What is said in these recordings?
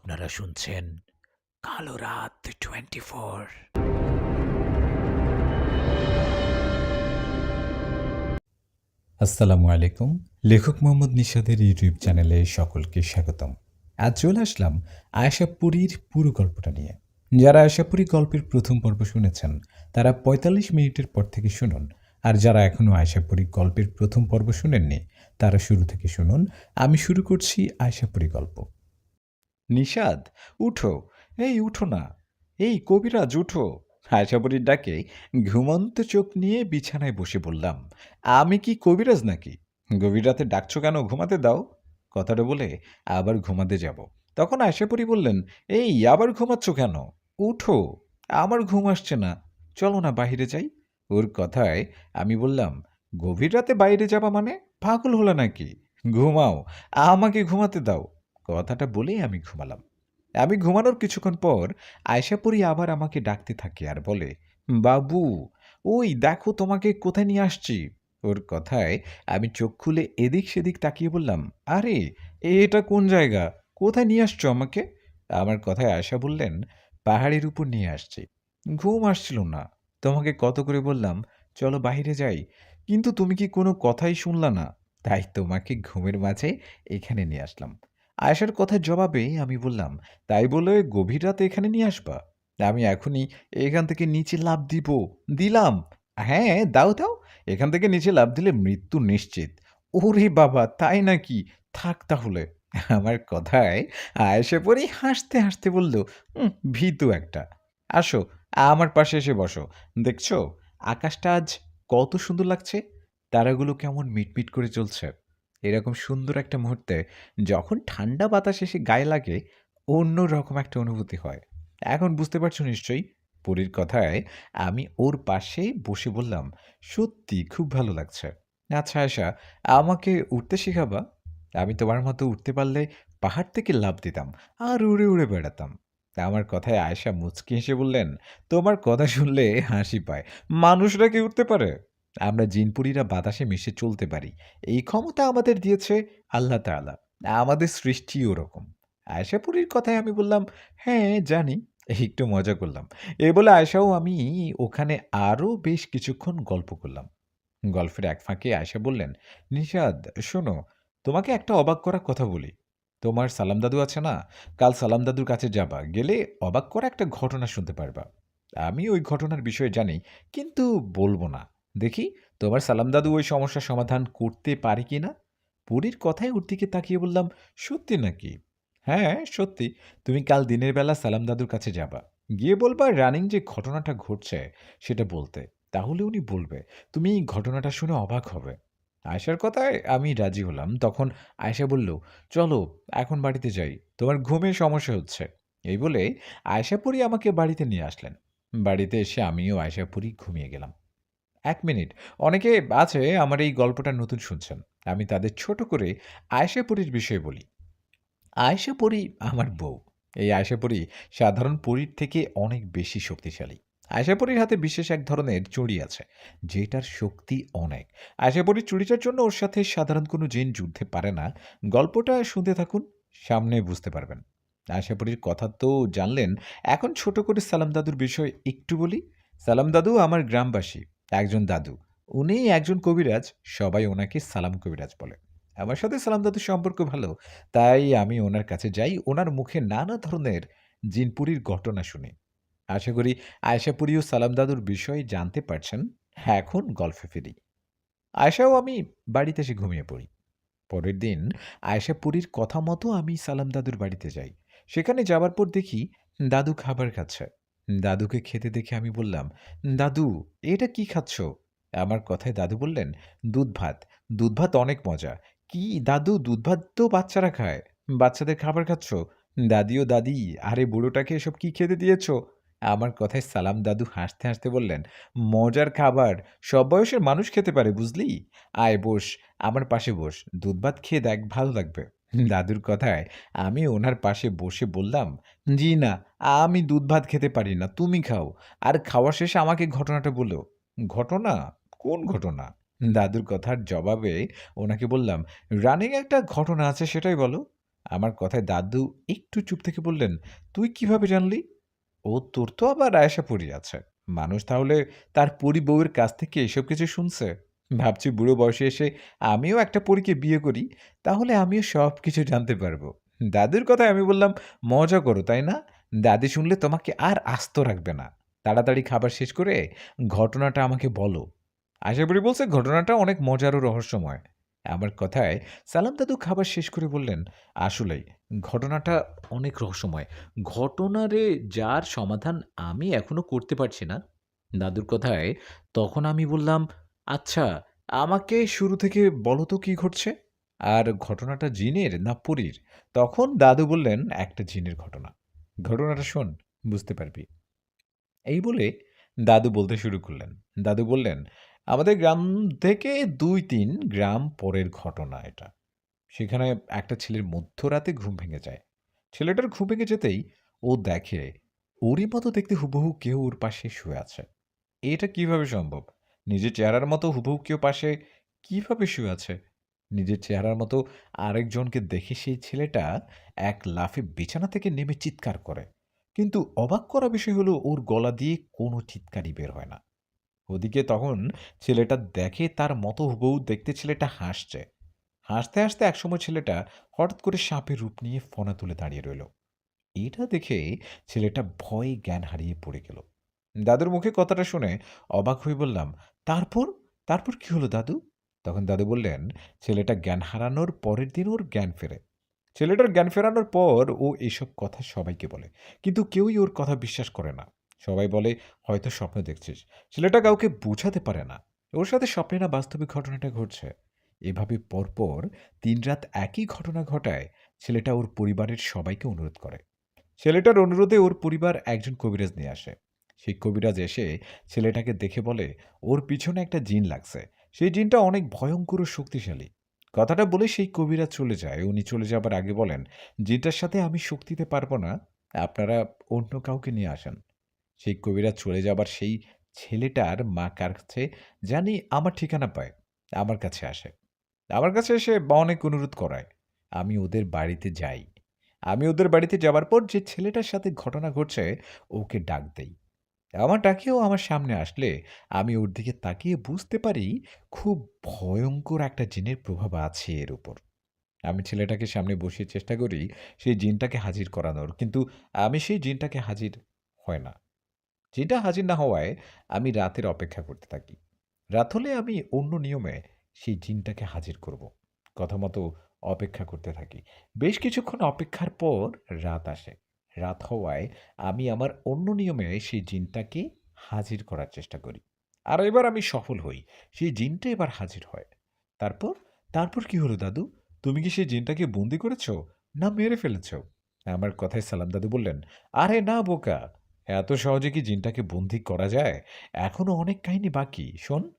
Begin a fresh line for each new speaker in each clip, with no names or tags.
আপনারা শুনছেন কালো রাত 24।
আসসালামু আলাইকুম। লেখক মোহাম্মদ নিশাদের ইউটিউব চ্যানেলে সকলকে স্বাগতম। আজ চলে আসলাম আয়েশাপুরীর পুরো গল্পটা নিয়ে। যারা আয়েশাপুরী গল্পের প্রথম পর্ব শুনেছেন তারা ৪৫ মিনিটের পর থেকে শুনুন, আর যারা এখনও আয়েশাপুরী গল্পের প্রথম পর্ব শুনেননি তারা শুরু থেকে শুনুন। আমি শুরু করছি আয়েশাপুরী গল্প। নিশাদ, উঠো, এই উঠো না, এই কবিরাজ উঠো। আয়শাপুরীর ডাকে ঘুমন্ত চোখ নিয়ে বিছানায় বসে বললাম, আমি কি কবিরাজ নাকি? গভীর রাতে ডাকছো কেন? ঘুমাতে দাও। কথাটা বলে আবার ঘুমাতে যাব, তখন আয়শাপুরী বললেন, এই আবার ঘুমাচ্ছ কেন? উঠো, আমার ঘুম আসছে না, চলো না বাইরে যাই। ওর কথায় আমি বললাম, গভীর রাতে বাইরে যাবা মানে? পাগল হলো নাকি? ঘুমাও, আমাকে ঘুমাতে দাও। কথাটা বলেই আমি ঘুমালাম। আমি ঘুমানোর কিছুক্ষণ পর আয়শাপুরী আবার আমাকে ডাকতে থাকে আর বলে, বাবু, ওই দেখো তোমাকে কোথায় নিয়ে আসছি। ওর কথায় আমি চোখ খুলে এদিক সেদিক তাকিয়ে বললাম, আরে এটা কোন জায়গা? কোথায় নিয়ে আসছো আমাকে? আমার কথায় আয়শা বললেন, পাহাড়ের উপর নিয়ে আসছি। ঘুম আসছিল না, তোমাকে কত করে বললাম চলো বাইরে যাই, কিন্তু তুমি কি কোনো কথাই শুনলা না, তাই তোমাকে ঘুমের মাঝে এখানে নিয়ে আসলাম। আয়েশার কথার জবাবে আমি বললাম, তাই বলে গভীর রাতে এখানে নিয়ে আসবা? আমি এখনই এখান থেকে নিচে লাফ দিব। দিলাম। হ্যাঁ, দাও দাও। এখান থেকে নিচে লাফ দিলে মৃত্যু নিশ্চিত। ওরে বাবা, তাই নাকি? থাক তাহলে। আমার কথায় আয়েশা পরেই হাসতে হাসতে বলল, ভীতু একটা। আসো, আমার পাশে এসে বসো। দেখছো আকাশটা আজ কত সুন্দর লাগছে? তারাগুলো কেমন মিটমিট করে চলছে। এরকম সুন্দর একটা মুহূর্তে যখন ঠান্ডা বাতাস এসে গায়ে লাগে, অন্যরকম একটা অনুভূতি হয়। এখন বুঝতে পারছো নিশ্চয়ই? পরীর কথায় আমি ওর পাশে বসে বললাম, সত্যি খুব ভালো লাগছে। আচ্ছা আয়েশা, আমাকে উড়তে শেখাবা? আমি তোমার মতো উঠতে পারলে পাহাড় থেকে লাফ দিতাম আর উড়ে উড়ে বেড়াতাম। আমার কথায় আয়েশা মুচকি হেসে বললেন, তোমার কথা শুনলে হাসি পায়। মানুষরা কি উঠতে পারে? আমরা জিনপুরীরা বাতাসে মিশে চলতে পারি। এই ক্ষমতা আমাদের দিয়েছে আল্লাহ তাআলা। আমাদের সৃষ্টি ওরকম। আয়েশাপুরীর কথায় আমি বললাম, হ্যাঁ, জানি। একটু মজা করলাম। এই বলে আয়েশাও আমি ওখানে আরও বেশ কিছুক্ষণ গল্প করলাম। গল্পের এক ফাঁকে আয়েশা বললেন, নিশাদ, শোনো, তোমাকে একটা অবাক করা কথা বলি। তোমার সালাম দাদু আছে না? কাল সালাম দাদুর কাছে যাবা। গেলে অবাক করা একটা ঘটনা শুনতে পারবা। আমি ওই ঘটনার বিষয়ে জানি, কিন্তু বলবো না। দেখি তোমার সালাম দাদু ওই সমস্যার সমাধান করতে পারে কিনা। পরীর কথায় ওর দিকে তাকিয়ে বললাম, সত্যি নাকি? হ্যাঁ, সত্যি। তুমি কাল দিনের বেলা সালাম দাদুর কাছে যাবা। গিয়ে বলবা রানিং যে ঘটনাটা ঘটছে সেটা বলতে। তাহলে উনি বলবে, তুমি এই ঘটনাটা শুনে অবাক হবে। আয়েশার কথায় আমি রাজি হলাম। তখন আয়েশা বলল, চলো এখন বাড়িতে যাই, তোমার ঘুমের সমস্যা হচ্ছে। এই বলে আয়েশাপুরী আমাকে বাড়িতে নিয়ে আসলেন। বাড়িতে এসে আমিও আয়েশাপুরী ঘুমিয়ে গেলাম। ১ মিনিট, অনেকে আছে আমার এই গল্পটা নতুন শুনছেন। আমি তাদের ছোট করে আয়েশাপুরীর বিষয়ে বলি। আয়েশাপুরী আমার বউ। এই আয়েশাপুরী সাধারণ পরীর থেকে অনেক বেশি শক্তিশালী। আয়েশাপুরীর হাতে বিশেষ এক ধরনের চুড়ি আছে, যেটার শক্তি অনেক। আয়েশাপুরীর চুড়িটার জন্য ওর সাথে সাধারণ কোনো জিন যুদ্ধে পারে না। গল্পটা শুনতে থাকুন, সামনে বুঝতে পারবেন। আয়েশাপুরীর কথা তো জানলেন, এখন ছোট করে সালাম দাদুর বিষয় একটু বলি। সালাম দাদু আমার গ্রামবাসী, একজন দাদু। উনি একজন কবিরাজ, সবাই ওনাকে সালাম কবিরাজ বলে। আমার সাথে সালাম দাদুর সম্পর্ক ভালো, তাই আমি ওনার কাছে যাই, ওনার মুখে নানা ধরনের জিনপুরীর ঘটনা শুনি। আশা করি আয়েশাপুরী ও সালাম দাদুর বিষয় জানতে পারছেন। এখন গল্পে ফিরি। আয়েশাও আমি বাড়িতে এসে ঘুমিয়ে পড়ি। পরের দিন আয়েশাপুরীর কথা মতো আমি সালাম দাদুর বাড়িতে যাই। সেখানে যাবার পর দেখি দাদু খাবার খাচ্ছে। দাদুকে খেতে দেখে আমি বললাম, দাদু, এটা কি খাচ্ছ? আমার কথায় দাদু বললেন, দুধ ভাত। দুধ ভাত অনেক মজা। কি দাদু, দুধ ভাত তো বাচ্চারা খায়, বাচ্চাদের খাবার খাচ্ছ? দাদি ও দাদি, আরে বুড়োটাকে এসব কি খেতে দিয়েছ? আমার কথায় সালাম দাদু হাসতে হাসতে বললেন, মজার খাবার সব বয়সের মানুষ খেতে পারে, বুঝলি? আয় বস, আমার পাশে বস, দুধ-ভাত খেয়ে দেখ, ভালো লাগবে। দাদুর কথায় আমি ওনার পাশে বসে বললাম, জি না, আমি দুধ-ভাত খেতে পারি না, তুমি খাও। আর খাওয়া শেষে আমাকে ঘটনাটা বলো। ঘটনা? কোন ঘটনা? দাদুর কথার জবাবে ওনাকে বললাম, রানিং একটা ঘটনা আছে, সেটাই বলো। আমার কথায় দাদু একটু চুপ থেকে বললেন, তুই কিভাবে জানলি? ও তোর তো আবার আয়েশা পড়ি আছে। মানুষ তাহলে তার পরী বউয়ের কাছ থেকে এসব কিছু শুনছে। ভাবছি বুড়ো বয়সে এসে আমিও একটা পরীকে বিয়ে করি, তাহলে আমিও সব কিছু জানতে পারবো। দাদুর কথায় আমি বললাম, মজা করো তাই না? দাদি শুনলে তোমাকে আর আস্ত রাখবে না। তাড়াতাড়ি খাবার শেষ করে ঘটনাটা আমাকে বলো। আশা করি বলছে ঘটনাটা অনেক মজার ও রহস্যময়। আমার কথায় সালাম দাদু খাবার শেষ করে বললেন, আসলেই ঘটনাটা অনেক রহস্যময়। ঘটনারে যার সমাধান আমি এখনো করতে পারছি না। দাদুর কথায় তখন আমি বললাম, আচ্ছা আমাকে শুরু থেকে বলো তো কি ঘটছে? আর ঘটনাটা জিনের না পরীর? তখন দাদু বললেন, একটা জিনের ঘটনা। ঘটনাটা শোন, বুঝতে পারবি। এই বলে দাদু বলতে শুরু করলেন। দাদু বললেন, আমাদের গ্রাম থেকে ২-৩ গ্রাম পরের ঘটনা এটা। সেখানে একটা ছেলের মধ্যরাতে ঘুম ভেঙে যায়। ছেলেটার ঘুম ভেঙে যেতেই ও দেখে ওরই মতো দেখতে হুবহু কেউ ওর পাশে শুয়ে আছে। এটা কিভাবে সম্ভব? নিজের চেহারার মতো হুবহু কেউ পাশে কিভাবে শুয়ে আছে? নিজের চেহারার মতো আরেকজনকে দেখে সেই ছেলেটা এক লাফে বিছানা থেকে নেমে চিৎকার করে। কিন্তু অবাক করা বিষয় হলো ওর গলা দিয়ে কোনো চিৎকারই বের হয় না। ওদিকে তখন ছেলেটা দেখে তার মতো হুবহু দেখতে ছেলেটা হাসছে। হাসতে হাসতে একসময় ছেলেটা হঠাৎ করে সাপের রূপ নিয়ে ফনা তুলে দাঁড়িয়ে রইল। এটা দেখে ছেলেটা ভয়ে জ্ঞান হারিয়ে পড়ে গেল। দাদুর মুখে কথাটা শুনে অবাক হয়ে বললাম, তারপর তারপর কি হলো দাদু? তখন দাদু বললেন, ছেলেটা জ্ঞান হারানোর পরের দিন ওর জ্ঞান ফেরে। ছেলেটার জ্ঞান ফেরানোর পর ও এসব কথা সবাইকে বলে, কিন্তু কেউই ওর কথা বিশ্বাস করে না। সবাই বলে, হয়তো স্বপ্ন দেখছিস। ছেলেটা কাউকে বোঝাতে পারে না ওর সাথে স্বপ্নে না বাস্তবিক ঘটনাটা ঘটছে। এভাবে পরপর ৩ রাত একই ঘটনা ঘটায়। ছেলেটা ওর পরিবারের সবাইকে অনুরোধ করে। ছেলেটার অনুরোধে ওর পরিবার একজন কবিরাজ নিয়ে আসে। সেই কবিরাজ এসে ছেলেটাকে দেখে বলে, ওর পিছনে একটা জিন লাগছে। সেই জিনটা অনেক ভয়ঙ্কর ও শক্তিশালী। কথাটা বলে সেই কবিরাজ চলে যায়। উনি চলে যাবার আগে বলেন, জিনটার সাথে আমি শক্তি দিতে পারবো না, আপনারা অন্য কাউকে নিয়ে আসেন। সেই কবিরাজ চলে যাবার সেই ছেলেটার মা কাছে জানি আমার ঠিকানা পায়, আমার কাছে আসে। আমার কাছে এসে অনেক অনুরোধ করায়। আমি ওদের বাড়িতে যাই। আমি ওদের বাড়িতে যাবার পর যে ছেলেটার সাথে ঘটনা ঘটছে ওকে ডাক দেই। আমার ডাকেও আমার সামনে আসলে আমি ওর দিকে তাকিয়ে বুঝতে পারি খুব ভয়ঙ্কর একটা জিনের প্রভাব আছে এর উপর। আমি ছেলেটাকে সামনে বসিয়ে চেষ্টা করি সেই জিনটাকে হাজির করানোর, কিন্তু আমি সেই জিনটাকে হাজির হয় না। জিনটা হাজির না হওয়ায় আমি রাতের অপেক্ষা করতে থাকি। রাত হলে আমি অন্য নিয়মে সেই জিনটাকে হাজির করব। কথা মতো অপেক্ষা করতে থাকি। বেশ কিছুক্ষণ অপেক্ষার পর রাত আসে। রাত হওয়ায় আমি আমার অন্য নিয়মে সেই জিনটাকে হাজির করার চেষ্টা করি। আর এবার আমি সফল হই। সেই জিনটা এবার হাজির হয়। তারপর তারপর কি হলো দাদু? তুমি কি সেই জিনটাকে বন্দি করেছ? না মেরে ফেলেছ? আমার কথায় সালাম দাদু বললেন, আরে না বোকা! এত সহজে কি জিনটাকে বন্দী করা যায়? এখনো অনেক কাহিনী বাকি। শোন।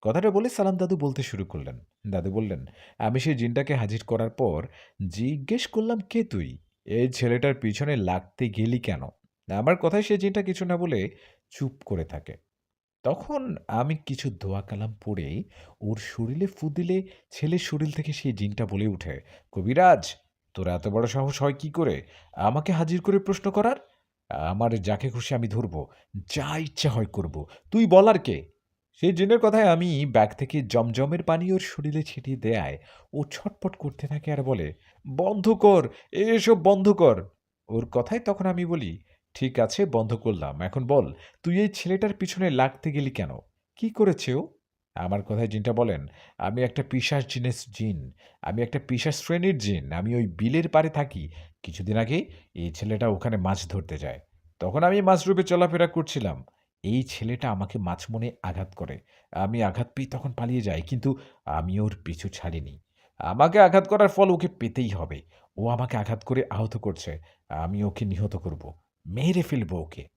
কথাটা বলে সালাম দাদু বলতে শুরু করলেন। দাদু বললেন, আমি সেই জিনটাকে হাজির করার পর জিজ্ঞেস করলাম, কে তুই? এই ছেলেটার পিছনে লাগতে গেলি কেন? আমার কথায় সেই জিনটা কিছু না বলে চুপ করে থাকে। তখন আমি কিছু দোয়া কালাম পড়ে ওর শরীরে ফু দিলে ছেলের শরীর থেকে সেই জিনটা বলে উঠে, কবিরাজ, তোর এত বড় সাহস হয় কি করে আমাকে হাজির করে প্রশ্ন করার? আমার যাকে খুশি আমি ধরব, যা ইচ্ছা হয় করব, তুই বলার কে? সেই জিনের কথায় আমি ব্যাগ থেকে জমজমের পানি ওর শরীরে ছিটিয়ে দেয়। ও ছটপট করতে থাকে আর বলে, বন্ধ কর, এসব বন্ধ কর। ওর কথায় তখন আমি বলি, ঠিক আছে বন্ধ করলাম, এখন বল, তুই এই ছেলেটার পিছনে লাগতে গেলি কেন? কি করেছে ও? আমার কথায় জিনটা বলেন, আমি একটা পিশাচ জিনের জিন। আমি একটা পিশাচ শ্রেণীর জিন। আমি ওই বিলের পাড়ে থাকি। কিছুদিন আগে এই ছেলেটা ওখানে মাছ ধরতে যায়। তখন আমি মাছরূপে চলাফেরা করছিলাম। এই ছেলেটা আমাকে মাছ মনে আঘাত করে। আমি আঘাত পেয়ে তখন পালিয়ে যাই, কিন্তু আমি ওর পিছু ছাড়িনি। আমাকে আঘাত করার ফল ওকে পেতেই হবে। ও আমাকে আঘাত করে আহত করছে। আমি ওকে নিহত করব। মেরে ফেলবো ওকে।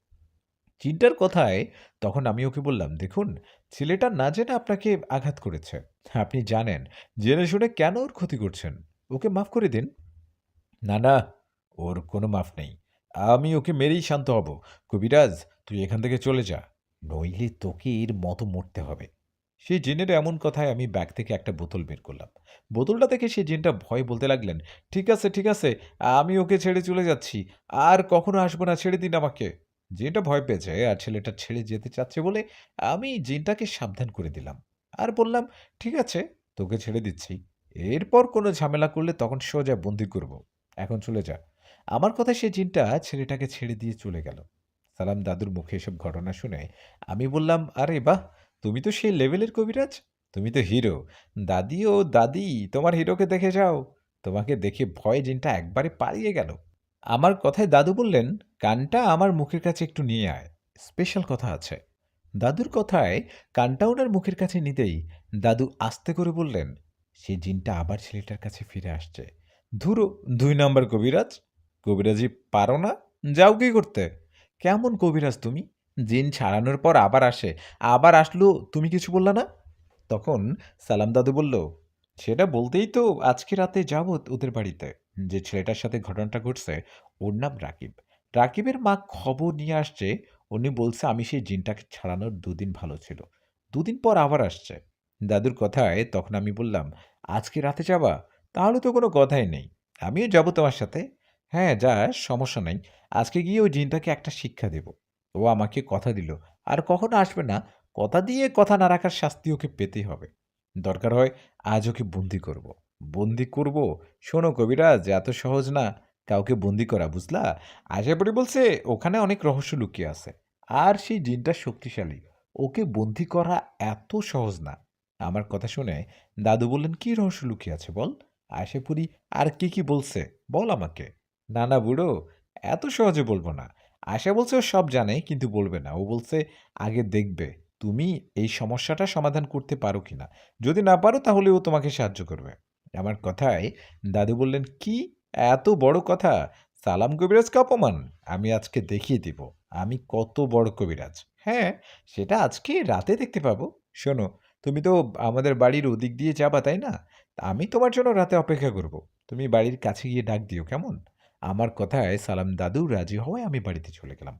চিন্তার কথায় তখন আমি ওকে বললাম, দেখুন, ছেলেটা না জেনে আপনাকে আঘাত করেছে। আপনি জানেন, জেনে শুনে কেন ওর ক্ষতি করছেন? ওকে মাফ করে দিন। না, না, ওর কোনো মাফ নেই। আমি ওকে মেরেই শান্ত হব। কবিরাজ, তুই এখান থেকে চলে যা। নইলে তোকে এর মতো মরতে হবে। সেই জিনের এমন কথায় আমি ব্যাগ থেকে একটা বোতল বের করলাম। বোতলটা দেখে সেই জিনটা ভয়ে বলতে লাগলেন, ঠিক আছে, আমি ওকে ছেড়ে চলে যাচ্ছি। আর কখনো আসবো না, ছেড়ে দিন আমাকে।" জিনটা ভয় পেয়েছে আর ছেলেটা ছেড়ে যেতে চাচ্ছে বলে আমি জিনটাকে সাবধান করে দিলাম। আর বললাম, "ঠিক আছে, তোকে ছেড়ে দিচ্ছি। এরপর কোনো ঝামেলা করলে তখন সোজা বন্দী করব। এখন চলে যা।" আমার কথায় সেই জিনটা ছেলেটাকে ছেড়ে দিয়ে চলে গেল। সালাম দাদুর মুখে এসব ঘটনা শুনে আমি বললাম, "আরে বাহ! তুমি তো সেই লেভেলের কবিরাজ। তুমি তো হিরো। দাদি তোমার হিরোকে দেখে যাও।" তোমাকে দেখে ভয়ে জিনটা একবারে পালিয়ে গেল। আমার কথায় দাদু বললেন, "কানটা আমার মুখের কাছে একটু নিয়ে আয়। স্পেশাল কথা আছে।" দাদুর কথায় কানটা ওনার মুখের কাছে নিতেই দাদু আস্তে করে বললেন, "সে জিনটা আবার ছেলেটার কাছে ফিরে আসছে। ধুরো, ২ নাম্বার কবিরাজ। কবিরাজি পারো না? যাও কি করতে? কেমন কবিরাজ তুমি? জিন ছাড়ানোর পর আবার আসে। আবার আসলো তুমি কিছু বললা না?" তখন সালাম দাদু বলল, "সেটা বলতেই তো আজকে রাতে যাব ওদের বাড়িতে। যে ছেলেটার সাথে ঘটনাটা ঘটছে ওর নাম রাকিব। রাকিবের মা খবর নিয়ে আসছে। উনি বলছে আমি সেই জিনটাকে ছাড়ানোর ২ দিন ভালো ছিল। ২ দিন পর আবার আসছে।" দাদুর কথায় তখন আমি বললাম, "আজকে রাতে যাবা? তাহলে তো কোনো কথাই নেই। আমিও যাব তোমার সাথে।" "হ্যাঁ, যাস, সমস্যা নাই। আজকে গিয়ে ওই জিনটাকে একটা শিক্ষা দেব। ও আমাকে কথা দিল। আর কখনো আসবে না। কথা দিয়ে কথা না রাখার শাস্তি ওকে পেতেই হবে। দরকার হয় আজ ওকে বন্দি করব। বন্দি করব? শোনো কবিরাজ, এত সহজ না কাউকে বন্দি করা, বুঝলা? আশা করি বলছে ওখানে অনেক রহস্য লুকিয়ে আছে। আর সেই জিনটা শক্তিশালী। ওকে বন্দি করা এত সহজ না।" আমার কথা শুনে দাদু বললেন, "কি রহস্য লুকিয়ে আছে বল? আশাপুরি আর কি বলছে? বল আমাকে।" "না, না বুড়ো, এত সহজে বলবো না। আশা বলছে ও সব জানে কিন্তু বলবে না। ও বলছে আগে দেখবে তুমি এই সমস্যাটা সমাধান করতে পারো কিনা। যদি না পারো তাহলে ও তোমাকে সাহায্য করবে।" আমার কথায় দাদু বললেন, "কি? এত বড় কথা? সালাম কবিরাজকে অপমান? আমি আজকে দেখিয়ে দিব আমি কত বড় কবিরাজ। হ্যাঁ, সেটা আজকে রাতে দেখতে পাবো। শোনো, তুমি তো আমাদের বাড়ির ওদিক দিয়ে যাবা, তাই না? আমি তোমার জন্য রাতে অপেক্ষা করব। তুমি বাড়ির কাছে গিয়ে ডাক দিও, কেমন?" আমার কথায় সালাম দাদু রাজি হওয়ায় আমি বাড়িতে চলে গেলাম।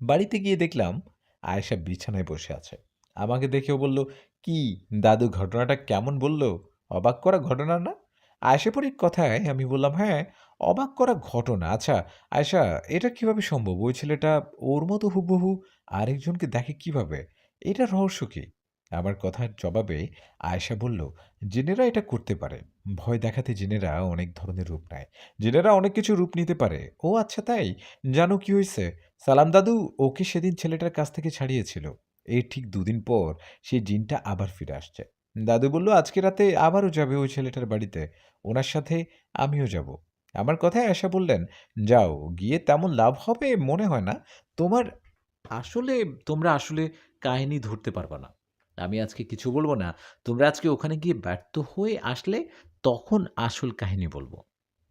বাড়িতে গিয়ে দেখলাম আয়েশা বিছানায় বসে আছে। আমাকে দেখেও বলল, "কি দাদু, ঘটনাটা কেমন বলল? অবাক করা ঘটনা না?" আয়েশা পরীর কথায় আমি বললাম, "হ্যাঁ, অবাক করা ঘটনা। আচ্ছা আয়েশা, এটা কিভাবে সম্ভব? ওই ছেলেটা ওর মতো হুবহু আরেকজনকে দেখে কিভাবে? এটার রহস্য কি?" আমার কথার জবাবে আয়েশা বলল, "জিনেরা এটা করতে পারে। ভয় দেখাতে জিনেরা অনেক ধরনের রূপ নেয়। জিনেরা অনেক কিছু রূপ নিতে পারে। ও আচ্ছা তাই? জানো কি হইছে? সালাম দাদু ওকে সেদিন ছেলেটার কাছ থেকে ছাড়িয়েছিল। এর ঠিক ২ দিন পর সেই জিনটা আবার ফিরে আসছে। দাদু বলল আজকে রাতে আবারও যাবে ওই ছেলেটার বাড়িতে। ওনার সাথে আমিও যাব। আমার কথায় আয়েশা বললেন, "যাও, গিয়ে তেমন লাভ হবে মনে হয় না। তোমার আসলে তোমরা আসলে কাহিনী ধরতে পারবা না। আমি আজকে কিছু বলব না। তোমরা আজকে ওখানে গিয়ে ব্যর্থ হয়ে আসলে তখন আসল কাহিনী বলব।"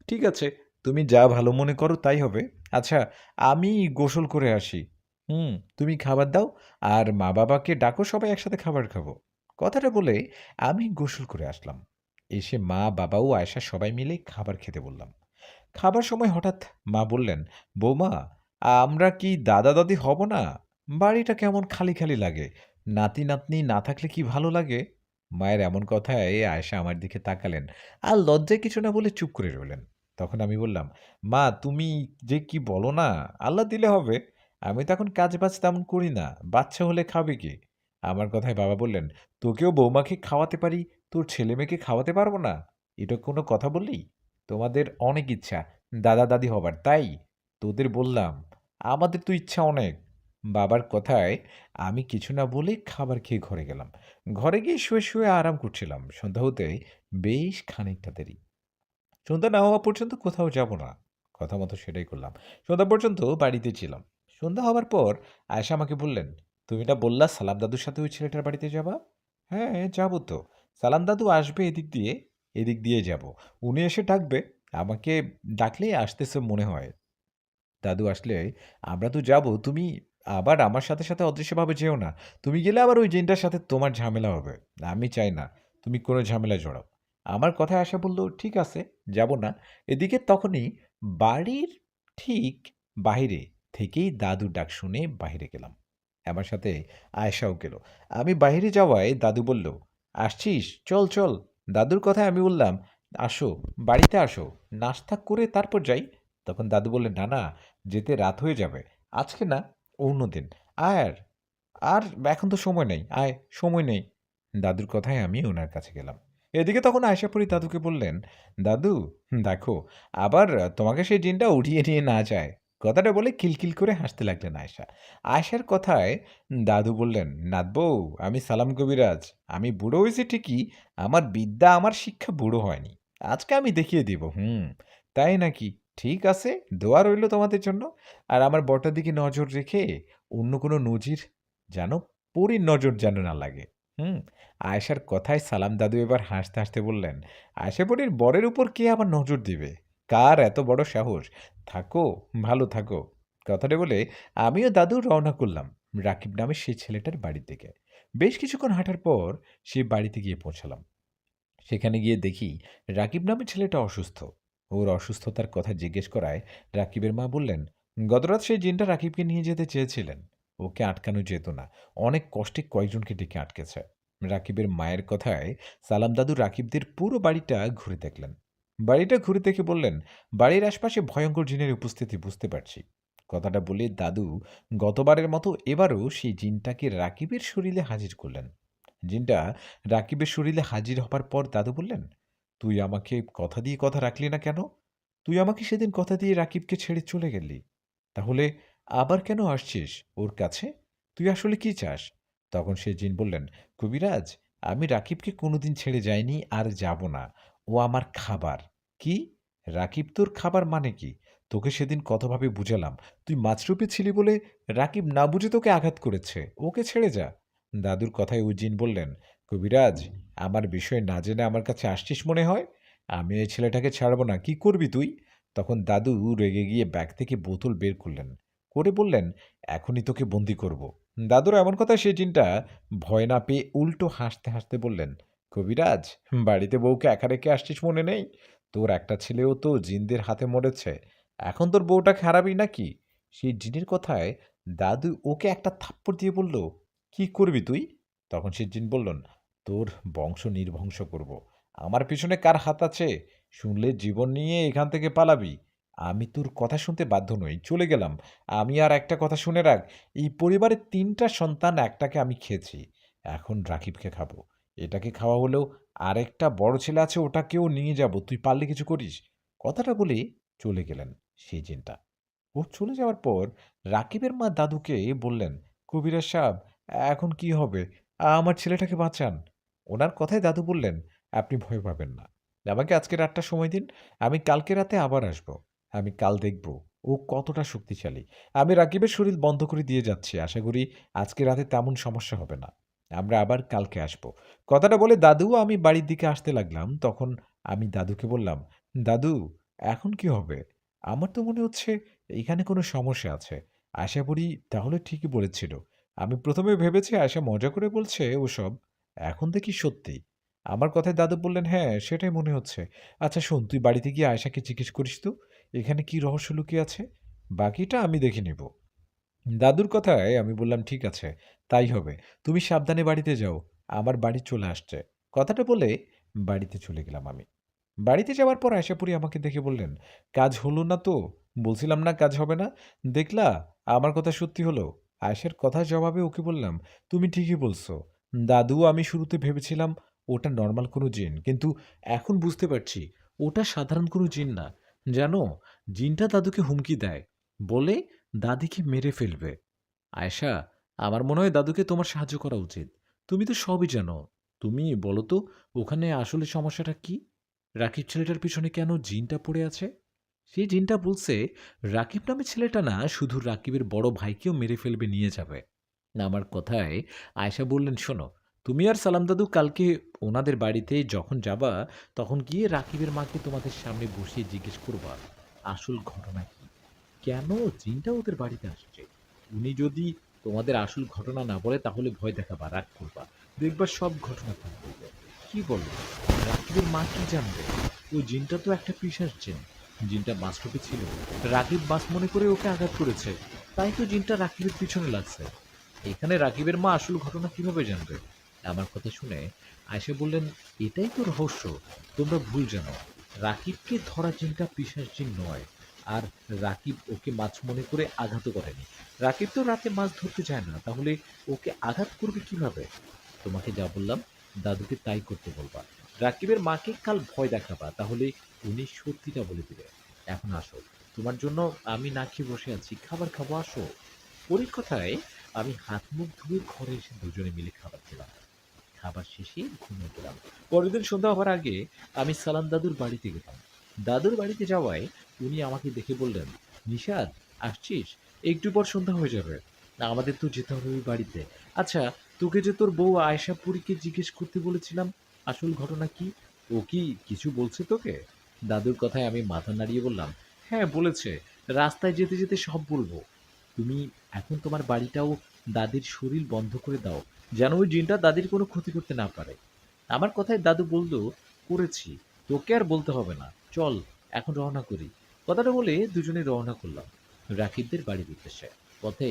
"ঠিক আছে, তুমি যা ভালো মনে করো তাই হবে। আচ্ছা, আমি গোসল করে আসি।" "হুম, তুমি খাবার দাও আর মা-বাবাকে ডাকো, সবাই একসাথে খাবার খাবো।" কথাটা বলে আমি গোসল করে আসলাম। এসে মা-বাবা ও আয়েশা সবাই মিলে খাবার খেতে বললাম। খাবার সময় হঠাৎ মা বললেন, "বৌমা, আমরা কি দাদা-দাদি হব না? বাড়িটা কেমন খালি লাগে। নাতি-নাতনি না থাকলে কি ভালো লাগে?" মায়ের এমন কথায় আয়েশা আমার দিকে তাকালেন আর লজ্জায় কিছু না বলে চুপ করে রইলেন। তখন আমি বললাম, "মা, তুমি যে কি বলো না? আল্লাহ দিলে হবে। আমি তো এখন কাজ-বাজ তেমন করি না। বাচ্চা হলে খাবে কে?" আমার কথায় বাবা বললেন, "তোকেও বৌমাকে খাওয়াতে পারি, তোর ছেলেমেয়েকে খাওয়াতে পারবো না? এটা কোনো কথা বললি? তোমাদের অনেক ইচ্ছা দাদা-দাদি হবার, তাই? তোদের বললাম, আমাদের তো ইচ্ছা অনেক।" বাবার কথায় আমি কিছু না বলে খাবার খেয়ে ঘরে গেলাম। ঘরে গিয়ে শুয়ে আরাম করছিলাম। সন্ধ্যা হতে বেশ খানিকটা দেরি। সন্ধ্যা না হওয়া পর্যন্ত কোথাও যাব না। কথা মতো সেটাই করলাম। সন্ধ্যা পর্যন্ত বাড়িতে ছিলাম। সন্ধ্যা হবার পর আয়েশা আমাকে বললেন, "তুমি না বললা সালাম দাদুর সাথে ওই ছেলেটার বাড়িতে যাবা?" "হ্যাঁ, যাব তো। সালাম দাদু আসবে এদিক দিয়ে যাব। উনি এসে ডাকবে। আমাকে ডাকলেই আসতেছে মনে হয়। দাদু আসলে আমরা তো যাব। তুমি আবার আমার সাথে অদৃশ্যভাবে যেও না। তুমি গেলে আবার ওই জিনটার সাথে তোমার ঝামেলা হবে। আমি চাই না তুমি কোনো ঝামেলায় জড়াও।" আমার কথায় আশা বলল, "ঠিক আছে, যাব না।" এদিকে তখনই বাড়ির ঠিক বাহিরে থেকেই দাদুর ডাক শুনে বাহিরে গেলাম। আমার সাথে আয়েশাও গেল। আমি বাইরে যাওয়ায় দাদু বলল, আসছিস? চল চল। দাদুর কথায় আমি বললাম, আসো, বাড়িতে আসো, নাস্তা করে তারপর যাই। তখন দাদু বললেন, না না, যেতে রাত হয়ে যাবে, আজকে না, অন্যদিন। আয় আর আর এখন তো সময় নেই, আয়, সময় নেই। দাদুর কথায় আমি ওনার কাছে গেলাম। এদিকে তখন আয়শাপুরী দাদুকে বললেন, দাদু, দেখো, আবার তোমাকে সেই জিনটা উঠিয়ে নিয়ে না যায়। কথাটা বলে কিলকিল করে হাসতে লাগলেন আয়শা। আয়শার কথায় দাদু বললেন, নাতবউ, আমি সালাম কবিরাজ। আমি বুড়ো হয়েছি ঠিকই, আমার বিদ্যা, আমার শিক্ষা বুড়ো হয়নি। আজকে আমি দেখিয়ে দিব। তাই নাকি? ঠিক আছে, দোয়া রইল তোমাদের জন্য। আর আমার বটার দিকে নজর রেখে অন্য কোনো নজির যেন, পরীর নজর যেন না লাগে। হুম আয়েশার কথায় সালাম দাদু এবার হাসতে হাসতে বললেন, আয়েশা পরীর বরের উপর কে আবার নজর দিবে? কার এত বড় সাহস? থাকো, ভালো থাকো। কথাটা বলে আমিও দাদু রওনা করলাম রাকিব নামে সেই ছেলেটার বাড়ির দিকে। বেশ কিছুক্ষণ হাঁটার পর সেই বাড়িতে গিয়ে পৌঁছালাম। সেখানে গিয়ে দেখি রাকিব নামে ছেলেটা অসুস্থ। ওর অসুস্থতার কথা জিজ্ঞেস করায় রাকিবের মা বললেন, গতরাত সেই জিনটা রাকিবকে নিয়ে যেতে চেয়েছিলেন, ওকে আটকানো যেত না, অনেক কষ্টে কয়েকজনকে ডেকে আটকেছে। রাকিবের মায়ের কথায় সালাম দাদু রাকিবদের পুরো বাড়িটা ঘুরে দেখলেন। বাড়িটা ঘুরে দেখে বললেন, বাড়ির আশপাশে ভয়ঙ্কর জিনের উপস্থিতি বুঝতে পারছি। কথাটা বলে দাদু গতবারের মতো এবারও সেই জিনটাকে রাকিবের শরীরে হাজির করলেন। জিনটা রাকিবের শরীরে হাজির হবার পর দাদু বললেন, তুই আমাকে কথা দিয়ে কথা রাখলি না কেন? তুই আমাকে সেদিন কথা দিয়ে রাকিবকে ছেড়ে চলে গেলি, তাহলে আবার কেন আসছিস ওর কাছে? তুই আসলে কি চাস? তখন সে জিন বললেন, কবিরাজ, আমি রাকিবকে কোনোদিন ছেড়ে যাইনি আর যাব না। ও আমার খাবার। কি? রাকিব তোর খাবার মানে কি? তোকে সেদিন কতভাবে বুঝালাম, তুই মাছরূপে ছিলি বলে রাকিব না বুঝে তোকে আঘাত করেছে, ওকে ছেড়ে যা। দাদুর কথায় ওই জিন বললেন, কবিরাজ, আমার বিষয় না জেনে আমার কাছে আসছিস মনে হয়। আমি এই ছেলেটাকে ছাড়ব না, কি করবি তুই? তখন দাদু রেগে গিয়ে ব্যাগ থেকে বোতল বের করলেন, করে বললেন, এখনই তোকে বন্দি করব। দাদুর এমন কথা সে জিনটা ভয় না পেয়ে উল্টো হাসতে হাসতে বললেন, কবিরাজ, বাড়িতে বউকে একা রেখে আসছিস মনে নেই? তোর একটা ছেলেও তো জিনদের হাতে মরেছে, এখন তোর বউটা খারাপই নাকি? সেই জিনের কথায় দাদু ওকে একটা থাপ্পড় দিয়ে বলল, কি করবি তুই? তখন সে জিন বললেন, তোর বংশ নির্বংশ করব। আমার পিছনে কার হাত আছে? শুনলে জীবন নিয়ে এখান থেকে পালাবি। আমি তোর কথা শুনতে বাধ্য নই, চলে গেলাম। আমি আর একটা কথা শুনে রাখ, এই পরিবারের ৩টা সন্তান, একটাকে আমি খেয়েছি, এখন রাকিবকে খাবো। এটাকে খাওয়া হলেও আরেকটা বড় ছেলে আছে, ওটাকেও নিয়ে যাব, তুই পারলে কিছু করিস। কথাটা বলে চলে গেলেন সেই জিনটা। ও চলে যাওয়ার পর রাকিবের মা দাদুকে বললেন, কবিরাজ সাহেব, এখন কি হবে? আমার ছেলেটাকে বাঁচান। ওনার কথায় দাদু বললেন, আপনি ভয় পাবেন না, আমাকে আজকে রাতটা সময় দিন, আমি কালকে রাতে আবার আসব। আমি কাল দেখব ও কতটা শক্তিশালী। আমি রাকিবের শরীর বন্ধ করে দিয়ে যাচ্ছি, আশা করি আজকে রাতে তেমন সমস্যা হবে না। আমরা আবার কালকে আসব। কথাটা বলে দাদু আমি বাড়ির দিকে আসতে লাগলাম। তখন আমি দাদুকে বললাম, দাদু, এখন কি হবে? আমার তো মনে হচ্ছে এখানে কোনো সমস্যা আছে। আশা করি তাহলে ঠিকই বলেছিল। আমি ১ম এ ভেবেছি আয়েশা মজা করে বলছে ওসব। এখন দেখি সত্যি। আমার কথায় দাদু বললেন, হ্যাঁ, সেটাই মনে হচ্ছে। আচ্ছা শোন, তুই বাড়িতে গিয়ে আয়েশাকে জিজ্ঞেস করিস তো, এখানে কি রহস্য লুকিয়ে আছে? বাকিটা আমি দেখে নিব। দাদুর কথায় আমি বললাম, ঠিক আছে, তাই হবে। তুমি সাবধানে বাড়িতে যাও। আমার বাড়ি চলে আসছে। কথাটা বলে বাড়িতে চলে গেলাম আমি। বাড়িতে যাওয়ার পর আশাপুরী আমাকে দেখে বললেন, কাজ হলো না তো? বলছিলাম না কাজ হবে না? দেখলা, আমার কথা সত্যি হলো। আয়েশার কথার জবাবে ওকে বললাম, তুমি ঠিকই বলছো। দাদু, আমি শুরুতে ভেবেছিলাম ওটা নর্মাল কোনো জিন, কিন্তু এখন বুঝতে পারছি ওটা সাধারণ কোনো জিন না। জানো, জিনটা দাদুকে হুমকি দেয়, বলে দাদিকে মেরে ফেলবে। আয়েশা, আমার মনে হয় দাদুকে তোমার সাহায্য করা উচিত। তুমি তো সবই জানো। তুমি বলো তো, ওখানে আসলে সমস্যাটা কি? রাকিব ছেলেটার পিছনে কেন জিনটা পড়ে আছে? সেই জিনটা বলছে রাকিব নামে ছেলেটা না শুধু রাকিবের বড় ভাইকেও মেরে ফেলবে, নিয়ে যাবে। আমার কথায় আয়েশা বললেন, শোনো, তুমি আর সালাম দাদু কালকে ওনাদের বাড়িতে যখন যাবা, তখন গিয়ে রাকিবের মাকে তোমাদের সামনে বসিয়ে জিজ্ঞেস করবা আসল ঘটনা কি, কেন জিনটা ওদের বাড়িতে আসছে। উনি যদি তোমাদের আসল ঘটনা না বলে তাহলে ভয় দেখাবা, রাগ করবা, দেখবা সব ঘটনা খুলে বলবে। কি বলো? রাকিবের মা কি জানবে? ওই জিনটা তো একটা পিশাচ জিন। জিনটা বাস্তবে ছিল, রাকিব বাস মনে করে ওকে আঘাত করেছে, তাই তো জিনটা রাকিবের পিছনে লাগছে।
এখানে রাকিবের মা আসল ঘটনা কিভাবে জানবে? আমার কথা শুনে আয়েশা বললেন, এটাই তো রহস্য। তোমরা ভুল জানো। রাকিবকে ধরা জিনটা পিশাচ জিন নয়। আর রাকিব ওকে মাছ মনে করে আঘাতও করেনি। রাকিব তো রাতে মাছ ধরতে চায় না, তাহলে ওকে আঘাত করবে কিভাবে? তোমাকে যা বললাম, দাদুকে তাই করতে বলবা। রাকিবের মাকে কাল ভয় দেখাবা, তাহলে উনি সত্যিটা বলে দিবে। এখন আসো, তোমার জন্য আমি না খেয়ে বসে আছি, খাবার খাবো, আসো। পরীর কথায় আমি হাত মুখ ধুয়ে ঘরে এসে দুজনে মিলে খাবার খেলাম। খাবার শেষে ঘুমিয়ে গেলাম। পরের দিন সন্ধ্যা হওয়ার আগে আমি সালাম দাদুর বাড়িতে গেলাম। দাদুর বাড়িতে যাওয়ায় উনি আমাকে দেখে বললেন, নিশাদ, আসছিস? একটু পর সন্ধ্যা হয়ে যাবে, আমাদের তো যেতে হবে ওই বাড়িতে। আচ্ছা, তোকে যে তোর বউ আয়েশা পুরীকে জিজ্ঞেস করতে বলেছিলাম, আসল ঘটনা কি? ও কি কিছু বলছে তোকে? দাদুর কথায় আমি মাথা নাড়িয়ে বললাম, হ্যাঁ বলেছে, রাস্তায় যেতে যেতে সব বলবো। তুমি এখন তোমার বাড়িটাও দাদির শরীর বন্ধ করে দাও, যেন ওই জিনটা দাদির কোনো ক্ষতি করতে না পারে। আমার কথায় দাদু বলল, করেছি, তোকে আর বলতে হবে না, চল এখন রওনা করি। কথাটা বলে দুজনে রওনা করলাম রাকিবদের বাড়ির উদ্দেশ্যে। পথে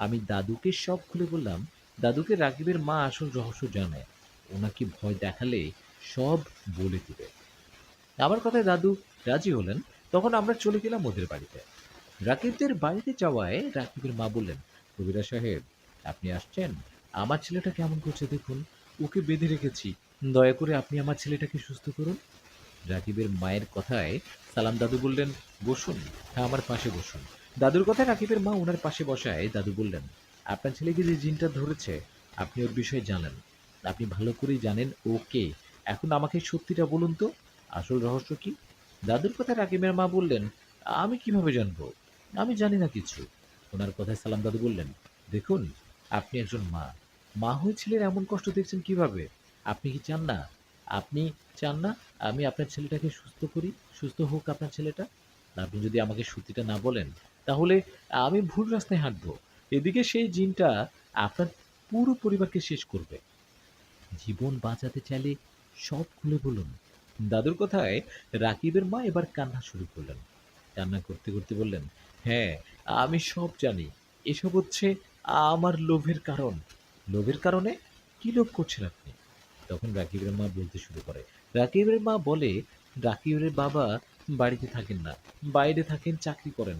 আমি দাদুকে সব খুলে বললাম। দাদুকে রাকিবের মা আসল রহস্য জানে, ওনাকে ভয় দেখালে সব বলে দিবে। আমার কথায় দাদু রাজি হলেন। তখন আমরা চলে গেলাম ওদের বাড়িতে। রাকিবদের বাড়িতে যাওয়ায় রাকিবের মা বললেন, কবিরা সাহেব, আপনি আসছেন? আমার ছেলেটা কেমন করছে দেখুন, ওকে বেঁধে রেখেছি, দয়া করে আপনি আমার ছেলেটাকে সুস্থ করুন। রাকিবের মায়ের কথায় সালাম দাদু বললেন, বসুন, হ্যাঁ আমার পাশে বসুন। দাদুর কথায় রাকিবের মা ওনার পাশে বসায় দাদু বললেন, আপনার ছেলেকে যে জিনটা ধরেছে, আপনি ওর বিষয়ে জানেন, আপনি ভালো করেই জানেন ও কে। এখন আমাকে সত্যিটা বলুন তো, আসল রহস্য কি? দাদুর কথায় রাকিবের মা বললেন, আমি কিভাবে জানবো, আমি জানি না কিছু। ওনার কথায় সালাম দাদু বললেন, দেখুন, আপনি একজন মা, মা হয়ে ছেলের এমন কষ্ট দেখছেন কিভাবে? আপনি কি চান না, আপনি চান না আমি আপনার ছেলেটাকে সুস্থ করি, সুস্থ হোক আপনার ছেলেটা? আপনি যদি আমাকে সত্যিটা না বলেন, তাহলে আমি ভুল রাস্তায় হাঁটবো। এদিকে সেই জিনটা আপনার পুরো পরিবারকে শেষ করবে। জীবন বাঁচাতে চাইলে সব খুলে বলুন। দাদুর কথায় রাকিবের মা এবার কান্না শুরু করলেন। কান্না করতে করতে বললেন, হ্যাঁ, আমি সব জানি। এসব হচ্ছে আমার লোভের কারণ। লোভের কারণে? কি লোভ করছেন আপনি? তখন রাকিবের মা বলতে শুরু করে। রাকিবের মা বলে, রাকিবের বাবা বাড়িতে থাকেন না, বাইরে থাকেন, চাকরি করেন।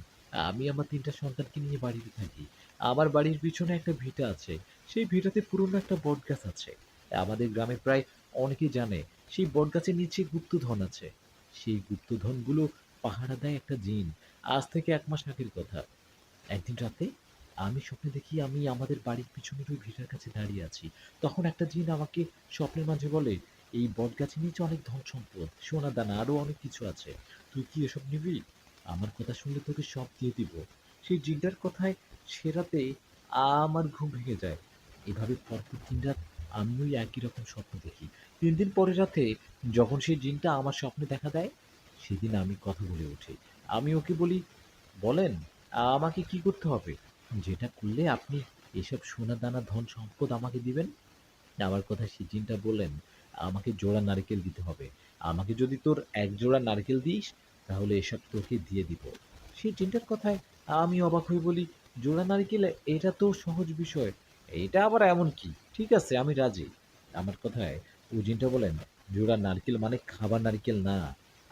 আমি আমার ৩টা সন্তানকে নিয়ে বাড়িতে থাকি। আমার বাড়ির পিছনে একটা ভিটা আছে। সেই ভিটাতে পুরনো একটা বটগাছ আছে। আমাদের গ্রামে প্রায় অনেকেই জানে সেই বটগাছের নিচে গুপ্তধন আছে। সেই গুপ্তধনগুলো পাহারা দেয় একটা জিন। আজ থেকে ১ মাস আগের কথা। একদিন রাতে আমি স্বপ্নে দেখি আমি আমাদের বাড়ির পিছনের ওই ভিটার কাছে দাঁড়িয়ে আছি। তখন একটা জিন আমাকে স্বপ্নের মাঝে বলে, এই বটগাছের নিচে অনেক ধন সম্পদ, সোনা দানা আরো অনেক কিছু আছে। তুই কি এসব নিবি? আমার কথা শুনলে তোকে সব দিয়ে দিব। সেই জিনটার কথায় সে রাতে আমার ঘুম ভেঙে যায়। এভাবে পরপর ৩ রাত আমি ওই একই রকম স্বপ্ন দেখি। ৩ দিন পরে রাতে যখন সেই জিনটা আমার স্বপ্নে দেখা দেয়, সেদিন আমি কথা বলে উঠি। আমি ওকে বলি, বলেন, আমাকে কি করতে হবে? যেটা করলে আপনি এসব সোনাদানা ধন সম্পদ আমাকে দিবেন? আমার কথায় সিজিনটা বললেন, আমাকে জোড়া নারকেল দিতে হবে। আমাকে যদি তোর ১ জোড়া নারকেল দিস, তাহলে এসব তোকে দিয়ে দিব। সেই জিনটার কথায় আমি অবাক হয়ে বলি, জোড়া নারকেল, এটা তো সহজ বিষয়। এটা আবার এমন কি? ঠিক আছে, আমি রাজি। আমার কথায় ওই জিনটা বলেন, জোড়া নারকেল মানে খাবার নারকেল না।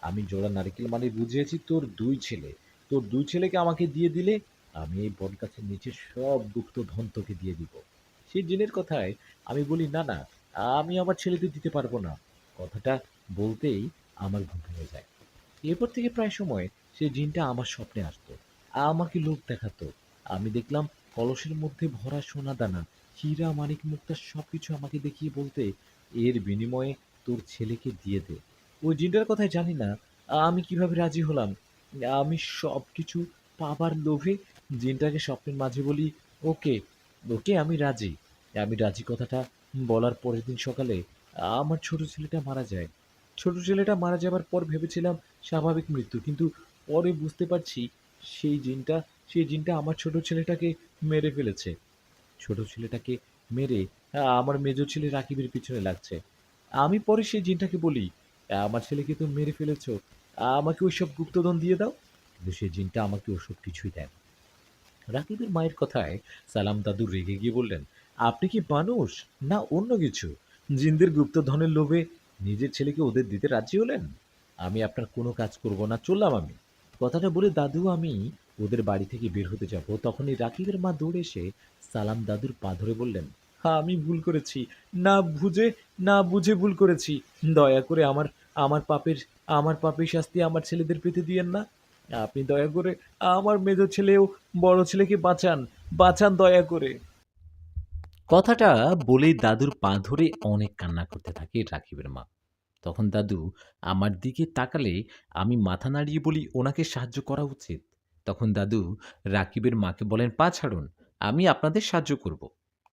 আমি জোড়া নারকেল মানে বুঝিয়েছি তোর ২ ছেলে। তোর ২ ছেলেকে আমাকে দিয়ে দিলে আমি এই বটগাছের নিচে সব গুপ্তধন তোকে দিয়ে দিব। সেই জিনের কথায় আমি বলি, না, না, আমি আমার ছেলেকে দিতে পারবো না। কথাটা বলতেই আমার ঘুম ভেঙে যায়। এরপর থেকে প্রায় সময় সেই জিনটা আমার স্বপ্নে আসতো। আমাকে লোভ দেখাতো। আমি দেখলাম কলসের মধ্যে ভরা সোনাদানা, হীরা, মানিক, মুক্তা সবকিছু আমাকে দেখিয়ে বলতে, এর বিনিময়ে তোর ছেলেকে দিয়ে দে। ওই জিনটার কথায় জানি না আমি কিভাবে রাজি হলাম। আমি সবকিছু পাবার লোভে জিনটাকে স্বপ্নের মাঝে বলি, ওকে, ওকে আমি রাজি। আমি রাজি কথাটা বলার পরের দিন সকালে আমার ছোট ছেলেটা মারা যায়। ছোট ছেলেটা মারা যাবার পর ভেবেছিলাম স্বাভাবিক মৃত্যু। কিন্তু পরে বুঝতে পারছি সেই জিনটা সেই জিনটা আমার ছোট ছেলেটাকে মেরে ফেলেছে। ছোট ছেলেটাকে মেরে আমার মেজ ছেলে রাকিবের পিছনে লাগছে। আমি পরে সেই জিনটাকে বলি, আমার ছেলেকে তো মেরে ফেলেছো। আমাকে ওইসব গুপ্তধন দিয়ে দাও। কিন্তু সেই জিনটা আমাকে ওসব কিছুই দেয় না। রাকিবের মায়ের কথায় সালাম দাদু রেগে গিয়ে বললেন, আপনি কি মানুষ না অন্য কিছু? জিনদের গুপ্তধনের লোভে নিজের ছেলেকে ওদের দিতে রাজি হলেন? আমি আপনার কোনো কাজ করব না, চললাম আমি। কথাটা বলে দাদু আমি ওদের বাড়ি থেকে বের হতে যাব, তখনই রাকিবের মা দৌড়ে এসে সালাম দাদুর পা ধরে বললেন, হ্যাঁ আমি ভুল করেছি, না বুঝে না বুঝে ভুল করেছি। দয়া করে আমার পাপের আমার পাপের শাস্তি আমার ছেলেদের পেতে দিয়েন না। আপনি দয়া করে আমার মেজো ছেলেও বড় ছেলেকে বাঁচান, বাঁচান দয়া করে। কথাটা বলেই দাদুর পা ধরে অনেক কান্না করতে থাকে রাকিবের মা। তখন দাদু আমার দিকে তাকালে আমি মাথা নাড়িয়ে বলি ওনাকে সাহায্য করা উচিত। তখন দাদু রাকিবের মাকে বলেন, পা ছাড়ুন, আমি আপনাদের সাহায্য করব।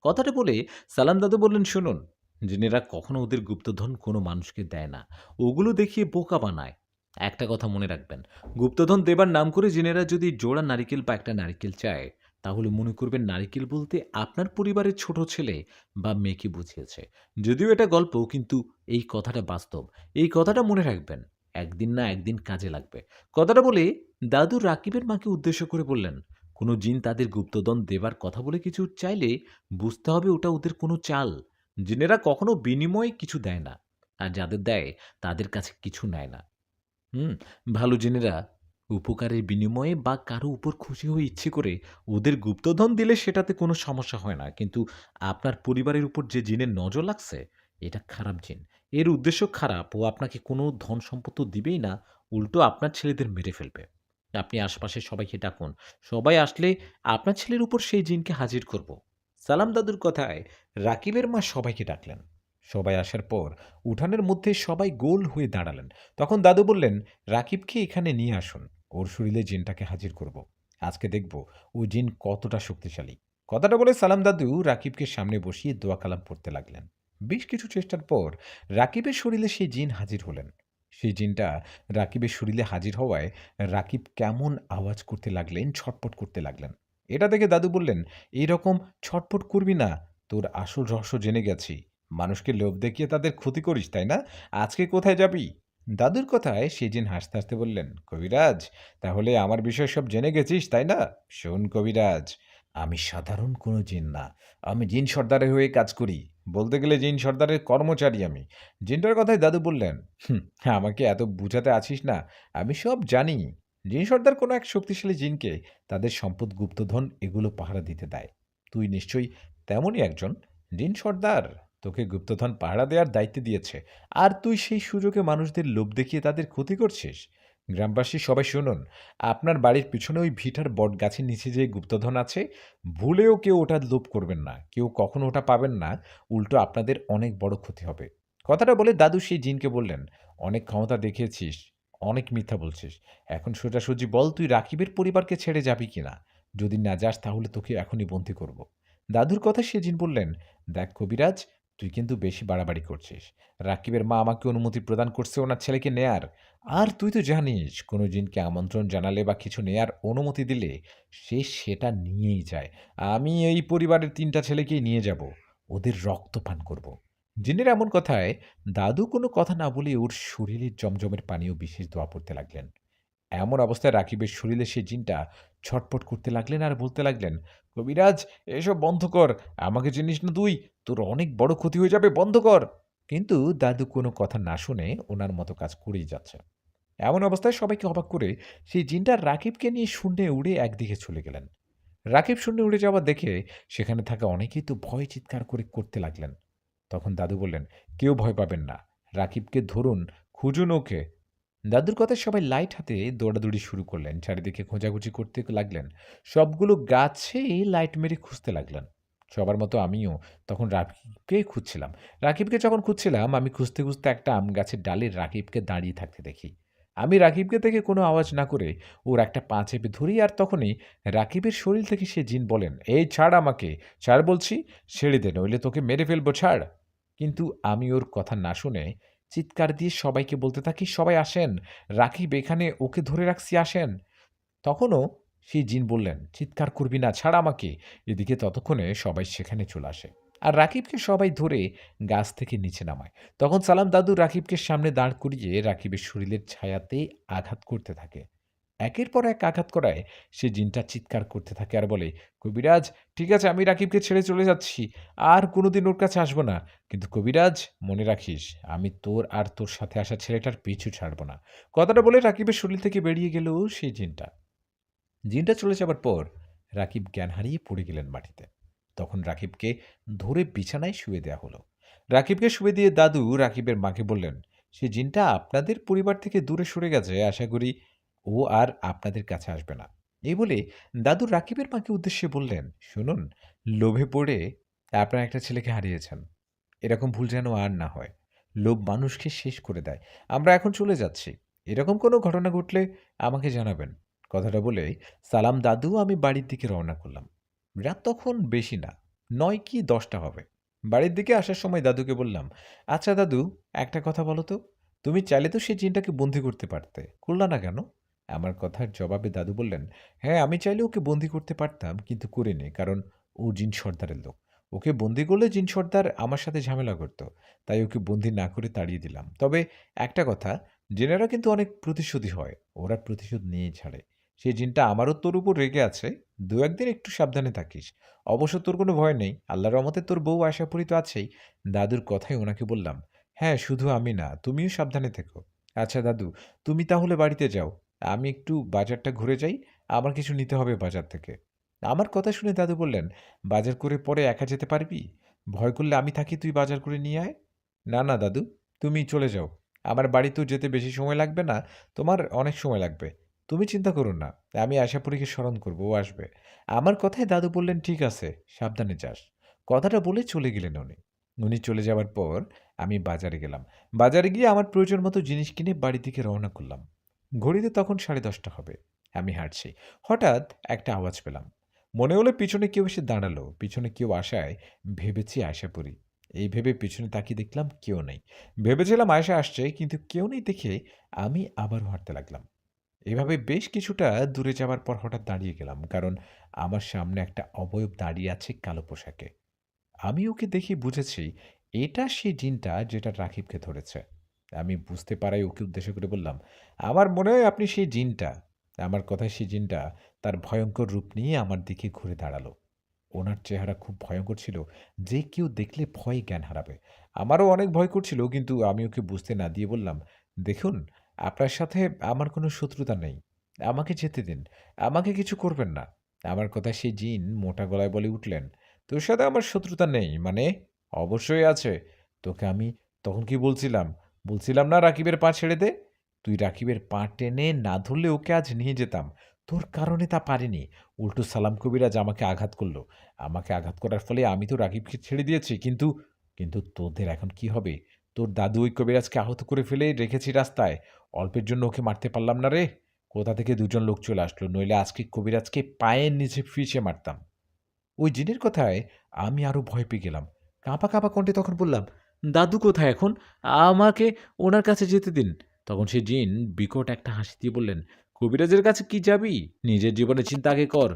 কথাটা বলে সালাম দাদু বললেন, শুনুন, জিনেরা কখনো ওদের গুপ্তধন কোনো মানুষকে দেয় না, ওগুলো দেখিয়ে বোকা বানায়। একটা কথা মনে রাখবেন, গুপ্তধন দেবার নাম করে জিনেরা যদি জোড়া নারিকেল বা একটা নারিকেল চায়, তাহলে মনে করবেন নারিকেল বলতে আপনার পরিবারের ছোট ছেলে বা মেয়েকে বুঝিয়েছে। যদিও এটা গল্প, কিন্তু এই কথাটা বাস্তব। এই কথাটা মনে রাখবেন, একদিন না একদিন কাজে লাগবে। কথাটা বলে দাদু রাকিবের মাকে উদ্দেশ্য করে বললেন, কোনো জিন তাদের গুপ্তধন দেবার কথা বলে কিছু চাইলে বুঝতে হবে ওটা ওদের কোনো চাল। জিনেরা কখনো বিনিময়ে কিছু দেয় না, আর যাদের দেয় তাদের কাছে কিছু নেয় না। হুম, ভালো জিনেরা উপকারের বিনিময়ে বা কারো উপর খুশি হয়ে ইচ্ছে করে ওদের গুপ্তধন দিলে সেটাতে কোনো সমস্যা হয় না। কিন্তু আপনার পরিবারের উপর যে জিনের নজর লাগছে, এটা খারাপ জিন। এর উদ্দেশ্য খারাপ, ও আপনাকে কোনো ধন সম্পদ তো দিবেই না, উল্টো আপনার ছেলেদের মেরে ফেলবে। আপনি আশপাশের সবাইকে ডাকুন, সবাই আসলে আপনার ছেলের উপর সেই জিনকে হাজির করব। সালাম দাদুর কথায় রাকিবের মা সবাইকে ডাকলেন। সবাই আসার পর উঠানের মধ্যে সবাই গোল হয়ে দাঁড়ালেন। তখন দাদু বললেন, রাকিবকে এখানে নিয়ে আসুন, ওর শরীরে জিনটাকে হাজির করব। আজকে দেখব ওই জিন কতটা শক্তিশালী। কথাটা বলে সালাম দাদু রাকিবকে সামনে বসিয়ে দোয়া কালাম পড়তে লাগলেন। বেশ কিছু চেষ্টার পর রাকিবের শরীরে সেই জিন হাজির হলেন। সেই জিনটা রাকিবের শরীরে হাজির হওয়ায় রাকিব কেমন আওয়াজ করতে লাগলেন, ছটপট করতে লাগলেন। এটা দেখে দাদু বললেন, এইরকম ছটপট করবি না, তোর আসল রহস্য জেনে গেছি। মানুষকে লোভ দেখিয়ে তাদের ক্ষতি করিস, তাই না? আজকে কোথায় যাবি? দাদুর কথায় সেদিন হাসতে হাসতে বললেন, কবিরাজ, তাহলে আমার বিষয় সব জেনে গেছিস, তাই না? শোন কবিরাজ, আমি সাধারণ কোনো জিন না, আমি জিন সর্দারের হয়ে কাজ করি। বলতে গেলে জিন সর্দারের কর্মচারী আমি। জিনটার কথায় দাদু বললেন, হুম, আমাকে এত বুঝাতে আছিস না, আমি সব জানি। জিন সর্দার কোনো এক শক্তিশালী জিনকে তাদের সম্পদ, গুপ্তধন এগুলো পাহারা দিতে দেয়। তুই নিশ্চয়ই তেমনই একজন জিন সর্দার। তোকে গুপ্তধন পাহারা দেওয়ার দায়িত্ব দিয়েছে, আর তুই সেই সুযোগে মানুষদের লোভ দেখিয়ে তাদের ক্ষতি করছিস। গ্রামবাসী সবাই শুনুন, আপনার বাড়ির পিছনে ওই ভিটার বট গাছের নিচে যে গুপ্তধন আছে, ভুলেও কেউ ওটা লোভ করবেন না, কেউ কখনো ওটা পাবেন না, উল্টো আপনাদের অনেক বড় ক্ষতি হবে। কথাটা বলে দাদু সেই জিনকে বললেন, অনেক ক্ষমতা দেখিয়েছিস, অনেক মিথ্যা বলছিস, এখন সোজাসুজি বল তুই রাকিবের পরিবারকে ছেড়ে যাবি কিনা। যদি না যাস তাহলে তোকে এখনই বন্দি করব। দাদুর কথা সে জিন বললেন, দেখ কবিরাজ, তুই কিন্তু বেশি বাড়াবাড়ি করছিস। রাকিবের মা আমাকে অনুমতি প্রদান করছে ওনার ছেলেকে নেয়ার। আর তুই তো জানিস, কোনো জিনকে আমন্ত্রণ জানালে বা কিছু নেয়ার অনুমতি দিলে সে সেটা নিয়েই যায়। আমি এই পরিবারের ৩টা ছেলেকেই নিয়ে যাব, ওদের রক্ত পান করব। জিনের এমন কথায় দাদু কোনো কথা না বলে ওর শরীরে জমজমের পানীয় বিশেষ দোয়া পড়তে লাগলেন। এমন অবস্থায় রাকিবের শরীরে সেই জিনটা ছটপট করতে লাগলেন আর বলতে লাগলেন, কবিরাজ, এসব বন্ধ কর, আমাকে চিনিস না তুই, তোর অনেক বড় ক্ষতি হয়ে যাবে, বন্ধ কর। কিন্তু দাদু কোনো কথা না শুনে ওনার মতো কাজ করেই যাচ্ছে। এমন অবস্থায় সবাইকে অবাক করে সেই জিনটা রাকিবকে নিয়ে শূন্যে উড়ে একদিকে চলে গেলেন। রাকিব শূন্যে উড়ে যাওয়া দেখে সেখানে থাকা অনেকেই তো ভয় চিৎকার করে করতে লাগলেন। তখন দাদু বললেন, কেউ ভয় পাবেন না, রাকিবকে ধরুন, খুঁজুন ওকে। দাদুর কথায় সবাই লাইট হাতে দৌড়াদৌড়ি শুরু করলেন, চারিদিকে খোঁজাখুঁজি করতে লাগলেন। সবগুলো গাছেই লাইট মেরে খুঁজতে লাগলেন। সবার মতো আমিও তখন রাকিবকে খুঁজছিলাম। রাকিবকে যখন খুঁজছিলাম, আমি খুঁজতে খুঁজতে একটা আম গাছের ডালে রাকিবকে দাঁড়িয়ে থাকতে দেখি। আমি রাকিবকে দেখে কোনো আওয়াজ না করে ওর একটা পা চেপে ধরি, আর তখনই রাকিবের শরীর থেকে সে জিন বলেন, এই ছাড় আমাকে, ছাড় বলছি, ছেড়ে দে, নইলে তোকে মেরে ফেলবো, ছাড়। কিন্তু আমি ওর কথা না শুনে চিৎকার দিয়ে সবাইকে বলতে থাকি, সবাই আসেন, রাকিব এখানে, ওকে ধরে রাখছি, আসেন। তখনও সেই জিন বললেন, চিৎকার করবি না, ছাড় আমাকে। এদিকে ততক্ষণে সবাই সেখানে চলে আসে আর রাকিবকে সবাই ধরে গাছ থেকে নিচে নামায়। তখন সালাম দাদু রাকিবকে সামনে দাঁড় করিয়ে রাকিবের শরীরের ছায়াতে আঘাত করতে থাকে।
একের পর এক আঘাত করায় সে জিনটা চিৎকার করতে থাকে আর বলে, কবিরাজ ঠিক আছে, আমি রাকিবকে ছেড়ে চলে যাচ্ছি, আর কোনোদিন ওর কাছে আসবো না। কিন্তু কবিরাজ মনে রাখিস, আমি তোর আর তোর সাথে আসা ছেলেটার পিছু ছাড়বো না। কথাটা বলে রাকিবের শরীর থেকে বেরিয়ে গেল সেই জিনটা। জিনটা চলে যাবার পর রাকিব জ্ঞান হারিয়ে পড়ে গেলেন মাটিতে। তখন রাকিবকে ধরে বিছানায় শুয়ে দেওয়া হলো। রাকিবকে শুয়ে দিয়ে দাদু রাকিবের মাকে বললেন, সে জিনটা আপনাদের পরিবার থেকে দূরে সরে গেছে, আশা করি ও আর আপনাদের কাছে আসবে না। এই বলে দাদু রাকিবের মাকে উদ্দেশ্যে বললেন, শুনুন, লোভে পড়ে আপনার একটা ছেলেকে হারিয়েছেন, এরকম ভুল যেন আর না হয়। লোভ মানুষকে শেষ করে দেয়। আমরা এখন চলে যাচ্ছি, এরকম কোনো ঘটনা ঘটলে আমাকে জানাবেন। কথাটা বলে সালাম দাদু আমি বাড়ির দিকে রওনা করলাম। রাত তখন বেশি না, ৯ কি ১০টা হবে। বাড়ির দিকে আসার সময় দাদুকে বললাম, আচ্ছা দাদু, একটা কথা বলো তো, তুমি চাইলে তো সেই জিনটাকে বন্দি করতে পারতে, করলা না কেন? আমার কথার জবাবে দাদু বললেন, হ্যাঁ আমি চাইলে ওকে বন্দি করতে পারতাম, কিন্তু করিনি, কারণ ও জিন সর্দারের লোক। ওকে বন্দি করলে জিন সর্দার আমার সাথে ঝামেলা করত, তাই ওকে বন্দি না করে তাড়িয়ে দিলাম। তবে একটা কথা, জিনেরা কিন্তু অনেক প্রতিশোধী হয়, ওরা প্রতিশোধ নিয়েই ছাড়ে। সেই জিনটা আমারও তোর উপর রেগে আছে, দু একদিন একটু সাবধানে থাকিস। অবশ্য তোর কোনো ভয় নেই, আল্লাহর রহমতে তোর বউ আশাপুরি তো আছেই। দাদুর কথায় ওনাকে বললাম, হ্যাঁ শুধু আমি না, তুমিও সাবধানে থেকো। আচ্ছা দাদু, তুমি তাহলে বাড়িতে যাও, আমি একটু বাজারটা ঘুরে যাই, আমার কিছু নিতে হবে বাজার থেকে। আমার কথা শুনে দাদু বললেন, বাজার করে পরে একা যেতে পারবি? ভয় করলে আমি থাকি, তুই বাজার করে নিয়ে আয়। না না দাদু, তুমি চলে যাও, আমার বাড়িতেও যেতে বেশি সময় লাগবে না, তোমার অনেক সময় লাগবে। তুমি চিন্তা করো না, আমি আশাপুরীকে স্মরণ করব, ও আসবে। আমার কথায় দাদু বললেন, ঠিক আছে, সাবধানে যাস। কথাটা বলে চলে গেলেন উনি। উনি চলে যাওয়ার পর আমি বাজারে গেলাম। বাজারে গিয়ে আমার প্রয়োজন মতো জিনিস কিনে বাড়ির দিকে রওনা করলাম। ঘড়িতে তখন 10:30 হবে। আমি হাঁটছি, হঠাৎ একটা আওয়াজ পেলাম। মনে হলো পিছনে কেউ এসে দাঁড়ালো। পিছনে কেউ আসায় ভেবেছি আশাপুরী। এই ভেবে পিছনে তাকিয়ে দেখলাম কেউ নেই। ভেবেছিলাম আয়েশা আসছে, কিন্তু কেউ নেই দেখে আমি আবারও হাঁটতে লাগলাম। এভাবে বেশ কিছুটা দূরে যাওয়ার পর হঠাৎ দাঁড়িয়ে গেলাম, কারণ আমার সামনে একটা অবয়ব দাঁড়িয়ে আছে কালো পোশাকে। আমি ওকে দেখে বুঝেছি এটা সেই জিনটা যেটা রাকিবকে ধরেছে। আমি বুঝতে পারাই ওকে উদ্দেশ্য করে বললাম, আমার মনে হয় আপনি সেই জিনটা। আমার কথায় সেই জিনটা তার ভয়ঙ্কর রূপ নিয়ে আমার দিকে ঘুরে দাঁড়ালো। ওনার চেহারা খুব ভয়ঙ্কর ছিল, যে কেউ দেখলে ভয়ে জ্ঞান হারাবে। আমারও অনেক ভয় করছিল, কিন্তু আমি ওকে বুঝতে না দিয়ে বললাম, দেখুন, আপনার সাথে আমার কোনো শত্রুতা নেই, আমাকে যেতে দিন, আমাকে কিছু করবেন না। আমার কথা সেই জিন মোটা গলায় বলে উঠলেন, তোর সাথে আমার শত্রুতা নেই মানে? অবশ্যই আছে। তোকে আমি তখন কি বলছিলাম? বলছিলাম না রাকিবের পা ছেড়ে দে। তুই রাকিবের পা টেনে না ধরলে ওকে আজ নিয়ে যেতাম। তোর কারণে তা পারিনি। উল্টো সালাম কবিরাজ আমাকে আঘাত করল। আমাকে আঘাত করার ফলে আমি তো রাকিবকে ছেড়ে দিয়েছি, কিন্তু কিন্তু তোদের এখন কি হবে? তোর দাদু ওই কবিরাজকে আহত করে ফেলে রেখেছি রাস্তায়। অল্পের জন্য ওকে মারতে পারলাম না রে। কোথা থেকে দুজন লোক চলে আসলো, নইলে আজকে কবিরাজকে পায়ের নিচে পিষে মারতাম। ওই জিনের কথায় আমি আরো ভয় পেয়ে গেলাম। কাঁপা কাঁপা কণ্ঠে তখন বললাম, দাদু কোথায় এখন? আমাকে ওনার কাছে যেতে দিন। তখন সে জিন বিকট একটা হাসি দিয়ে বললেন, কবিরাজের কাছে কি যাবি? নিজের জীবনের চিন্তা আগে কর।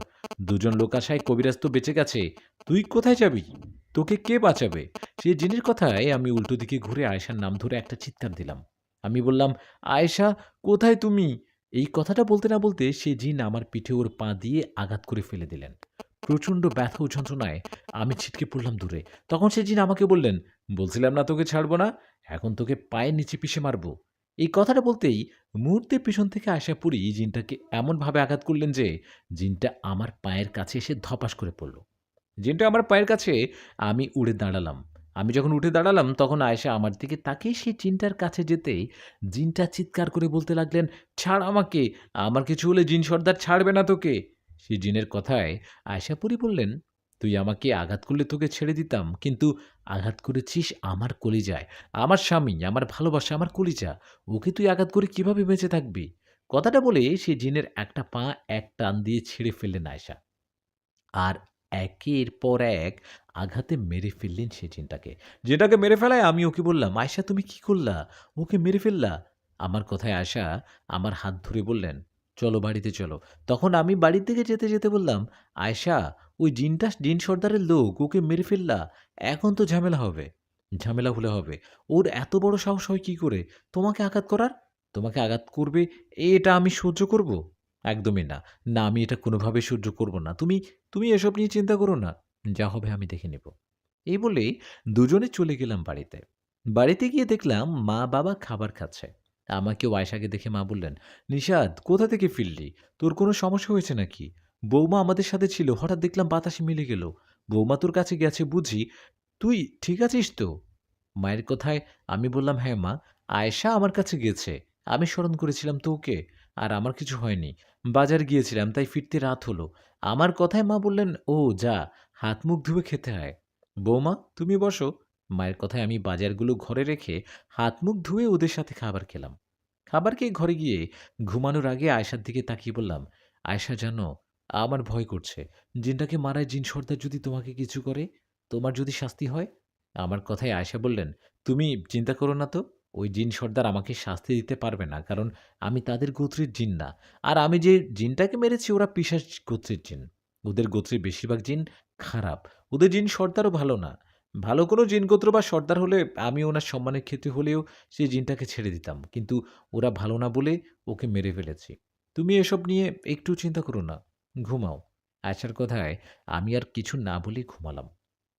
দুজন লোক আসায় কবিরাজ তো বেঁচে গেছে, তুই কোথায় যাবি? তোকে কে বাঁচাবে? সে জিনের কথায় আমি উল্টো দিকে ঘুরে আয়েশার নাম ধরে একটা চিৎকার দিলাম। আমি বললাম, আয়েশা কোথায় তুমি? এই কথাটা বলতে না বলতে সে জিন আমার পিঠে ওর পা দিয়ে আঘাত করে ফেলে দিলেন। প্রচণ্ড ব্যথা ও যন্ত্রণায় আমি ছিটকে পড়লাম দূরে। তখন সে জিন আমাকে বললেন, বলছিলাম না তোকে ছাড়বো না, এখন তোকে পায়ের নিচে পিষে মারবো। এই কথাটা বলতেই মুহূর্তে পিছন থেকে আসা পুরি জিনটাকে এমনভাবে আঘাত করলেন যে জিনটা আমার পায়ের কাছে এসে ধপাস করে পড়ল। জিনটা আমার পায়ের কাছে, আমি উড়ে দাঁড়ালাম। আমি যখন উঠে দাঁড়ালাম তখন আয়েশা আমার দিকে তাকিয়ে সেই জিনটার কাছে যেতেই জিনটা চিৎকার করে বলতে লাগলেন, ছাড় আমাকে, আমার কিছু হলে জিন সর্দার ছাড়বে না তোকে। সেই জিনের কথায় আয়েশাপুরী বললেন, তুই আমাকে আঘাত করলে তোকে ছেড়ে দিতাম, কিন্তু আঘাত করেছিস আমার কলিজায়, আমার স্বামী, আমার ভালোবাসা, আমার কলিজা, ওকে তুই আঘাত করে কিভাবে বেঁচে থাকবি? কথাটা বলে সে জিনের একটা পা এক টান দিয়ে ছিঁড়ে ফেললেন আয়েশা। আর একের পর এক আঘাতে মেরে ফেললেন সে জিনটাকে। যেটাকে মেরে ফেলায় আমি ওকে বললাম, আয়েশা তুমি কি করলা? ওকে মেরে ফেললা? আমার কথায় আয়েশা আমার হাত ধরে বললেন, চলো বাড়িতে চলো। তখন আমি বাড়ির দিকে যেতে যেতে বললাম, আয়েশা ওই জিনটা জিন সর্দারের লোক, ওকে মেরে ফেললা, এখন তো ঝামেলা হবে। ঝামেলা হলে হবে, ওর এত বড় সাহস হয় কি করে তোমাকে আঘাত করার? তোমাকে আঘাত করবে এটা আমি সহ্য করব?
একদমই না। না, আমি এটা কোনোভাবেই সহ্য করব না। তুমি তুমি এসব নিয়ে চিন্তা করো না। যা হবে আমি দেখে নেব। এই বলে দুজনে চলে গেলাম বাড়িতে। বাড়িতে গিয়ে দেখলাম মা-বাবা খাবার খাচ্ছে। আমাকে ও আয়েশাকে দেখে মা বললেন, "নিশাত, কোথা থেকে ফিরলি? তোর কোনো সমস্যা হয়েছে নাকি? বৌমা আমাদের সাথে ছিল, হঠাৎ দেখলাম বাতাসে মিলে গেল। বৌমা তোর কাছে গেছে বুঝি? তুই ঠিক আছিস তো?" মায়ের কথায় আমি বললাম, "হ্যাঁ মা, আয়েশা আমার কাছে গেছে। আমি স্মরণ করেছিলাম তো ওকে। আর আমার কিছু হয়নি। বাজার গিয়েছিলাম তাই ফিরতে রাত হলো।" আমার কথায় মা বললেন, "ও যা, হাত মুখ ধুয়ে খেতে আয়। বৌমা তুমি বসো।" মায়ের কথায় আমি বাজারগুলো ঘরে রেখে হাত মুখ ধুয়ে ওদের সাথে খাবার খেলাম। খাবার খেয়ে ঘরে গিয়ে ঘুমানোর আগে আয়েশার দিকে তাকিয়ে বললাম, "আয়েশা জানো, আমার ভয় করছে। জিনটাকে মারায় জিন সর্দার যদি তোমাকে কিছু করে, তোমার যদি শাস্তি হয়?" আমার কথায় আয়েশা বললেন, "তুমি চিন্তা করো না তো। ওই জিন সর্দার আমাকে শাস্তি দিতে পারবে না। কারণ আমি তাদের গোত্রের জিন না। আর আমি যে জিনটাকে মেরেছি ওরা পিশাচ গোত্রের জিন। ওদের গোত্রের বেশিরভাগ জিন খারাপ। ওদের জিন সর্দারও ভালো না। ভালো কোনো জিন গোত্র বা সর্দার হলে আমি ওনার সম্মানের ক্ষেত্রে হলেও সেই জিনটাকে ছেড়ে দিতাম। কিন্তু ওরা ভালো না বলে ওকে মেরে ফেলেছি। তুমি এসব নিয়ে একটু চিন্তা করো না। ঘুমাও।" আয়েশার কথায় আমি আর কিছু না বলেই ঘুমালাম।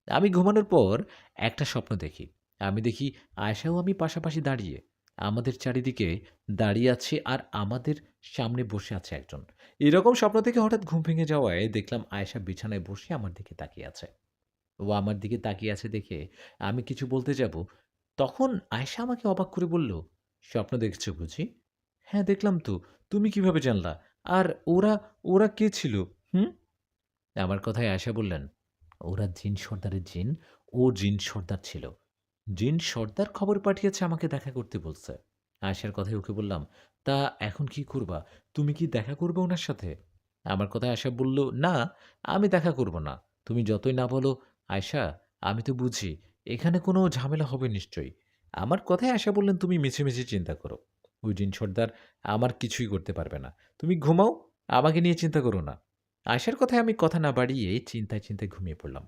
আমি ঘুমানোর পর একটা স্বপ্ন দেখি। আমি দেখি আয়েশাও আমি পাশাপাশি দাঁড়িয়ে। আমাদের চারিদিকে দাঁড়িয়ে আছে আর আমাদের সামনে বসে আছে একজন। এরকম স্বপ্ন থেকে হঠাৎ ঘুম ভেঙে যাওয়ায় দেখলাম আয়েশা বিছানায় বসে আমার দিকে তাকিয়ে আছে। ও আমার দিকে তাকিয়ে আছে দেখে আমি কিছু বলতে যাব, তখন আয়েশা আমাকে অবাক করে বলল, "স্বপ্ন দেখেছো বুঝি?" "হ্যাঁ, দেখলাম তো। তুমি কিভাবে জানলা? আর ওরা ওরা কে ছিল? হুম?" আমার কথায় আয়েশা বললেন, "ওরা জিন সর্দারের জিন, ও জিন সর্দার ছিল। জিন সর্দার খবর পাঠিয়েছে আমাকে দেখা করতে বলছে।" আয়েশার কথায় ওকে বললাম, "তা এখন কি করবা? তুমি কি দেখা করবে ওনার সাথে?" আমার কথায় আয়েশা বলল, "না, আমি দেখা করব না। তুমি যতই না বলো, আয়েশা, আমি তো বুঝি এখানে কোনো ঝামেলা হবে নিশ্চয়ই।" আমার কথায় আয়েশা বললেন, "তুমি মিছে, মিছে চিন্তা করো। ওই জিন সর্দার আমার কিছুই করতে পারবে না। তুমি ঘুমাও, আমাকে নিয়ে চিন্তা করো না।" আয়েশার কথায় আমি কথা না বাড়িয়ে চিন্তায়, চিন্তায় ঘুমিয়ে পড়লাম।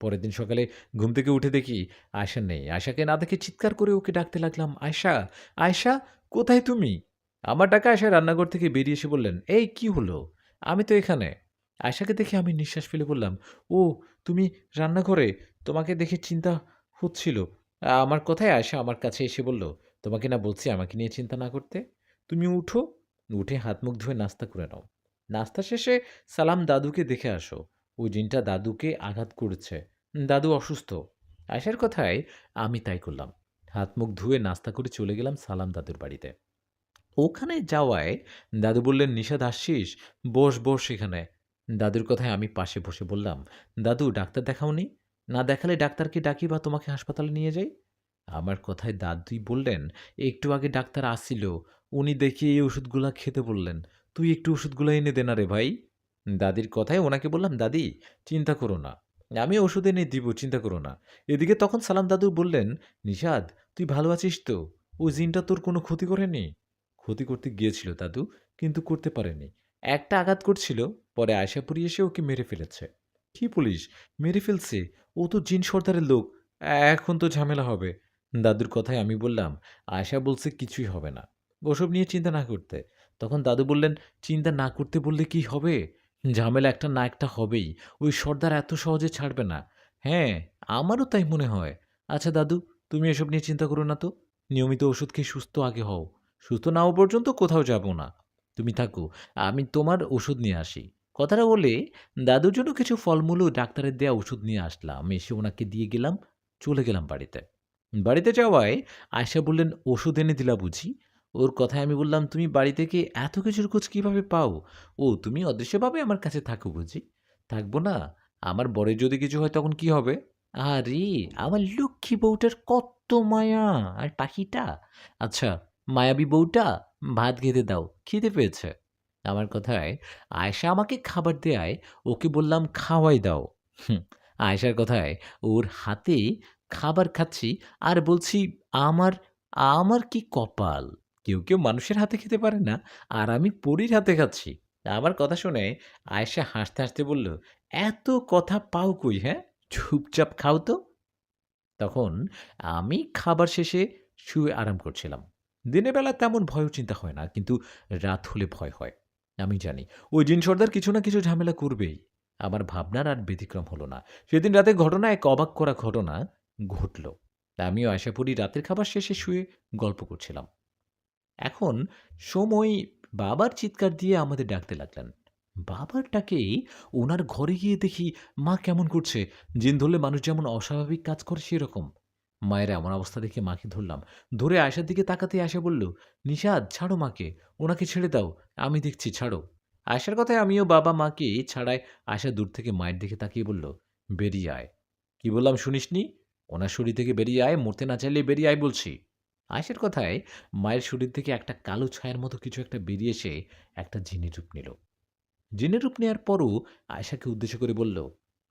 পরের দিন সকালে ঘুম থেকে উঠে দেখি আয়েশা নেই। আয়েশাকে না দেখে চিৎকার করে ওকে ডাকতে লাগলাম, "আয়েশা, আয়েশা, কোথায় তুমি?" আমার ডাকা আয়েশা রান্নাঘর থেকে বেরিয়ে এসে বললেন, "এই কি হলো? আমি তো এখানে।" আয়েশাকে দেখে আমি নিঃশ্বাস ফেলে বললাম, "ও, তুমি রান্নাঘরে? তোমাকে দেখে চিন্তা হচ্ছিল।" আমার কথায় আয়েশা আমার কাছে এসে বলল, "তোমাকে না বলছি আমাকে নিয়ে চিন্তা না করতে? তুমি উঠো, উঠে হাত মুখ ধুয়ে নাস্তা করে নাও। নাস্তা শেষে সালাম দাদুকে দেখে আসো। ওই জিনটা দাদুকে আঘাত করেছে। দাদু অসুস্থ।" আয়েশার কথায় আমি তাই করলাম। হাত মুখ ধুয়ে নাস্তা করে চলে গেলাম সালাম দাদুর বাড়িতে। ওখানে যাওয়ায় দাদু বললেন, "নিশাত আসছিস? বস, বস এখানে।" দাদুর কথায় আমি পাশে বসে বললাম, "দাদু, ডাক্তার দেখাওনি? না দেখালে ডাক্তারকে ডাকি বা তোমাকে হাসপাতালে নিয়ে যাই?" আমার কথায় দাদুই বললেন, "একটু আগে ডাক্তার আসছিল। উনি দেখিয়ে এই ওষুধগুলা খেতে বললেন। তুই একটু ওষুধগুলা এনে দে না রে ভাই।" দাদির কথায় ওনাকে বললাম, "দাদি, চিন্তা করো না। আমি ওষুধ এনে দিব, চিন্তা করো না।" এদিকে তখন সালাম দাদু বললেন, "নিশাত, তুই ভালো আছিস তো? ওই জিনটা তোর কোনো ক্ষতি করেনি?" "ক্ষতি করতে গিয়েছিল দাদু, কিন্তু করতে পারেনি। একটা আঘাত করছিল, পরে আয়শাপুরী এসে ওকে মেরে ফেলেছে।" "কি বলিস? মেরে ফেলছে? ও তো জিন সর্দারের লোক। এখন তো ঝামেলা হবে।" দাদুর কথায় আমি বললাম, "আয়েশা বলছে কিছুই হবে না। ওসব নিয়ে চিন্তা না করতে।" তখন দাদু বললেন, "চিন্তা না করতে বললে কি হবে? ঝামেলা একটা না একটা হবেই। ওই সর্দার এত সহজে ছাড়বে না।" "হ্যাঁ, আমারও তাই মনে হয়। আচ্ছা দাদু, তুমি এসব নিয়ে চিন্তা করো না তো। নিয়মিত ওষুধ খেয়ে সুস্থ আগে হও। সুস্থ না হওয়া পর্যন্ত কোথাও যাব না। তুমি থাকো, আমি তোমার ওষুধ নিয়ে আসি।" কথাটা বলে দাদুর জন্য কিছু ফলমূল ও ডাক্তারের দেয়া ওষুধ নিয়ে আসলাম। এসে ওনাকে দিয়ে গেলাম, চলে গেলাম বাড়িতে। বাড়িতে যাওয়ায় আয়েশা বললেন, "ওষুধ এনে দিলা বুঝি?" ওর কথায় আমি বললাম, "তুমি বাড়ি থেকে এত কিছুর খোঁজ কিভাবে পাও? ও, তুমি অদৃশ্যভাবে আমার কাছে থাকো বুঝি?" "থাকবো না? আমার বরের যদি কিছু হয় তখন কি হবে?" "আরে, আমার লক্ষ্মী বউটার কত মায়া! আর পাখিটা? আচ্ছা, মায়াবী বউটা, ভাত খেতে দাও, খিদে পেয়েছে।" আমার কথায় আয়েশা আমাকে খাবার দেয়ায় ওকে বললাম, "খাওয়াই দাও।" হুম, আয়েশার কথায় ওর হাতে খাবার খাচ্ছি আর বলছি, "আমার, আমার কি কপাল! কেউ, কেউ মানুষের হাতে খেতে পারে না, আর আমি পরীর হাতে খাচ্ছি।" আমার কথা শুনে আয়েশা হাসতে, হাসতে বলল, "এত কথা পাও কই, হ্যাঁ? চুপচাপ খাও তো।" তখন আমি খাবার শেষে শুয়ে আরাম করছিলাম। দিনের বেলা তেমন ভয় ও চিন্তা হয় না, কিন্তু রাত হলে ভয় হয়। আমি জানি ওই জিন সর্দার কিছু না কিছু ঝামেলা করবেই। আমার ভাবনার আর ব্যতিক্রম হলো না। সেদিন রাতে ঘটনা এক অবাক করা ঘটনা ঘটল। আমিও আশাপুরি রাতের খাবার শেষে শুয়ে গল্প করছিলাম। এখন সময় বাবার চিৎকার দিয়ে আমাদের ডাকতে লাগলেন। বাবার ডাকেই ওনার ঘরে গিয়ে দেখি মা কেমন করছে, জিন ধরলে মানুষ যেমন অস্বাভাবিক কাজ করে সেরকম। মায়ের এমন অবস্থা দেখে মাকে ধরলাম, ধরে আয়শার দিকে তাকাতে আয়শা বলল, নিষাদ ছাড়ো মাকে, ওনাকে ছেড়ে দাও, আমি দেখছি ছাড়ো। আয়শার কথায় আমিও বাবা মাকে ছাড়ায় আয়শা দূর থেকে মায়ের দিকে তাকিয়ে বলল, বেরিয়ে আয়। কি বললাম শুনিসনি? ওনার শরীর থেকে বেরিয়ে আয়, মরতে না চাইলে বেরিয়ে আয় বলছি। আয়শার কথায় মায়ের শরীর থেকে একটা কালো ছায়ার মতো কিছু একটা বেরিয়ে এসে একটা জিনের রূপ নিল। জিনের রূপ নেওয়ার পরও আয়শাকে উদ্দেশ্য করে বলল,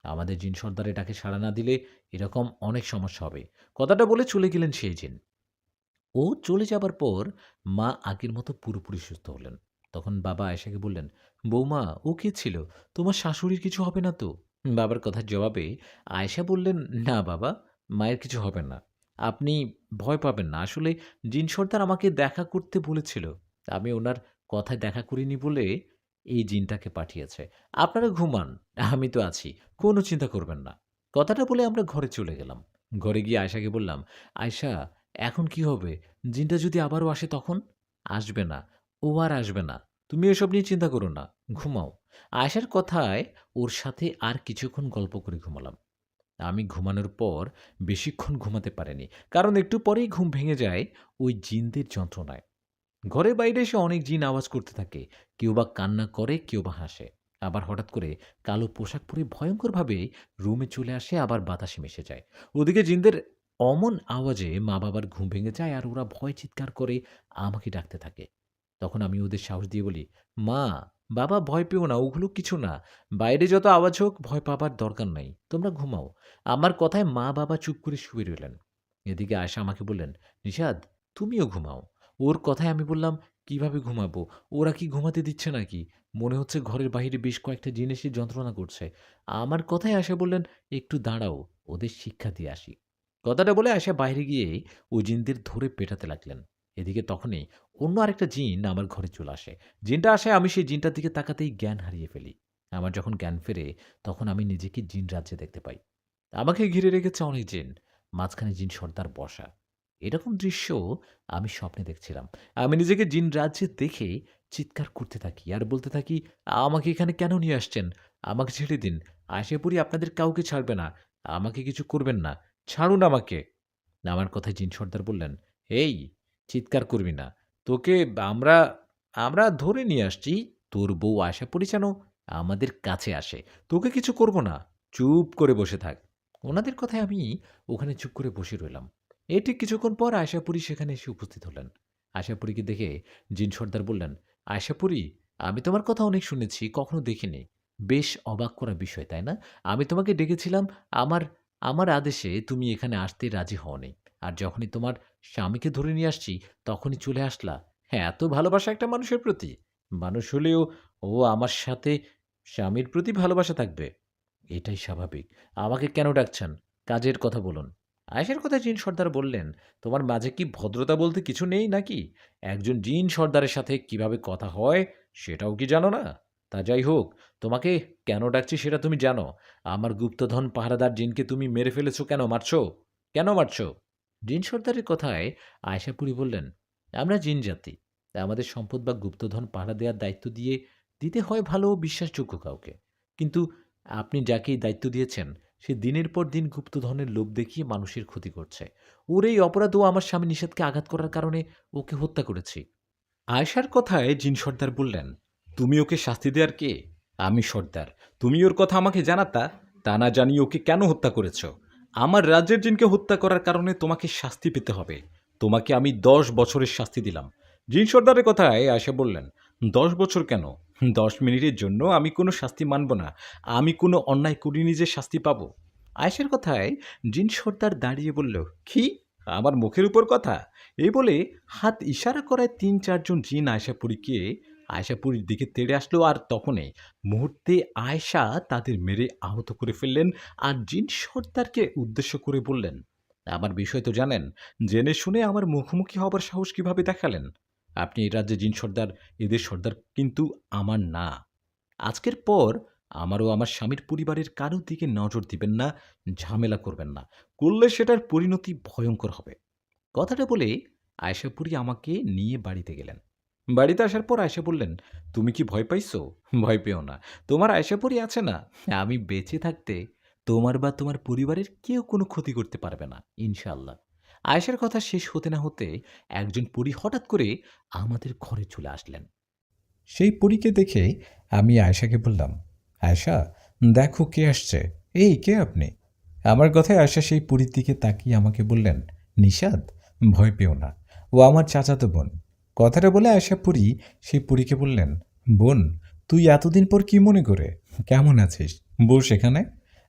আমাদের জিন সর্দারের ডাকে সাড়া না দিলে এরকম অনেক সমস্যা হবে। কথাটা বলে চলে গেলেন সেই জিন। ও চলে যাবার পর মা আগের মতো পুরোপুরি সুস্থ হলেন। তখন বাবা আয়েশাকে বললেন, বৌমা ও কে ছিল? তোমার শাশুড়ির কিছু হবে না তো? বাবার কথার জবাবে আয়েশা বললেন, না বাবা, মায়ের কিছু হবে না। আপনি ভয় পাবেন না। আসলে জিন সর্দার আমাকে দেখা করতে বলেছিল। আমি ওনার কথায় দেখা করিনি বলে এই জিনটাকে পাঠিয়েছে। আপনারা ঘুমান, আমি তো আছি, কোনো চিন্তা করবেন না। কথাটা বলে আমরা ঘরে চলে গেলাম। ঘরে গিয়ে আয়েশাকে বললাম, আয়েশা এখন কি হবে? জিনটা যদি আবারও আসে তখন? আসবে না, ও আর আসবে না। তুমি এসব নিয়ে চিন্তা করো না, ঘুমাও। আয়েশার কথায় ওর সাথে আর কিছুক্ষণ গল্প করে ঘুমালাম। আমি ঘুমানোর পর বেশিক্ষণ ঘুমাতে পারিনি, কারণ একটু পরেই ঘুম ভেঙে যায় ওই জিনদের যন্ত্রণায়। ঘরের বাইরে এসে অনেক জিন আওয়াজ করতে থাকে, কেউ বা কান্না করে, কেউ বা হাসে। আবার হঠাৎ করে কালো পোশাক পরে ভয়ঙ্করভাবে রুমে চলে আসে, আবার বাতাসে মিশে যায়। ওদিকে জিনদের অমন আওয়াজে মা বাবার ঘুম ভেঙে যায়, আর ওরা ভয় চিৎকার করে আমাকে ডাকতে থাকে। তখন আমি ওদের সাহস দিয়ে বলি, মা বাবা ভয় পেও না, ওগুলো কিছু না। বাইরে যত আওয়াজ হোক ভয় পাবার দরকার নাই, তোমরা ঘুমাও। আমার কথায় মা বাবা চুপ করে শুয়ে রইলেন। এদিকে আয়শা আমাকে বললেন, নিষাদ তুমিও ঘুমাও। ওর কথায় আমি বললাম, কিভাবে ঘুমাবো? ওরা কি ঘুমাতে দিচ্ছে নাকি? মনে হচ্ছে ঘরের বাইরে বেশ কয়েকটা জিনিসই যন্ত্রণা করছে। আমার কথায় আয়শা বললেন, একটু দাঁড়াও, ওদের শিক্ষা দিয়ে আসি। কথাটা বলে আয়শা বাইরে গিয়ে ওই জিনদের ধরে পেটাতে লাগলেন। এদিকে তখনই অন্য আরেকটা জিন আমার ঘরে চলে আসে। জিনটা আসে, আমি সেই জিনটার দিকে তাকাতেই জ্ঞান হারিয়ে ফেলি। আমার যখন জ্ঞান ফেরে তখন আমি নিজেকে জিন রাজ্যে দেখতে পাই। আমাকে ঘিরে রেখেছে অনেক জিন, মাঝখানে জিন সর্দার বসা। এরকম দৃশ্য আমি স্বপ্নে দেখছিলাম। আমি নিজেকে জিন রাজ্যে দেখে চিৎকার করতে থাকি আর বলতে থাকি, আমাকে এখানে কেন নিয়ে আসছেন? আমাকে ছেড়ে দিন। আশাপুরি আপনাদের কাউকে ছাড়বে না। আমাকে কিছু করবেন না। ছাড়ুন আমাকে। আমার কথায় জিন সর্দার বললেন, এই চিৎকার করবি না। তোকে আমরা আমরা ধরে নিয়ে আসছি। তোর বউ আশাপুরি যেন আমাদের কাছে আসে। তোকে কিছু করব না। চুপ করে বসে থাক। ওনাদের কথায় আমি ওখানে চুপ করে বসে রইলাম। এই ঠিক কিছুক্ষণ পর আশাপুরি সেখানে এসে উপস্থিত হলেন। আশাপুরীকে দেখে জিন সর্দার বললেন, আশাপুরি, আমি তোমার কথা অনেক শুনেছি, কখনো দেখিনি। বেশ অবাক করা বিষয়, তাই না? আমি তোমাকে ডেকেছিলাম, আমার আমার আদেশে তুমি এখানে আসতে রাজি হওনি। আর যখনই তোমার স্বামীকে ধরে নিয়ে আসছি, তখনই চলে আসলা। হ্যাঁ, এত ভালোবাসা একটা মানুষের প্রতি? মানুষ হলেও ও আমার সাথে স্বামীর প্রতি ভালোবাসা থাকবে। এটাই স্বাভাবিক। আমাকে কেন ডাকছেন? কাজের কথা বলুন। আয়েশার কথা জিন সর্দার বললেন, তোমার মাঝে কি ভদ্রতা বলতে কিছু নেই নাকি? একজন জিন সর্দারের সাথে কিভাবে কথা হয় সেটাও কি জানো না? তা যাই হোক, তোমাকে কেন ডাকছি সেটা তুমি জানো। আমার গুপ্তধন পাহারাদার জিনকে তুমি মেরে ফেলেছো, কেন মারছো? কেন মারছো? জিন সর্দারের কথায় আয়েশাপুরি বললেন, আমরা জিন জাতি। তাই আমাদের সম্পদ বা গুপ্তধন পাহারা দেওয়ার দায়িত্ব দিতে হয় ভালো ও বিশ্বাসযোগ্য কাউকে। কিন্তু আপনি যাকে এই দায়িত্ব দিয়েছেন সে দিনের পর দিন গুপ্তধনের লোভ দেখিয়ে মানুষের ক্ষতি করছে। ওর এই অপরাধ ও আমার স্বামী নিষাদকে আঘাত করার কারণে ওকে হত্যা করেছি। আয়েশার কথায় জিন সর্দার বললেন, তুমি ওকে শাস্তি দেওয়ার কে? আমি সর্দার। তুমি ওর কথা আমাকে জানাতা, তা না জানিয়ে ওকে কেন হত্যা করেছ? আমার রাজ্যের জিনকে হত্যা করার কারণে তোমাকে শাস্তি পেতে হবে। তোমাকে আমি 10 বছরের শাস্তি দিলাম। জিন সর্দারের কথায় আয়েশা বললেন, 10 বছর কেন? 10 মিনিটের জন্য আমি কোনো শাস্তি মানব না। আমি কোনো অন্যায় করিনি যে শাস্তি পাবো। আয়েশার কথায় জিন সর্দার দাঁড়িয়ে বলল, কি? আমার মুখের উপর কথা? এই বলে হাত ইশারা করায় 3-4 জন জিন আয়শাপুরীর দিকে তেড়ে আসলো, আর তখনই মুহূর্তে আয়েশা তাদের মেরে আহত করে ফেললেন। আর জিন সর্দারকে উদ্দেশ্য করে বললেন, আমার বিষয় তো জানেন, জেনে শুনে আমার মুখোমুখি হবার সাহস কিভাবে দেখালেন?
আপনি এই রাজ্যে জিন সর্দার, এদের সর্দার কিন্তু আমার না। আজকের পর আমারও আমার স্বামীর পরিবারের কারো দিকে নজর দিবেন না, ঝামেলা করবেন না। করলে সেটার পরিণতি ভয়ঙ্কর হবে। কথাটা বলে আয়েশাপুরী আমাকে নিয়ে বাড়িতে গেলেন। বাড়িতে আসার পর আয়েশা বললেন, তুমি কি ভয় পাইছো? ভয় পেও না। তোমার আয়েশাপুরী আছে না? আমি বেঁচে থাকতে তোমার বা তোমার পরিবারের কেউ কোনো ক্ষতি করতে পারবে না, ইনশাআল্লাহ। আয়েশার কথা শেষ হতে না হতে একজন পরী হঠাৎ করে আমাদের ঘরে চলে আসলেন। সেই পরীকে দেখে আমি আয়েশাকে বললাম, আয়েশা, দেখো কে আসছে। এই, কে আপনি? আমার কথায় আয়েশা সেই পরীর দিকে তাকিয়ে আমাকে বললেন, নিশাদ, ভয় পেও না, ও আমার চাচাতো বোন। কথাটা বলে আয়েশা পরী সেই পরীকে বললেন, বোন, তুই এতদিন পর কি মনে করে? কেমন আছিস? বস এখানে।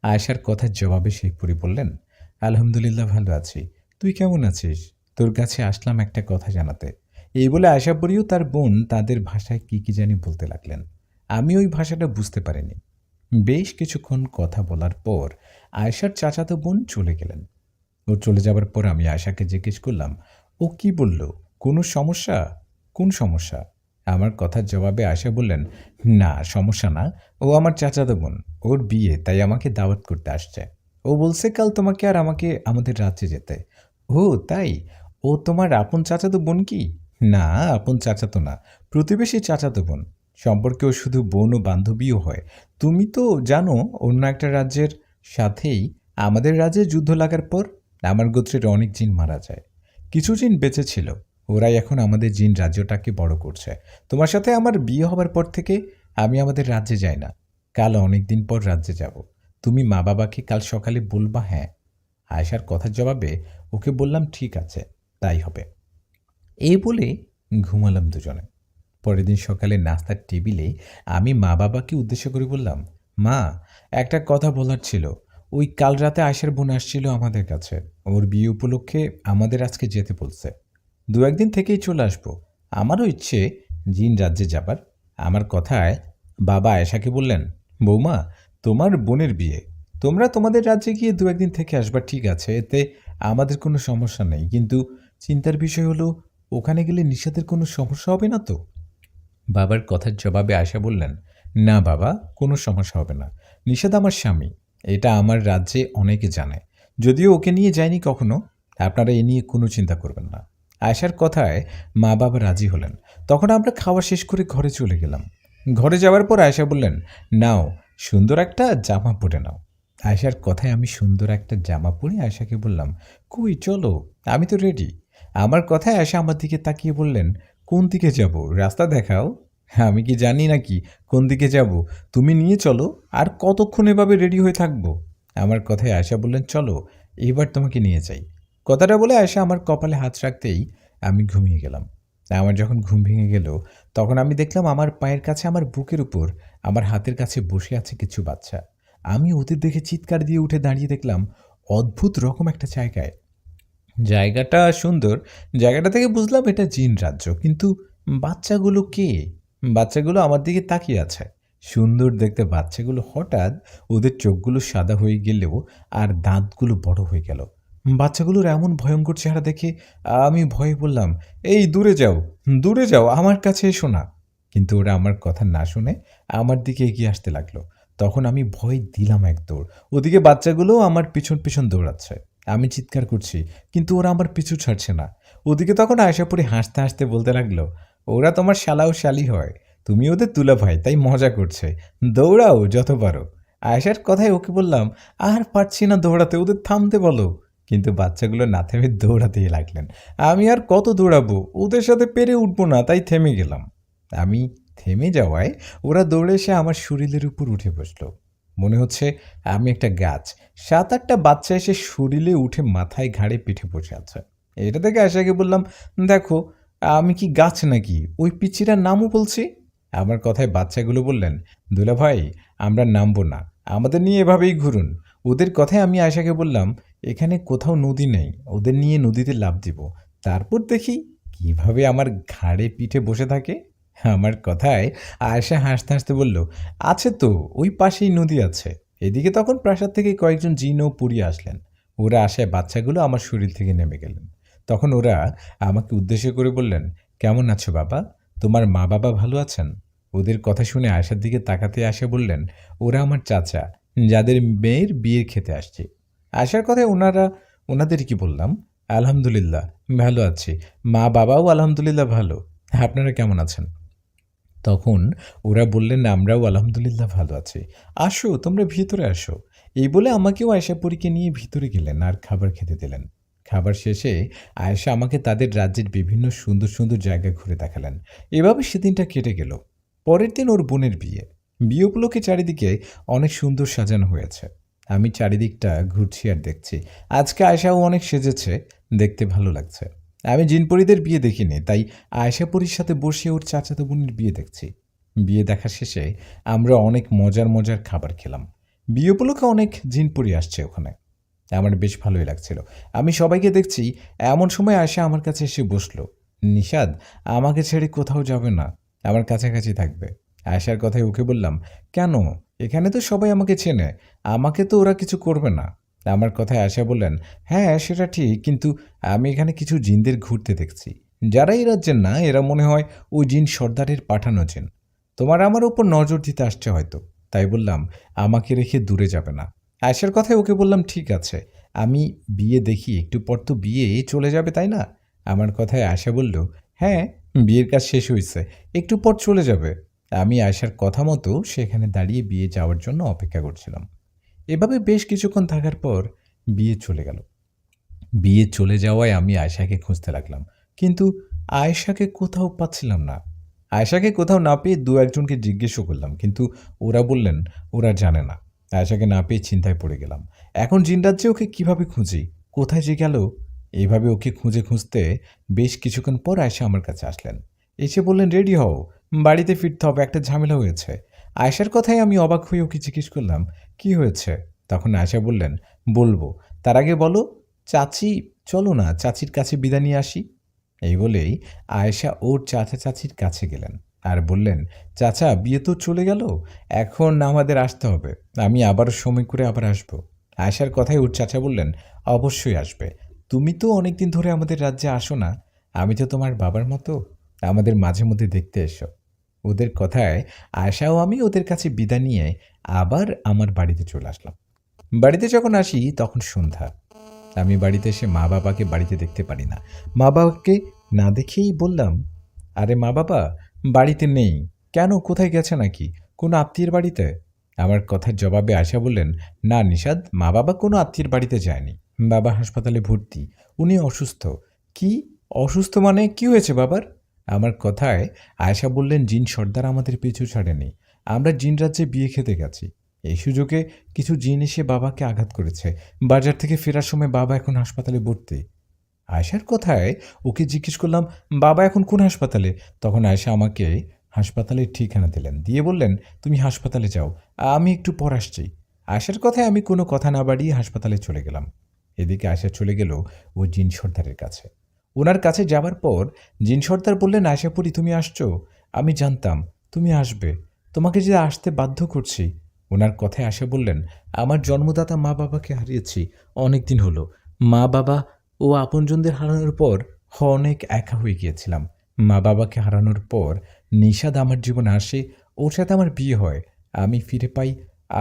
আয়েশার কথার জবাবে সেই পরী বললেন, আলহামদুলিল্লাহ ভালো আছি। তুই কেমন আছিস? তোর কাছে আসলাম একটা কথা জানাতে। এই বলে আয়েশা পরীও তার বোন তাদের ভাষায় কি জানি বলতে লাগলেন। আমি ওই ভাষাটা বুঝতে পারিনি। বেশ কিছুক্ষণ কথা বলার পর আয়েশার চাচাতো বোন চলে গেলেন। ও চলে যাবার পর আমি আয়েশাকে জিজ্ঞেস করলাম, ও কি বলল? কোনো সমস্যা? কোন সমস্যা? আমার কথার জবাবে আয়েশা বললেন, না, সমস্যা না। ও আমার চাচাতো বোন। ওর বিয়ে, তাই আমাকে দাওয়াত করতে আসছে। ও বলছে কাল তোমাকে আর আমাকে আমাদের রাজ্যে যেতে। ও তাই? ও তোমার আপন চাচাতো বোন কি? না, আপন চাচাতো না, প্রতিবেশী চাচাতো বোন। সম্পর্কেও শুধু বোন ও বান্ধবীও হয়। তুমি তো জানো, অন্য একটা রাজ্যের সাথেই আমাদের রাজ্যে যুদ্ধ লাগার পর আমার গোত্রের অনেক জিন মারা যায়। কিছু জিন বেঁচে ছিল। ওরাই এখন আমাদের জিন রাজ্যটাকে বড় করছে। তোমার সাথে আমার বিয়ে হবার পর থেকে আমি আমাদের রাজ্যে যাই না। কাল অনেক দিন পর রাজ্যে যাব। তুমি মা বাবাকে কাল সকালে বলবা, হ্যাঁ। আয়েশার কথার জবাবে ওকে বললাম, ঠিক আছে, তাই হবে। এই বলে ঘুমালাম দুজনে। পরের দিন সকালে নাস্তার টেবিলে আমি মা বাবাকে উদ্দেশ্য করে বললাম, মা, একটা কথা বলার ছিল। ওই কাল রাতে আয়েশার বোন আসছিল আমাদের কাছে। ওর বিয়ে উপলক্ষে আমাদের আজকে যেতে বলছে। 2-1 দিন থেকেই চলে আসবো। আমারও ইচ্ছে জিন রাজ্যে যাবার। আমার কথায় বাবা আয়েশাকে বললেন, বৌমা, তোমার বোনের বিয়ে, তোমরা তোমাদের রাজ্যে গিয়ে 2-1 দিন থেকে আসবা, ঠিক আছে, এতে আমাদের কোনো সমস্যা নেই। কিন্তু চিন্তার বিষয় হলো, ওখানে গেলে নিশাতের কোনো সমস্যা হবে না তো? বাবার কথার জবাবে আয়েশা বললেন, না বাবা, কোনো সমস্যা হবে না। নিশাদ আমার স্বামী, এটা আমার রাজ্যে অনেকে জানে। যদিও ওকে নিয়ে যায়নি কখনো। আপনারা এ নিয়ে কোনো চিন্তা করবেন না। আয়েশার কথায় মা বাবা রাজি হলেন। তখন আমরা খাওয়া শেষ করে ঘরে চলে গেলাম। ঘরে যাওয়ার পর আয়েশা বললেন, নাও, সুন্দর একটা জামা পরে নাও। আয়েশার কথায় আমি সুন্দর একটা জামা পরে আয়েশাকে বললাম, কই চলো, আমি তো রেডি। আমার কথায় আয়েশা আমার দিকে তাকিয়ে বললেন, কোন দিকে যাব? রাস্তা দেখাও। আমি কি জানি নাকি কোন দিকে যাব? তুমি নিয়ে চলো। আর কতক্ষণ এভাবে রেডি হয়ে থাকবো? আমার কথায় আয়েশা বললেন, চলো, এবার তোমাকে নিয়ে যাই। কথাটা বলে আয়েশা আমার কপালে হাত রাখতেই আমি ঘুমিয়ে গেলাম। আমার যখন ঘুম ভেঙে গেল, তখন আমি দেখলাম আমার পায়ের কাছে, আমার বুকের উপর, আমার হাতের কাছে বসে আছে কিছু বাচ্চা। আমি ওদের দেখে চিৎকার দিয়ে উঠে দাঁড়িয়ে দেখলাম অদ্ভুত রকম একটা জায়গায়। জায়গাটা সুন্দর। জায়গাটা থেকে বুঝলাম এটা জিন রাজ্য। কিন্তু বাচ্চাগুলো কে? বাচ্চাগুলো আমার দিকে তাকিয়ে আছে। সুন্দর দেখতে বাচ্চাগুলো হঠাৎ ওদের চোখগুলো সাদা হয়ে গেলেও আর দাঁতগুলো বড় হয়ে গেল। বাচ্চাগুলোর এমন ভয়ঙ্কর চেহারা দেখে আমি ভয়ে বললাম, এই দূরে যাও, দূরে যাও, আমার কাছে এসো না। কিন্তু ওরা আমার কথা না শুনে আমার দিকে এগিয়ে আসতে লাগলো। তখন আমি ভয় দিলাম এক দৌড়। ওদিকে বাচ্চাগুলো আমার পিছন পিছন দৌড়াচ্ছে। আমি চিৎকার করছি, কিন্তু ওরা আমার পিছু ছাড়ছে না। ওদিকে তখন আয়েশাপুরী হাসতে হাসতে বলতে লাগলো, ওরা তোমার শালা ও শালি হয়, তুমি ওদের তুলা ভাই, তাই মজা করছে। দৌড়াও যত পারো। আয়েশার কথায় ওকে বললাম, আর পারছি না দৌড়াতে, ওদের থামতে বলো। কিন্তু বাচ্চাগুলো না থেমে দৌড়াতেই লাগলেন। আমি আর কত দৌড়াবো, ওদের সাথে পেরে উঠবো না, তাই থেমে গেলাম। আমি থেমে যাওয়ায় ওরা দৌড়ে এসে আমার শরীরের উপর উঠে বসলো। মনে হচ্ছে আমি একটা গাছ। 7-8টা বাচ্চা এসে শরীরে উঠে মাথায় ঘাড়ে পিঠে বসে আছে। এটা থেকে আশাকে বললাম, দেখো, আমি কি গাছ নাকি? ওই পিচ্চিরা নামও বলছি। আমার কথায় বাচ্চাগুলো বললেন, দুলা ভাই, আমরা নামবো না, আমাদের নিয়ে এভাবেই ঘুরুন। ওদের কথায় আমি আয়শাকে বললাম, এখানে কোথাও নদী নেই, ওদের নিয়ে নদীতে লাফ দিব, তারপর দেখি কিভাবে আমার ঘাড়ে পিঠে বসে থাকে। আমার কথায় আয়েশা হাসতে হাসতে বলল, আছে তো, ওই পাশেই নদী আছে। এদিকে তখন প্রাসাদ থেকে কয়েকজন জিন ও পুড়িয়ে আসলেন। ওরা আসায় বাচ্চাগুলো আমার শরীর থেকে নেমে গেলেন। তখন ওরা আমাকে উদ্দেশ্য করে বললেন, কেমন আছো বাবা? তোমার মা বাবা ভালো আছেন? ওদের কথা শুনে আয়েশার দিকে তাকাতে আয়েশা বললেন, ওরা আমার চাচা, যাদের মেয়ের বিয়ে খেতে আসছি। আয়েশার কথায় ওনাদের কি বললাম, আলহামদুলিল্লাহ ভালো আছি। মা বাবাও আলহামদুলিল্লাহ ভালো। আপনারা কেমন আছেন? তখন ওরা বললেন, আমরাও আলহামদুলিল্লাহ ভালো আছি। আসো, তোমরা ভিতরে আসো। এই বলে আমাকেও আয়েশাপুরীকে নিয়ে ভিতরে গেলেন আর খাবার খেতে দিলেন। খাবার শেষে আয়েশা আমাকে তাদের রাজ্যের বিভিন্ন সুন্দর সুন্দর জায়গা ঘুরে দেখালেন। এভাবে সেদিনটা কেটে গেল। পরের দিন ওর বোনের বিয়ে। বিয়ে উপলক্ষে চারিদিকে অনেক সুন্দর সাজানো হয়েছে। আমি চারিদিকটা ঘুরছি আর দেখছি। আজকে আয়েশাও অনেক সেজেছে, দেখতে ভালো লাগছে। আমি জিনপরিদের বিয়ে দেখিনি, তাই আয়েশাপুরীর সাথে বসে ওর চাচাতো বোনের বিয়ে দেখছি। বিয়ে দেখা শেষে আমরা অনেক মজার মজার খাবার খেলাম। বিয়ে উপলক্ষে অনেক জিনপরি আসছে ওখানে। আমার বেশ ভালোই লাগছিল। আমি সবাইকে দেখছি। এমন সময় আয়েশা আমার কাছে এসে বসলো। নিশাদ, আমাকে ছেড়ে কোথাও যাবে না, আমার কাছাকাছি থাকবে। আয়েশার কথায় ওকে বললাম, কেন? এখানে তো সবাই আমাকে চেনে, আমাকে তো ওরা কিছু করবে না। আমার কথায় আয়েশা বললেন, হ্যাঁ সেটা ঠিক, কিন্তু আমি এখানে কিছু জিনদের ঘুরতে দেখছি, যারা এই রাজ্যের না, এরা মনে হয় ওই জিন সর্দারের পাঠানো জিন। তোমার আমার উপর নজর দিতে আসছে হয়তো, তাই বললাম আমাকে রেখে দূরে যাবে না। আয়েশার কথায় ওকে বললাম, ঠিক আছে, আমি বিয়ে দেখি, একটু পর তো বিয়ে চলে যাবে তাই না? আমার কথায় আয়েশা বলল, হ্যাঁ বিয়ের কাজ শেষ হয়েছে, একটু পর চলে যাবে। আমি আয়েশার কথা মতো সেখানে দাঁড়িয়ে বিয়ে যাওয়ার জন্য অপেক্ষা করছিলাম। এভাবে বেশ কিছুক্ষণ থাকার পর বিয়ে চলে গেল। বিয়ে চলে যাওয়ায় আমি আয়েশাকে খুঁজতে লাগলাম, কিন্তু আয়েশাকে কোথাও পাচ্ছিলাম না। আয়েশাকে কোথাও না পেয়ে দু একজনকে জিজ্ঞেসও করলাম, কিন্তু ওরা বললেন ওরা জানে না। আয়েশাকে না পেয়ে চিন্তায় পড়ে গেলাম। এখন জিনরাজ্যে ওকে কিভাবে খুঁজি, কোথায় যে গেল? এইভাবে ওকে খুঁজে খুঁজতে বেশ কিছুক্ষণ পর আয়েশা আমার কাছে আসলেন। এসে বললেন, রেডি হও, বাড়িতে ফিরতে হবে, একটা ঝামেলা হয়েছে। আয়েশার কথায় আমি অবাক হয়ে ওকে জিজ্ঞেস করলাম, কি হয়েছে? তখন আয়েশা বললেন, বলবো, তার আগে বলো চাচি, চলো না চাচির কাছে বিদায় নিয়ে আসি। এই বলেই আয়েশা ওর চাচা চাচির কাছে গেলেন আর বললেন, চাচা বিয়ে তো চলে গেল, এখন আমাদের আসতে হবে, আমি আবার সময় করে আবার আসব। আয়েশার কথায় ওর চাচা বললেন, অবশ্যই আসবে, তুমি তো অনেকদিন ধরে আমাদের রাজ্যে আসো না, আমি তো তোমার বাবার মতো, আমাদের মাঝে মধ্যে দেখতে এসো। ওদের কথায় আয়েশাও আমি ওদের কাছে বিদায় নিয়ে আবার আমার বাড়িতে চলে আসলাম। বাড়িতে যখন আসি তখন সন্ধ্যা। আমি বাড়িতে এসে মা বাবাকে বাড়িতে দেখতে পারি না। মা বাবাকে না দেখেই বললাম, আরে মা বাবা বাড়িতে নেই কেন, কোথায় গেছে নাকি, কোনো আত্মীয়ের বাড়িতে? আমার কথার জবাবে আয়শা বললেন, না নিশাদ, মা বাবা কোনো আত্মীয়ের বাড়িতে যায়নি, বাবা হাসপাতালে ভর্তি, উনি অসুস্থ। কি অসুস্থ মানে, কি হয়েছে বাবার? আমার কথায় আয়শা বললেন, জিন সর্দার আমাদের পিছু ছাড়েনি, আমরা জিন রাজ্যে বিয়ে খেতে গেছি, এই সুযোগে কিছু জিন এসে বাবাকে আঘাত করেছে, বাজার থেকে ফেরার সময় বাবা এখন হাসপাতালে ভর্তি। আয়েশার কথায় ওকে জিজ্ঞেস করলাম, বাবা এখন কোন হাসপাতালে? তখন আয়েশা আমাকে হাসপাতালের ঠিকানা দিলেন, দিয়ে বললেন, তুমি হাসপাতালে যাও, আমি একটু পর আসছি। আয়েশার কথায় আমি কোনো কথা না বাড়িয়ে হাসপাতালে চলে গেলাম। এদিকে আয়েশা চলে গেল ওই জিন সর্দারের কাছে। ওনার কাছে যাবার পর জিন সর্দার বললেন, আয়েশাপুরি তুমি আসছো, আমি জানতাম তুমি আসবে, তোমাকে যে আসতে বাধ্য করছি। ওনার কথায় আয়েশা বললেন, আমার জন্মদাতা মা বাবাকে হারিয়েছি অনেক দিন হলো, মা বাবা ও আপনজনদের হারানোর পর অনেক একা হয়ে গিয়েছিলাম। মা বাবাকে হারানোর পর নিশাদ আমার জীবনে আসে, ওর সাথে আমার বিয়ে হয়, আমি ফিরে পাই,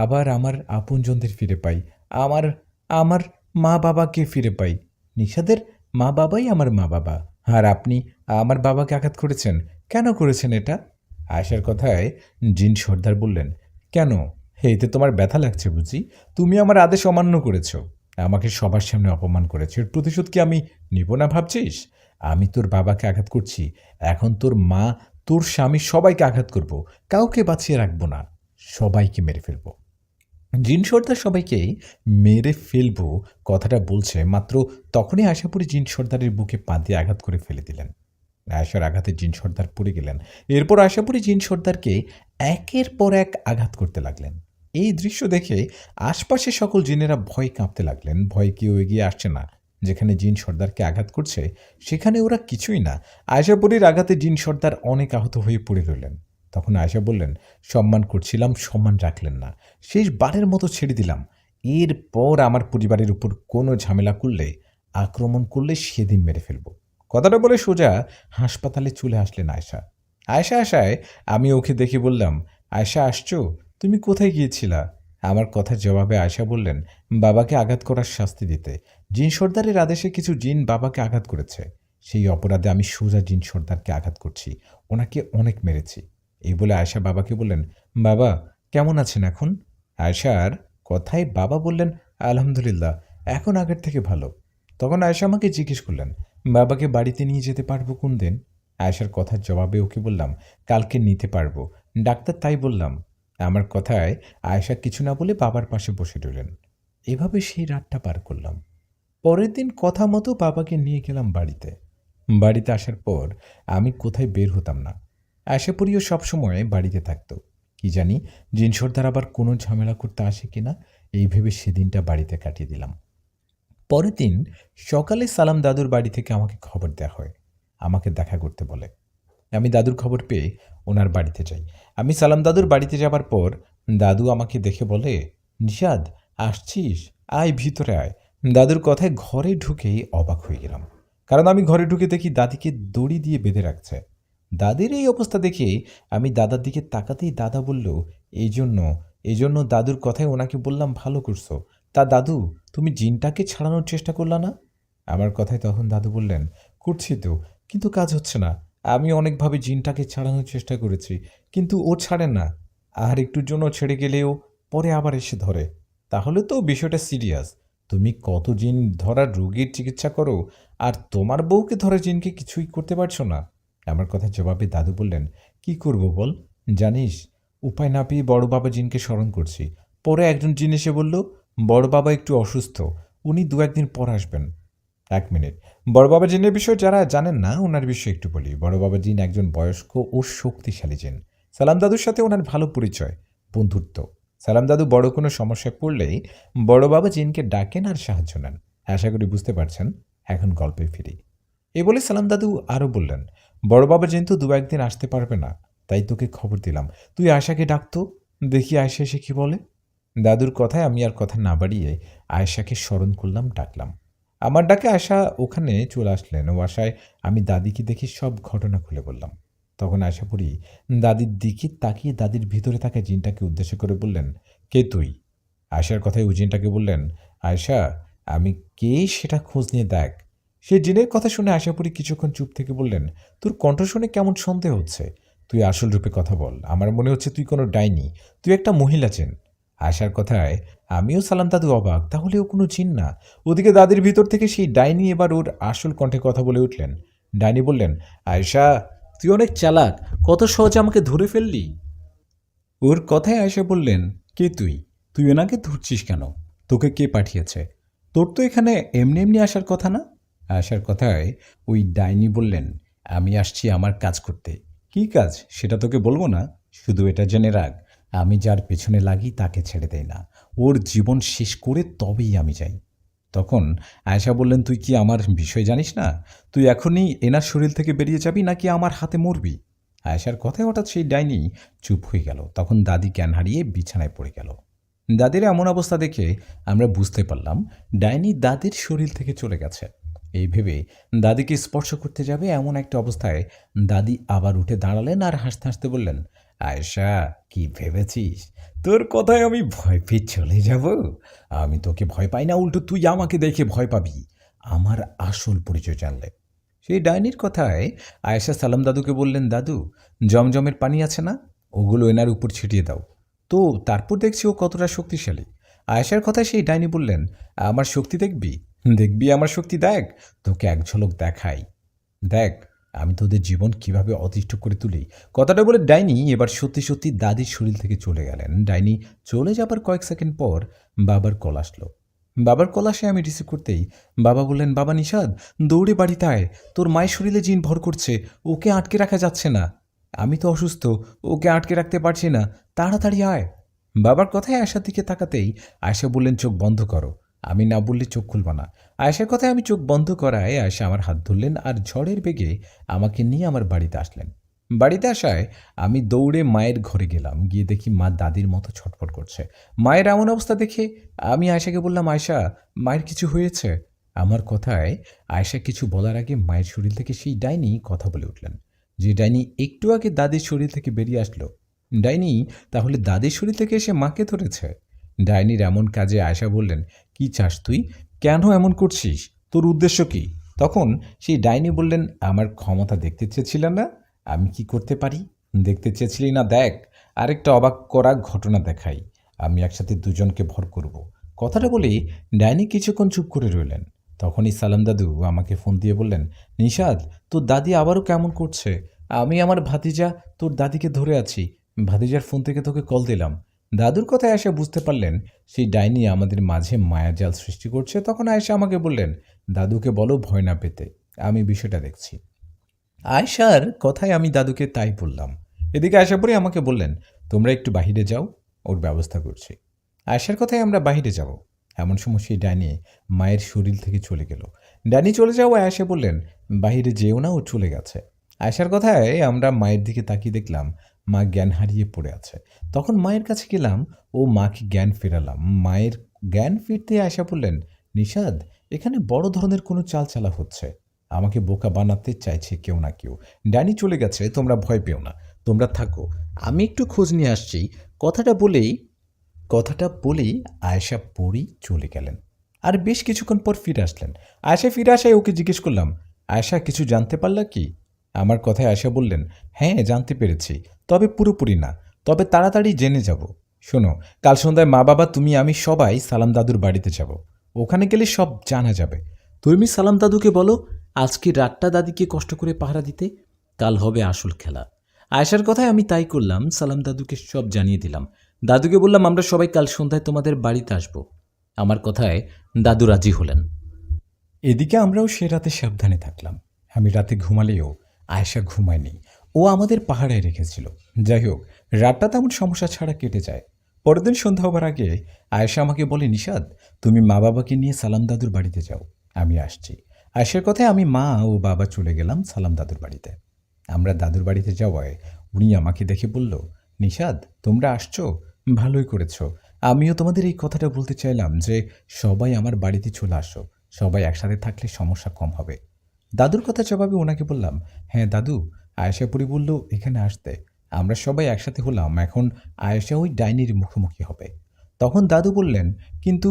আবার আমার আপনজনদের ফিরে পাই, আমার আমার মা বাবাকে ফিরে পাই। নিশাদের মা বাবাই আমার মা বাবা, আর আপনি আমার বাবাকে আঘাত করেছেন, কেন করেছেন এটা? আয়েশার কথায় জিন সর্দার বললেন, কেন, এতে তোমার ব্যথা লাগছে বুঝি? তুমি আমার আদেশ অমান্য করেছো, আমাকে সবার সামনে অপমান করেছে, এর প্রতিশোধ কি আমি নিব না ভাবছিস? আমি তোর বাবাকে আঘাত করছি, এখন তোর মা, তোর স্বামী, সবাইকে আঘাত করব, কাউকে বাঁচিয়ে রাখবো না, সবাইকে মেরে ফেলবো। জিন সর্দার সবাইকে মেরে ফেলবো কথাটা বলছে মাত্র তখনই আশাপুরি জিন সর্দারের বুকে পা দিয়ে আঘাত করে ফেলে দিলেন। আয়েশার আঘাতে জিন সর্দার পড়ে গেলেন। এরপর আশাপুরি জিন সর্দারকে একের পর এক আঘাত করতে লাগলেন। এই দৃশ্য দেখে আশপাশে সকল জিনেরা ভয় কাঁপতে লাগলেন। ভয় কেউ এগিয়ে আসছে না। যেখানে জিন সর্দারকে আঘাত করছে সেখানে ওরা কিছুই না। আয়শাপুরীর আঘাতে জিন সর্দার অনেক আহত হয়ে পড়ে রইলেন। তখন আয়েশা বললেন, সম্মান করছিলাম, সম্মান রাখলেন না, শেষবারের মতো ছেড়ে দিলাম, এরপর আমার পরিবারের উপর কোনো ঝামেলা করলে, আক্রমণ করলে সেদিন মেরে ফেলব, কথাটা বলে সোজা হাসপাতালে চলে আসলেন আয়শা। আয়শা আসায় আমি ওকে দেখে বললাম, আয়শা আসছো, তুমি কোথায় গিয়েছিলা? আমার কথার জবাবে আয়শা বললেন, বাবাকে আঘাত করার শাস্তি দিতে। জিন সর্দারের আদেশে কিছু জিন বাবাকে আঘাত করেছে, সেই অপরাধে আমি সোজা জিন সর্দারকে আঘাত করছি, ওনাকে অনেক মেরেছি। এই বলে আয়শা বাবাকে বললেন, বাবা কেমন আছেন এখন? আয়শার কথায় বাবা বললেন, আলহামদুলিল্লাহ, এখন আগের থেকে ভালো। তখন আয়শা আমাকে জিজ্ঞেস করলেন, বাবাকে বাড়িতে নিয়ে যেতে পারবো কোন দিন? আয়েশার কথার জবাবে ওকে বললাম, কালকে নিতে পারবো, ডাক্তার তাই বললাম। আমার কথায় আয়েশা কিছু না বলে বাবার পাশে বসে রইলেন। এভাবে সেই রাতটা পার করলাম। পরের দিন কথা মতো বাবাকে নিয়ে গেলাম বাড়িতে। বাড়িতে আসার পর আমি কোথায় বের হতাম না। আশাপুরিও সবসময় বাড়িতে থাকতো। কি জানি জিন সর্দার আবার কোনো ঝামেলা করতে আসে কিনা, এই ভেবে সেদিনটা বাড়িতে কাটিয়ে দিলাম। পরের দিন সকালে সালাম দাদুর বাড়ি থেকে আমাকে খবর দেওয়া হয়, আমাকে দেখা করতে বলে। আমি দাদুর খবর পেয়ে ওনার বাড়িতে যাই। আমি সালাম দাদুর বাড়িতে যাবার পর দাদু আমাকে দেখে বলে, নিশাদ আসছিস, আয় ভিতরে আয়। দাদুর কথায় ঘরে ঢুকেই অবাক হয়ে গেলাম, কারণ আমি ঘরে ঢুকে দেখি দাদিকে দড়ি দিয়ে বেঁধে রাখছে। দাদির এই অবস্থা দেখে আমি দাদার দিকে তাকাতেই দাদা বলল, এই জন্য এই জন্য দাদুর কথায় ওনাকে বললাম ভালো করছো। তা দাদু, তুমি জিনটাকে ছাড়ানোর চেষ্টা করলা না? আমার কথায় তখন দাদু বললেন, করছি তো, কিন্তু কাজ হচ্ছে না। আমি অনেকভাবে জিনটাকে ছাড়ানোর চেষ্টা করেছি, কিন্তু ও ছাড়ে না। আর একটুর জন্য ছেড়ে গেলেও পরে আবার এসে ধরে। তাহলে তো বিষয়টা সিরিয়াস। তুমি কত জিন ধরার রোগীর চিকিৎসা করো, আর তোমার বউকে ধরা জিনকে কিছুই করতে পারছো না। আমার কথার জবাবে দাদু বললেন, কি করব বল, জানিস, উপায় না পেয়ে বড় বাবা জিনকে স্মরণ করছি। পরে একজন জিন এসে বলল, বড় বাবা একটু অসুস্থ, উনি দু একদিন পর আসবেন। এক মিনিট, বড় বাবা জিনের বিষয়ে যারা জানেন না ওনার বিষয়ে একটু বলি। বড় বাবা জিন একজন বয়স্ক ও শক্তিশালী জিন। সালাম দাদুর সাথে ওনার ভালো পরিচয়, বন্ধুত্ব। সালাম দাদু বড় কোনো সমস্যায় পড়লেই বড় বাবা জিনকে ডাকেন আর সাহায্য নেন। আশা করি বুঝতে পারছেন। এখন গল্পে ফিরি। এই বলে সালাম দাদু আরও বললেন, বড় বাবা জিন তো দু একদিন আসতে পারবে না, তাই তোকে খবর দিলাম, তুই আয়শাকে ডাকতো, দেখি আয়শা এসে কি বলে। দাদুর কথায় আমি আর কথা না বাড়িয়ে আয়েশাকে স্মরণ করলাম, ডাকলাম। আমার ডাকে আয়শা ওখানে চলে আসলেন ও আশায় আমি দাদিকে দেখি সব ঘটনা খুলে বললাম। তখন আয়শা পড়ি দাদির দিকে তাকিয়ে দাদির ভিতরে থাকা জিনটাকে উদ্দেশ্য করে বললেন, কে তুই? আয়শার কথায় ওই জিনটাকে বললেন, আয়শা আমি কে সেটা খোঁজ নিয়ে দেখ। সে জিনের কথা শুনে আশাপুরি কিছুক্ষণ চুপ থেকে বললেন, তোর কণ্ঠ শুনে কেমন সন্দেহ হচ্ছে, তুই আসল রূপে কথা বল, আমার মনে হচ্ছে তুই কোনো ডাইনি, তুই একটা মহিলা জিন। আশার কথায় আমিও সালাম দাদু অবাক, তাহলে ও কোনো জিন না। ওদিকে দাদির ভিতর থেকে সেই ডাইনি এবার ওর আসল কণ্ঠে কথা বলে উঠলেন। ডাইনি বললেন, আয়শা তুই অনেক চালাক, কত সহজে আমাকে ধরে ফেললি। ওর কথায় আয়শা বললেন, কে তুই? তুই ওনাকে ধরছিস কেন? তোকে কে পাঠিয়েছে? তোর তো এখানে এমনি এমনি আসার কথা না। আসার কথায় ওই ডাইনি বললেন, আমি আসছি আমার কাজ করতে। কী কাজ সেটা তোকে বলবো না, শুধু এটা জেনে রাখ, আমি যার পেছনে লাগি তাকে ছেড়ে দেই না, ওর জীবন শেষ করে তবেই আমি যাই। তখন আয়েশা বললেন, তুই কি আমার বিষয় জানিস না? তুই এখনই এনার শরীর থেকে বেরিয়ে যাবি নাকি আমার হাতে মরবি? আয়েশার কথায় হঠাৎ সেই ডাইনি চুপ হয়ে গেল। তখন দাদি জ্ঞান হারিয়ে বিছানায় পড়ে গেল। দাদির এমন অবস্থা দেখে আমরা বুঝতে পারলাম ডাইনি দাদির শরীর থেকে চলে গেছে। এই ভেবে দাদিকে স্পর্শ করতে যাবে এমন একটা অবস্থায় দাদি আবার উঠে দাঁড়ালেন আর হাসতে হাসতে বললেন, আয়েশা কি ভেবেছিস তোর কথায় আমি ভয় পেয়ে চলে যাব? আমি তোকে ভয় পাই না, উল্টো তুই আমাকে দেখে ভয় পাবি আমার আসল পরিচয় জানলে। সেই ডাইনির কথায় আয়েশা সালাম দাদুকে বললেন, দাদু জমজমের পানি আছে না, ওগুলো এনার উপর ছিটিয়ে দাও তো, তারপর দেখছি ও কতটা শক্তিশালী। আয়েশার কথায় সেই ডাইনি বললেন, আমার শক্তি দেখবি? দেখবি আমার শক্তি, দেখ তোকে এক ঝলক দেখাই, দেখ আমি তোদের জীবন কিভাবে অতিষ্ঠ করে তুলি। কথাটা বলে ডাইনি এবার সত্যি সত্যি দাদির শরীর থেকে চলে গেলেন। ডাইনি চলে যাবার কয়েক সেকেন্ড পর বাবার কল আসলো। বাবার কল আসে আমি রিসিভ করতেই বাবা বললেন, বাবা নিশাদ দৌড়ে বাড়িতে আয়, তোর মায়ের শরীরে জিন ভর করছে, ওকে আটকে রাখা যাচ্ছে না। আমি তো অসুস্থ, ওকে আটকে রাখতে পারছি না, তাড়াতাড়ি আয়। বাবার কথায় আয়শার দিকে তাকাতেই আয়শা বললেন, চোখ বন্ধ করো, আমি না বললে চোখ খুলব না। আয়শার কথায় আমি চোখ বন্ধ করায় আয়শা আমার হাত ধরলেন আর ঝড়ের বেগে আমাকে নিয়ে আমার বাড়িতে আসলেন। বাড়িতে আসায় আমি দৌড়ে মায়ের ঘরে গেলাম, গিয়ে দেখি মা দাদির মতো ছটফট করছে। মায়ের এমন অবস্থা দেখে আমি আয়শাকে বললাম, আয়শা মায়ের কিছু হয়েছে? আমার কথায় আয়েশা কিছু বলার আগে মায়ের শরীর থেকে সেই ডাইনি কথা বলে উঠলেন। যে ডাইনি একটু আগে দাদির শরীর থেকে বেরিয়ে আসলো, ডাইনি তাহলে দাদির শরীর থেকে এসে মাকে ধরেছে। ডাইনির এমন কাজে আয়েশা বললেন, কি চাস তুই? কেন এমন করছিস? তোর উদ্দেশ্য কি? তখন সেই ডাইনি বললেন, আমার ক্ষমতা দেখতে চেয়েছিলেন না? আমি কি করতে পারি দেখতে চেয়েছিলি না? দেখ, আরেকটা অবাক করা ঘটনা দেখাই। আমি একসাথে দুজনকে ভর করব। কথাটা বলে ডাইনি কিছুক্ষণ চুপ করে রইলেন। তখনই সালাম দাদু আমাকে ফোন দিয়ে বললেন, নিশাদ, তোর দাদি আবারও কেমন করছে। আমি আমার ভাতিজা তোর দাদিকে ধরে আছি। ভাতিজার ফোন থেকে তোকে কল দিলাম। দাদুর কথায় আয়েশা বুঝতে পারলেন সেই ডাইনি আমাদের মাঝে মায়াজাল সৃষ্টি করছে। তখন আয়েশা আমাকে বললেন, দাদুকে বলো ভয় না পেতে, আমি বিষয়টা দেখছি। আয়েশার কথায় আমি দাদুকে তাই বললাম। এদিকে আয়েশা পরে আমাকে বললেন, তোমরা একটু বাহিরে যাও, ওর ব্যবস্থা করছি। আয়েশার কথায় আমরা বাহিরে যাব। এমন সময় সেই ডাইনি মায়ের শরীর থেকে চলে গেল। ডাইনি চলে যাওয়ায় আয়েশা বললেন, বাহিরে যেও না, ও চলে গেছে। আয়েশার কথায় আমরা মায়ের দিকে তাকিয়ে দেখলাম মা জ্ঞান হারিয়ে পড়ে আছে। তখন মায়ের কাছে গেলাম ও মাকে জ্ঞান ফেরালাম। মায়ের জ্ঞান ফিরতে আয়েশা বললেন, নিশাদ, এখানে বড় ধরনের কোনো চালচালা হচ্ছে। আমাকে বোকা বানাতে চাইছে কেউ না কেউ। ডাইনি চলে গেছে, তোমরা ভয় পেও না, তোমরা থাকো, আমি একটু খোঁজ নিয়ে আসছি। কথাটা বলেই আয়েশা পড়ি চলে গেলেন। আর বেশ কিছুক্ষণ পর ফিরে আসলেন। আয়েশা ফিরে আসায় ওকে জিজ্ঞেস করলাম, আয়েশা, কিছু জানতে পারলা কি? আমার কথায় আয়েশা বললেন, হ্যাঁ, জানতে পেরেছি, তবে পুরোপুরি না, তবে তাড়াতাড়ি জেনে যাব। শোনো, কাল সন্ধ্যায় মা বাবা তুমি আমি সবাই সালাম দাদুর বাড়িতে যাব। ওখানে গেলে সব জানা যাবে। তুমি সালাম দাদুকে বলো আজকে রাতটা দাদিকে কষ্ট করে পাহারা দিতে, কাল হবে আসল খেলা। আয়েশার কথায় আমি তাই করলাম। সালাম দাদুকে সব জানিয়ে দিলাম। দাদুকে বললাম আমরা সবাই কাল সন্ধ্যায় তোমাদের বাড়িতে আসব। আমার কথায় দাদু রাজি হলেন। এদিকে আমরাও সে রাতে সাবধানে থাকলাম। আমি রাতে ঘুমালেও আয়েশা ঘুমায়নি। ও আমাদের পাহাড়ে রেখেছিল। যাই হোক, রাতটা তেমন সমস্যা ছাড়া কেটে যায়। পরের দিন সন্ধ্যা হবার আগে আয়েশা আমাকে বলে, নিশাদ, তুমি মা বাবাকে নিয়ে সালাম দাদুর বাড়িতে যাও, আমি আসছি। আয়েশার কথায় আমি মা ও বাবা চলে গেলাম সালাম দাদুর বাড়িতে। আমরা দাদুর বাড়িতে যাওয়ায় উনি আমাকে দেখে বলল, নিশাদ, তোমরা আসছো, ভালোই করেছ। আমিও তোমাদের এই কথাটা বলতে চাইলাম যে সবাই আমার বাড়িতে চলে আসো, সবাই একসাথে থাকলে সমস্যা কম হবে। দাদুর কথা জবাবে ওনাকে বললাম, হ্যাঁ দাদু, আয়েশা পরি বলল এখানে আসতে। আমরা সবাই একসাথে হলাম, এখন আয়েশা ওই ডাইনির মুখোমুখি হবে। তখন দাদু বললেন, কিন্তু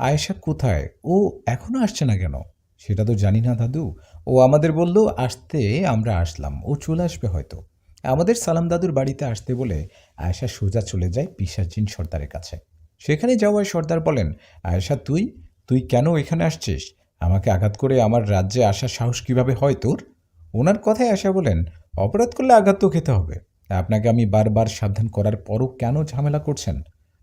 আয়েশা কোথায়? ও এখনো আসছে না কেন? সেটা তো জানি না দাদু, ও আমাদের বলল আসতে, আমরা আসলাম, ও চলে আসবে হয়তো। আমাদের সালাম দাদুর বাড়িতে আসতে বলে আয়েশা সোজা চলে যায় পিশাচিন সর্দারের কাছে। সেখানে যাওয়ায় সর্দার বলেন, আয়েশা, তুই তুই কেন এখানে আসছিস? আমাকে আঘাত করে আমার রাজ্যে আসার সাহস কিভাবে হয় তোর? ওনার কথায় আয়েশা বলেন, অপরাধ করলে আঘাত তো খেতে হবে। আপনাকে আমি বারবার সাবধান করার পরও কেন ঝামেলা করছেন?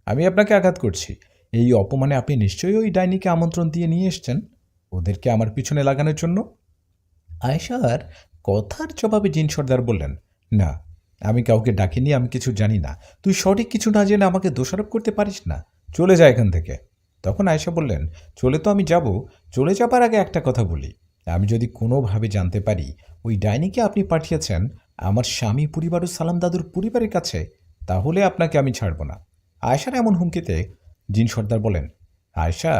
আমি আপনাকে আঘাত করছি, এই অপমানে আপনি নিশ্চয়ই ওই ডাইনিকে আমন্ত্রণ দিয়ে নিয়ে এসছেন ওদেরকে আমার পিছনে লাগানোর জন্য। আয়েশার কথার জবাবে জিন সর্দার বললেন, না, আমি কাউকে ডাকিনি, আমি কিছু জানি না। তুই সঠিক কিছু না জেনে আমাকে দোষারোপ করতে পারিস না, চলে যা এখান থেকে। তখন আয়েশা বললেন, চলে তো আমি যাব, চলে যাবার আগে একটা কথা বলি। আমি যদি কোনোভাবে জানতে পারি ওই ডাইনিকে আপনি পাঠিয়েছেন আমার স্বামী পরিবার ও সালাম দাদুর পরিবারের কাছে, তাহলে আপনাকে আমি ছাড়ব না। আয়েশার এমন হুমকিতে জিন সর্দার বলেন, আয়েশা,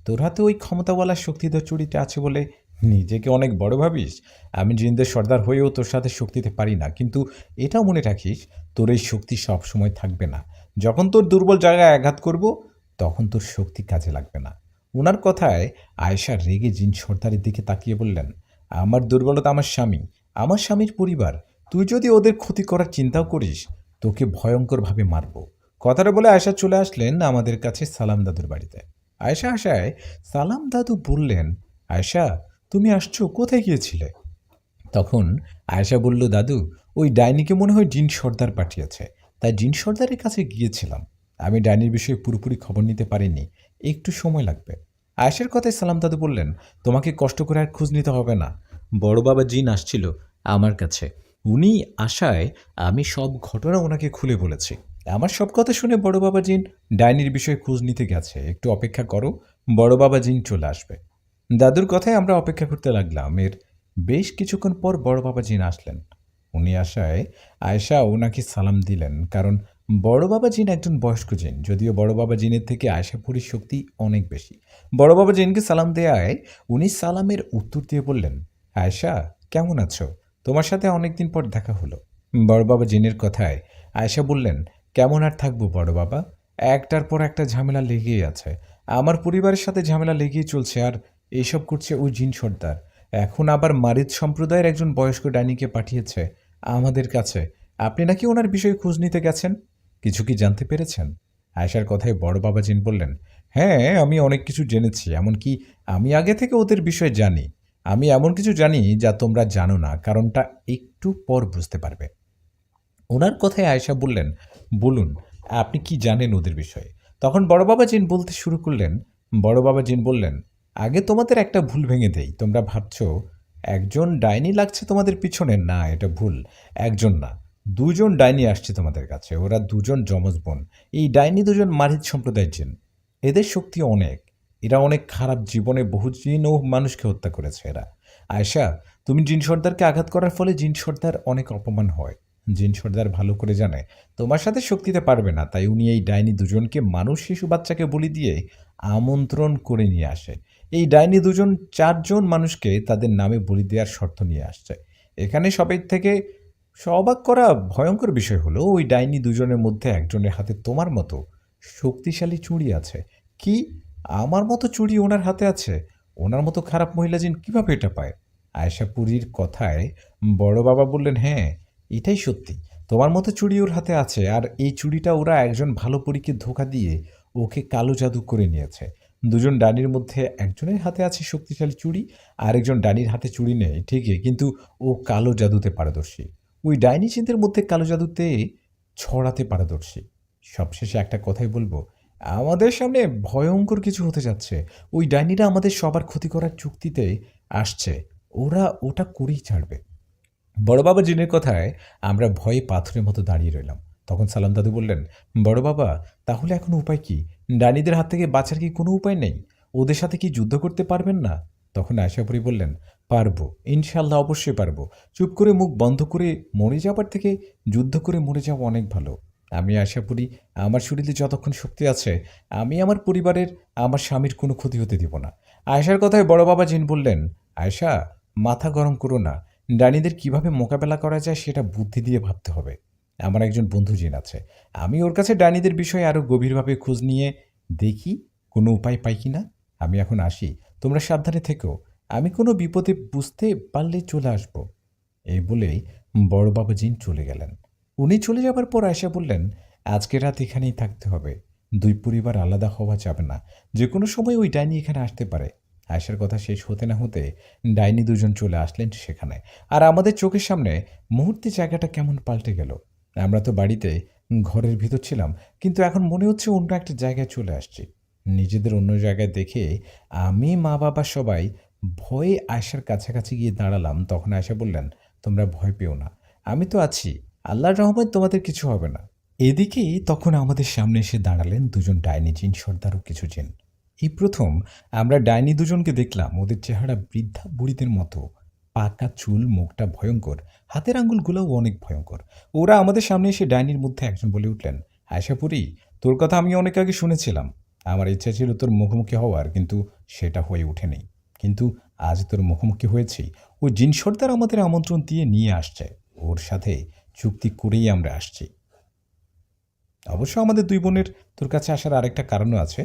তোর হাতে ওই ক্ষমতাওয়ালা শক্তিধর চরিত্রে আছে বলে নিজেকে অনেক বড় ভাবিস। আমি জিনদের সর্দার হয়েও তোর সাথে শক্তিতে পারি না, কিন্তু এটাও মনে রাখিস তোর এই শক্তি সব সময় থাকবে না। যখন তোর দুর্বল জায়গায় আঘাত করব তখন তোর শক্তি কাজে লাগবে না। ওনার কথায় আয়েশা রেগে জিন সর্দারের দিকে তাকিয়ে বললেন, আমার দুর্বলতা আমার স্বামী, আমার স্বামীর পরিবার। তুই যদি ওদের ক্ষতি করার চিন্তাও করিস তোকে ভয়ঙ্করভাবে মারব। কথাটা বলে আয়েশা চলে আসলেন আমাদের কাছে সালাম দাদুর বাড়িতে। আয়েশা আসায় সালাম দাদু বললেন, আয়েশা, তুমি আসছো, কোথায় গিয়েছিলে? তখন আয়েশা বলল, দাদু, ওই ডাইনিকে মনে হয় জিন সর্দার পাঠিয়েছে, তাই জিন সর্দারের কাছে গিয়েছিলাম। আমি ডাইনির বিষয়ে পুরোপুরি খবর নিতে পারিনি, একটু সময় লাগবে। আয়েশার কথায় সালাম দাদু বললেন, তোমাকে কষ্ট করে আর খোঁজ নিতে হবে না। বড় বাবা জিন আসছিল আমার কাছে, উনি আসায় আমি সব ঘটনা ওনাকে খুলে বলেছি। আমার সব কথা শুনে বড় বাবা জিন ডাইনির বিষয়ে খোঁজ নিতে গেছে, একটু অপেক্ষা করো, বড় বাবা জিন চলে আসবে। দাদুর কথায় আমরা অপেক্ষা করতে লাগলাম। এর বেশ কিছুক্ষণ পর বড় বাবা জিন আসলেন। উনি আসায় আয়েশা ওনাকে সালাম দিলেন, কারণ বড় বাবা জিন একজন বয়স্ক জিন, যদিও বড় বাবা জিনের থেকে আয়শাপুরীর শক্তি অনেক বেশি। বড় বাবা জিনকে সালাম দেয়ায় উনি সালামের উত্তর দিয়ে বললেন, আয়শা কেমন আছো, তোমার সাথে অনেকদিন পর দেখা হলো। বড় বাবা জিনের কথায় আয়শা বললেন, কেমন আর থাকবো বড় বাবা, একটার পর একটা ঝামেলা লেগেই আছে। আমার পরিবারের সাথে ঝামেলা লেগেই চলছে, আর এইসব করছে ওই জিন সর্দার। এখন আবার মারিদ সম্প্রদায়ের একজন বয়স্ক ডাইনিকে পাঠিয়েছে আমাদের কাছে। আপনি নাকি ওনার বিষয়ে খোঁজ নিতে গেছেন, কিছু কি জানতে পেরেছেন? আয়েশার কথায় বড় বাবা জিন বললেন, হ্যাঁ আমি অনেক কিছু জেনেছি, এমনকি আমি আগে থেকে ওদের বিষয়ে জানি। আমি এমন কিছু জানি যা তোমরা জানো না, কারণটা একটু পর বুঝতে পারবে। ওনার কথায় আয়েশা বললেন, বলুন আপনি কি জানেন ওদের বিষয়ে। তখন বড় বাবা জিন বলতে শুরু করলেন। বড় বাবা জিন বললেন, আগে তোমাদের একটা ভুল ভেঙে দেই। তোমরা ভাবছো একজন ডাইনি লাগছে তোমাদের পিছনে, না এটা ভুল। একজন না, দুজন ডাইনি আসছে তোমাদের কাছে। ওরা দুজন যমজ বোন। এই ডাইনি দুজন মারিদ সম্প্রদায়ের জিন। এদের শক্তি অনেক। এরা অনেক খারাপ, জীবনে বহু জিন ও মানুষকে হত্যা করেছে এরা। আয়েশা, তুমি জিন সর্দারকে আঘাত করার ফলে জিন সর্দার অনেক অপমান হয়। জিন সর্দার ভালো করে জানে তোমার সাথে শক্তিতে পারবে না, তাই উনি এই ডাইনি দুজনকে মানুষ শিশু বাচ্চাকে বলি দিয়ে আমন্ত্রণ করে নিয়ে আসে। এই ডাইনি দুজন 4 জন মানুষকে তাদের নামে বলি দেওয়ার শর্ত নিয়ে আসছে। এখানে সবাই থেকে অবাক করা ভয়ঙ্কর বিষয় হলো ওই ডাইনি দুজনের মধ্যে একজনের হাতে তোমার মতো শক্তিশালী চুড়ি আছে। কি, আমার মতো চুড়ি ওনার হাতে আছে? ওনার মতো খারাপ মহিলা জিন কিভাবে এটা পায়? আয়েশাপুরীর কথায় বড় বাবা বললেন, হ্যাঁ এটাই সত্যি। তোমার মতো চুড়ি ওর হাতে আছে, আর এই চুড়িটা ওরা একজন ভালো পরীকে ধোঁকা দিয়ে ওকে কালো জাদু করে নিয়েছে। দুজন ডানির মধ্যে একজনের হাতে আছে শক্তিশালী চুড়ি, আর একজন ডানির হাতে চুড়ি নেই ঠিকই, কিন্তু ও কালো জাদুতে পারদর্শী। ওই ডাইনি চিন্তের মধ্যে কালো জাদুতে ছড়াতে পারদর্শী। সবশেষে একটা কথাই বলবো, আমাদের সামনে ভয়ঙ্কর কিছু হতে যাচ্ছে। ওই ডাইনিরা আমাদের সবার ক্ষতি করার চুক্তিতে আসছে। ওরা ওটা করেই ছাড়বে। বড় বাবা জিনের কথায় আমরা ভয়ে পাথরের মতো দাঁড়িয়ে রইলাম। তখন সালাম দাদু বললেন, বড় বাবা তাহলে এখন উপায় কি? ডাইনিদের হাত থেকে বাঁচার কি কোনো উপায় নেই? ওদের সাথে কি যুদ্ধ করতে পারবেন না? তখন আশাপুরি বললেন, পারবো, ইনশাল্লাহ অবশ্যই পারবো। চুপ করে মুখ বন্ধ করে মরে যাবার থেকে যুদ্ধ করে মরে যাওয়া অনেক ভালো। আমি আশাপুরি, আমার শরীরে যতক্ষণ শক্তি আছে আমি আমার পরিবারের, আমার স্বামীর কোনো ক্ষতি হতে দিব না। আয়েশার কথায় বড় বাবা জিন বললেন, আয়েশা মাথা গরম করো না। ডাইনিদের কিভাবে মোকাবেলা করা যায় সেটা বুদ্ধি দিয়ে ভাবতে হবে। আমার একজন বন্ধু জিন আছে, আমি ওর কাছে ডাইনিদের বিষয়ে আরও গভীরভাবে খোঁজ নিয়ে দেখি কোনো উপায় পাই কি না। আমি এখন আসি, তোমরা সাবধানে থেকো। আমি কোনো বিপদে বুঝতে পারলেই চলে আসব। এই বলেই বড় বাবা জিন চলে গেলেন। উনি চলে যাবার পর আয়শা বললেন, আজকে রাত এখানেই থাকতে হবে। দুই পরিবার আলাদা হওয়া যাবে না। যে কোনো সময় ওই ডাইনি এখানে আসতে পারে। আয়েশার কথা শেষ হতে না হতে ডাইনি দুজন চলে আসলেন সেখানে। আর আমাদের চোখের সামনে মুহূর্তে জায়গাটা কেমন পাল্টে গেল। আমরা তো বাড়িতে ঘরের ভিতর ছিলাম, কিন্তু এখন মনে হচ্ছে অন্য একটা জায়গায় চলে আসছি। নিজেদের অন্য জায়গায় দেখে আমি, মা বাবা সবাই ভয়ে আয়েশার কাছাকাছি গিয়ে দাঁড়ালাম। তখন আয়েশা বললেন, তোমরা ভয় পেও না, আমি তো আছি। আল্লাহর রহমত তোমাদের কিছু হবে না। এদিকেই তখন আমাদের সামনে এসে দাঁড়ালেন দুজন ডাইনি জিন সর্দার ও কিছু জিন। এই প্রথম আমরা ডাইনি দুজনকে দেখলাম। ওদের চেহারা বৃদ্ধা বুড়িদের মতো, পাকা চুল, মুখটা ভয়ঙ্কর, হাতের আঙ্গুলগুলোও অনেক ভয়ঙ্কর। ওরা আমাদের সামনে এসে ডাইনির মধ্যে একজন বলে উঠলেন, আয়শাপুরি তোর কথা আমি অনেক আগে শুনেছিলাম। আমার ইচ্ছা ছিল তোর মুখোমুখি হওয়ার, কিন্তু সেটা হয়ে ওঠেনি। কিন্তু আজ তোর মুখোমুখি হয়েছি। ওই জিন সর্দার আমাদের আমন্ত্রণ দিয়ে নিয়ে আসছে, ওর সাথে চুক্তি করেই আমরা আসছি। অবশ্য আমাদের দুই বোনের তোর কাছে আসার আরেকটা কারণও আছে,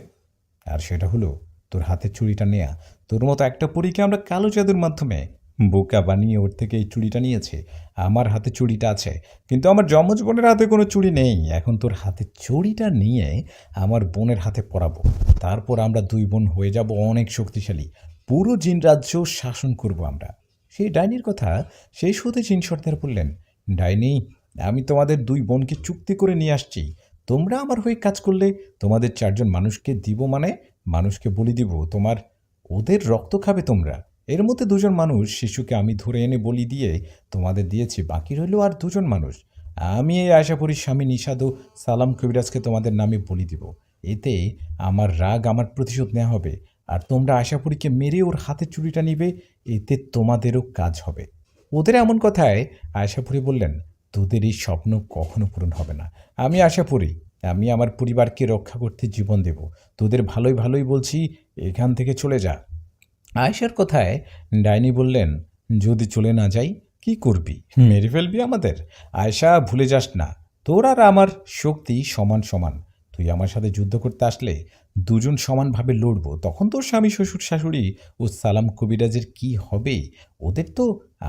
আর সেটা হলো তোর হাতের চুড়িটা নেয়া। তোর মতো একটা পরীকে আমরা কালো জাদুর মাধ্যমে বোকা বানিয়ে ওর থেকে এই চুড়িটা নিয়েছি। আমার হাতে চুড়িটা আছে, কিন্তু আমার যমজ বোনের হাতে কোনো চুড়ি নেই। এখন তোর হাতে চুড়িটা নিয়ে আমার বোনের হাতে পরাবো। তারপর আমরা দুই বোন হয়ে যাব অনেক শক্তিশালী। পুরো জিন রাজ্য শাসন করব আমরা। সেই ডাইনির কথা শেষ হতে জিন সর্দার বললেন, ডাইনি আমি তোমাদের দুই বোনকে চুক্তি করে নিয়ে আসছি। তোমরা আমার হয়ে কাজ করলে তোমাদের 4 জন মানুষকে দিব, মানে মানুষকে বলি দিব। তোমার ওদের রক্ত খাবে তোমরা। এর মধ্যে 2 জন মানুষ শিশুকে আমি ধরে এনে বলি দিয়ে তোমাদের দিয়েছি, বাকি রইল আর 2 জন মানুষ। আমি এই আশাপুরীর স্বামী নিষাদ ও সালাম কবিরাজকে তোমাদের নামে বলি দিব। এতে আমার রাগ, আমার প্রতিশোধ নেওয়া হবে। আর তোমরা আশাপুরীকে মেরে ওর হাতের চুড়িটা নিবে, এতে তোমাদেরও কাজ হবে। ওদের এমন কথায় আয়শাপুরী বললেন, তোদের এই স্বপ্ন কখনো পূরণ হবে না। আমি আশা করি আমি আমার পরিবারকে রক্ষা করতে জীবন দেব। তোদের ভালোই ভালোই বলছি, এখান থেকে চলে যা। আয়েশার কথায় ডাইনি বললেন, যদি চলে না যাই কি করবি? মেরে ফেলবি আমাদের? আয়েশা, ভুলে যাস না, তোর আর আমার শক্তি সমান সমান। তুই আমার সাথে যুদ্ধ করতে আসলে দুজন সমানভাবে লড়বো। তখন তোর স্বামী, শ্বশুর, শাশুড়ি ও সালাম কবিরাজের কি হবে? ওদের তো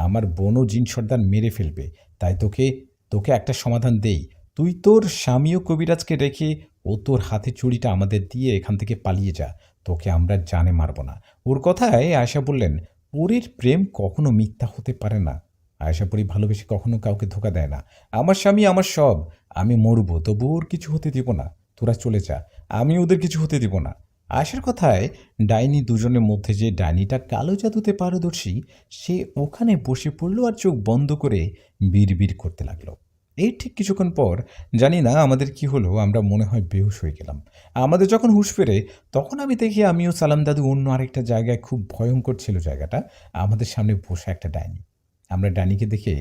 আমার বোন ও জিন সর্দার মেরে ফেলবে। তাই তোকে তোকে একটা সমাধান দেই। তুই তোর স্বামী ও কবিরাজকে রেখে ও তোর হাতে চুড়িটা আমাদের দিয়ে এখান থেকে পালিয়ে যা। তোকে আমরা জানে মারব না। ওর কথায় আয়েশা বললেন, পরীর প্রেম কখনো মিথ্যা হতে পারে না। আয়েশা পরী ভালোবেসে কখনো কাউকে ধোকা দেয় না। আমার স্বামী আমার সব। আমি মরবো, তবু ওর কিছু হতে দিব না। তোরা চলে যা, আমি ওদের কিছু হতে দিব না। আয়েশার কথায় ডাইনি দুজনের মধ্যে যে ডাইনিটা কালো জাদুতে পারদর্শী, সে ওখানে বসে পড়ল আর চোখ বন্ধ করে বিড়বিড় করতে লাগলো। এই ঠিক কিছুক্ষণ পর জানি না আমাদের কি হলো, আমরা মনে হয় বেহুশ হয়ে গেলাম। আমাদের যখন হুঁশ ফেরে তখন আমি দেখি আমিও সালাম দাদু অন্য আরেকটা জায়গায়, খুব ভয়ঙ্কর ছিল জায়গাটা, আমাদের সামনে বসে একটা ডাইনি। আমরা ডাইনিকে দেখে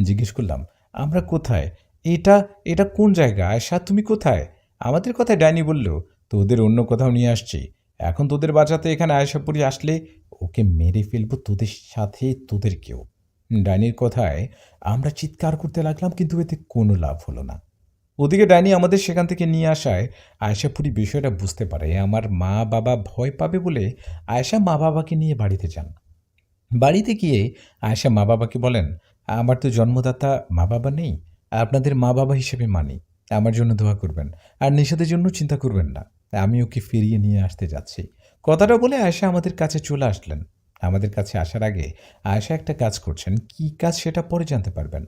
জিজ্ঞেস করলাম, আমরা কোথায়? এটা এটা কোন জায়গা? আয়শা, তুমি কোথায়? আমাদের কথায় ডাইনি বলল, তোদের অন্য কোথাও নিয়ে আসছি। এখন তোদের বাঁচাতে এখানে আয়সাপুরি আসলে ওকে মেরে ফেলবো, তোদের সাথে তোদেরকেও। ডাইনির কথায় আমরা চিৎকার করতে লাগলাম, কিন্তু এতে কোনো লাভ হলো না। ওদিকে ডাইনি আমাদের সেখান থেকে নিয়ে আসায় আয়েশাপুরি বিষয়টা বুঝতে পারে। আমার মা বাবা ভয় পাবে বলে আয়েশা মা বাবাকে নিয়ে বাড়িতে যান। বাড়িতে গিয়ে আয়েশা মা বাবাকে বলেন, আমার তো জন্মদাতা মা বাবা নেই, আপনাদের মা বাবা হিসেবে মানি, আমার জন্য দোয়া করবেন, আর নিষাদের জন্য চিন্তা করবেন না, আমি ওকে ফিরিয়ে নিয়ে আসতে যাচ্ছি। কথাটা বলে আয়েশা আমাদের কাছে চলে আসলেন। আমাদের কাছে আসার আগে আয়েশা একটা কাজ করছেন, কি কাজ সেটা পরে জানতে পারবেন।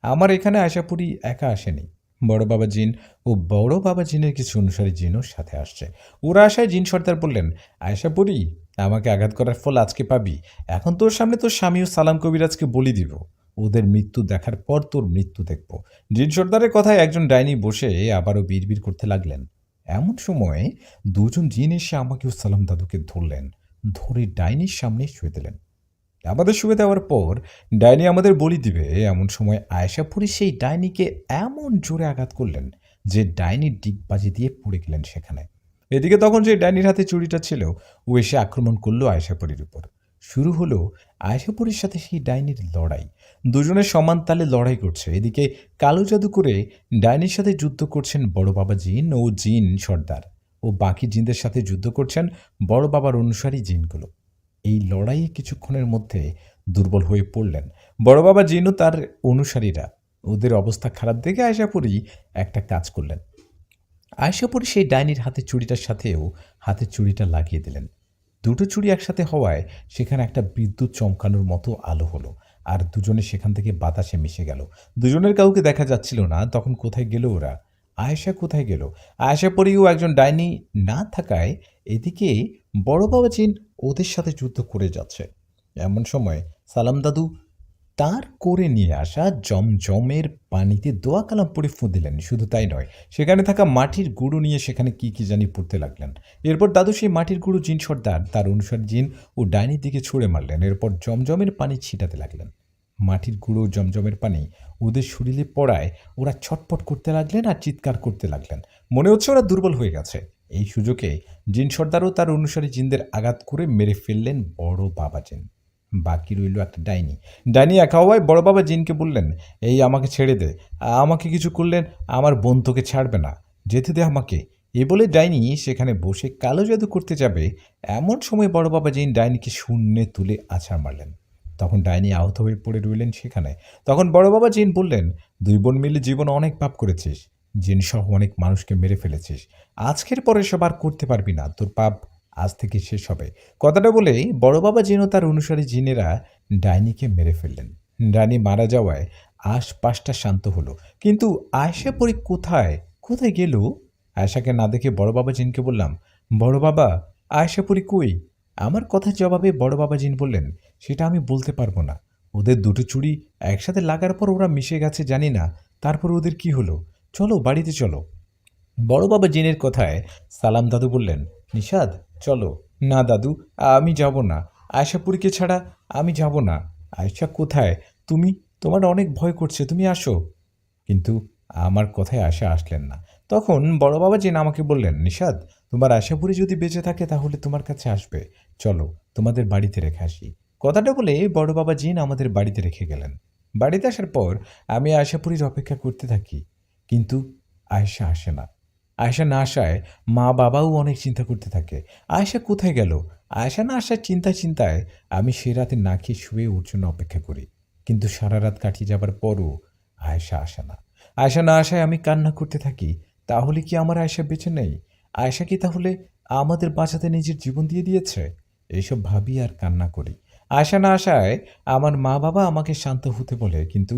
আমার এখানে আয়েশাপুরি একা আসেনি, বড় বাবা জিন ও বড় বাবা জিনের কিছু অনুসারী জিনও সাথে আসছে। ওরা আসায় জিন সর্দার বললেন, আয়েশাপুরি, আমাকে আঘাত করার ফল আজকে পাবি। এখন তোর সামনে তোর স্বামী ও সালাম কবিরাজকে বলি দিব। ওদের মৃত্যু দেখার পর তোর মৃত্যু দেখব। জিন সর্দারের কথায় একজন ডাইনি বসে আবারও বিড়বিড় করতে লাগলেন। এমন সময় দুজন জিন এসে আমাকে ও সালাম দাদুকে ধরলেন, ধরে ডাইনির সামনে শুয়ে দিলেন। আমাদের শুয়ে দেওয়ার পর ডাইনি আমাদের বলি দিবে, এমন সময় আয়েশাপুরি সেই ডাইনিকে এমন জোরে আঘাত করলেন যে ডাইনির ডিগবাজি দিয়ে পড়ে গেলেন সেখানে। এদিকে তখন যে ডাইনির হাতে চুরিটা ছিল, ও এসে আক্রমণ করলো আয়েশাপুরীর উপর। শুরু হলো আয়েশাপুরীর সাথে সেই ডাইনির লড়াই। দুজনের সমান তালে লড়াই করছে। এদিকে কালো জাদু করে ডাইনির সাথে যুদ্ধ করছেন বড় বাবা জিন ও জিন সর্দার, ও বাকি জিনদের সাথে যুদ্ধ করছেন বড় বাবার অনুসারী জিনগুলো। এই লড়াইয়ে কিছুক্ষণের মধ্যে দুর্বল হয়ে পড়লেন বড় বাবা জিনু তার অনুসারীরা। ওদের অবস্থা খারাপ দেখে আয়েশাপুরি একটা কাজ করলেন। আয়েশাপুরি সেই ডাইনির হাতে চুড়িটার সাথেও হাতের চুড়িটা লাগিয়ে দিলেন। দুটো চুড়ি একসাথে হওয়ায় সেখানে একটা বিদ্যুৎ চমকানোর মতো আলো হলো, আর দুজনে সেখান থেকে বাতাসে মিশে গেল। দুজনের কাউকে দেখা যাচ্ছিল না। তখন কোথায় গেল ওরা? আয়েশা কোথায় গেল? আয়েশাপুরিও একজন ডাইনি না থাকায় এদিকে বড় বাবা জিন ওদের সাথে যুদ্ধ করে যাচ্ছে। এমন সময় সালাম দাদু তার করে নিয়ে আসা জমজমের পানিতে দোয়া কালাম পড়ে ফুঁ দিলেন। শুধু তাই নয়, সেখানে থাকা মাটির গুঁড়ো নিয়ে সেখানে কি কি জানি পড়তে লাগলেন। এরপর দাদু সেই মাটির গুঁড়ো জিন সর্দার, তার অনুসারী জিন ও ডাইনির দিকে ছুঁড়ে মারলেন। এরপর জমজমের পানি ছিটাতে লাগলেন। মাটির গুঁড়ো জমজমের পানি ওদের শরীরে পড়ায় ওরা ছটপট করতে লাগলেন আর চিৎকার করতে লাগলেন। মনে হচ্ছে ওরা দুর্বল হয়ে গেছে। এই সুযোগে জিন সর্দারও তার অনুসারী জিনদের আঘাত করে মেরে ফেললেন বড় বাবা জিন। বাকি রইল একটা ডাইনি। ডাইনি একা হওয়ায় বড় বাবা জিনকে বললেন, এই আমাকে ছেড়ে দে, আমাকে কিছু করলেন আমার বোন তোকে ছাড়বে না, যেতে দে আমাকে। এ বলে ডাইনি সেখানে বসে কালো জাদু করতে যাবে, এমন সময় বড় বাবা জিন ডাইনিকে শূন্যে তুলে আছাড় মারলেন। তখন ডাইনি আহত হয়ে পড়ে রইলেন সেখানে। তখন বড় বাবা জিন বললেন, দুই বোন মিলে জীবনে অনেক পাপ করেছিস, জিন সহ অনেক মানুষকে মেরে ফেলেছিস, আজকের পরে সব আর করতে পারবি না, তোর পাপ আজ থেকে শেষ হবে। কথাটা বলেই বড় বাবা জিন ও তার অনুসারী জিনেরা ডাইনিকে মেরে ফেললেন। ডাইনি মারা যাওয়ায় আশপাশটা শান্ত হলো, কিন্তু আয়েশাপুরি কোথায় কোথায় গেল? আয়েশাকে না দেখে বড় বাবা জিনকে বললাম, বড় বাবা, আয়েশাপুরি কই? আমার কথার জবাবে বড় বাবা জিন বললেন, সেটা আমি বলতে পারবো না। ওদের দুটো চুড়ি একসাথে লাগার পর ওরা মিশে গেছে জানি না, তারপর ওদের কি হলো, চলো বাড়িতে চলো। বড় বাবা জিনের কথায় সালাম দাদু বললেন, নিষাদ চলো। না দাদু, আমি যাব না, আয়েশাপুরীকে ছাড়া আমি যাব না। আয়েশা কোথায়? তুমি, তোমার অনেক ভয় করছে, তুমি আসো। কিন্তু আমার কথায় আশা আসলেন না। তখন বড় বাবা জিন আমাকে বললেন, নিশাদ, তোমার আশাপুরী যদি বেঁচে থাকে তাহলে তোমার কাছে আসবে। চলো, তোমাদের বাড়িতে রেখে আসি। কথাটা বলে বড় বাবা জিন আমাদের বাড়িতে রেখে গেলেন। বাড়িতে আসার পর আমি আশাপুরীর অপেক্ষা করতে থাকি, কিন্তু আয়েশা আসে না। আয়েশা না আসায় মা বাবাও অনেক চিন্তা করতে থাকে, আয়েশা কোথায় গেল। আয়েশা না আসার চিন্তায় আমি সে রাতে না খেয়ে শুয়ে ওর জন্য অপেক্ষা করি, কিন্তু সারা রাত কাটিয়ে যাবার পরও আয়েশা আসে না। আয়েশা না আসায় আমি কান্না করতে থাকি। তাহলে কি আমার আয়েশা বেঁচে নেই? আয়েশা কি তাহলে আমাদের বাঁচাতে নিজের জীবন দিয়ে দিয়েছে? এইসব ভাবি আর কান্না করি। আয়েশা না আসায় আমার মা বাবা আমাকে শান্ত হতে বলে, কিন্তু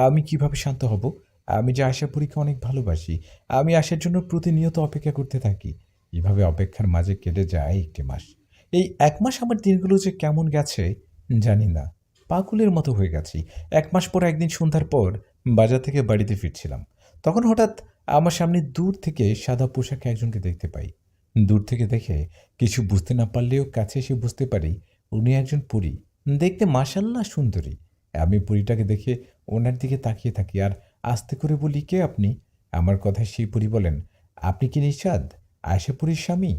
আমি কিভাবে শান্ত হব? আমি যে আশাপুরীকে অনেক ভালোবাসি। আমি আসার জন্য প্রতিনিয়ত অপেক্ষা করতে থাকি। এভাবে অপেক্ষার মাঝে কেটে যায় 1টি মাস। এই 1 মাস আমার দিনগুলো যে কেমন গেছে জানি না। পাগলের মতো হয়ে গেছি। 1 মাস পর একদিন সন্ধ্যার পর বাজার থেকে বাড়িতে ফিরছিলাম। তখন হঠাৎ আমার সামনে দূর থেকে সাদা পোশাকে একজনকে দেখতে পাই। দূর থেকে দেখে কিছু বুঝতে না পারলেও কাছে এসে বুঝতে পারি উনি একজন পরী। দেখতে মাশাআল্লাহ সুন্দরী। আমি পরীটাকে দেখে ওনার দিকে তাকিয়ে থাকি আর আস্তে করে বলি, কে আপনি? আমার কথায় সেই পরী বলেন, আপনি কি নিশাদ, আয়েশাপুরীর স্বামী?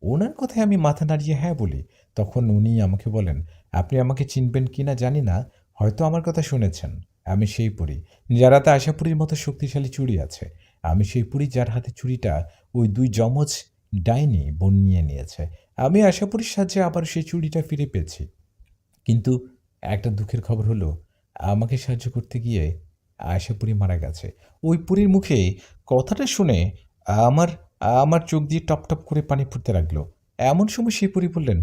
ওনার কথায় আমি মাথা নাড়িয়ে হ্যাঁ বলি। তখন উনি আমাকে বলেন, আপনি আমাকে চিনবেন কিনা জানি না, হয়তো আমার কথা শুনেছেন। আমি সেই পরী যার হাতে আশাপুরীর মতো শক্তিশালী চুড়ি আছে। আমি সেই পরী যার হাতে চুড়িটা ওই 2 যমজ ডাইনি বোন নিয়ে নিয়েছে। আমি আশাপুরীর সাহায্যে আবার সেই চুড়িটা ফিরে পেয়েছি। কিন্তু একটা দুঃখের খবর হলো, আমাকে সাহায্য করতে গিয়ে আয়েশাপুরী মারা গেছে। ওই পরীর মুখে কথাটা শুনে আমার আমার চোখ দিয়ে টপ টপ করে পানি পড়তে লাগলো। এমন সময় সেই পরী বললেন,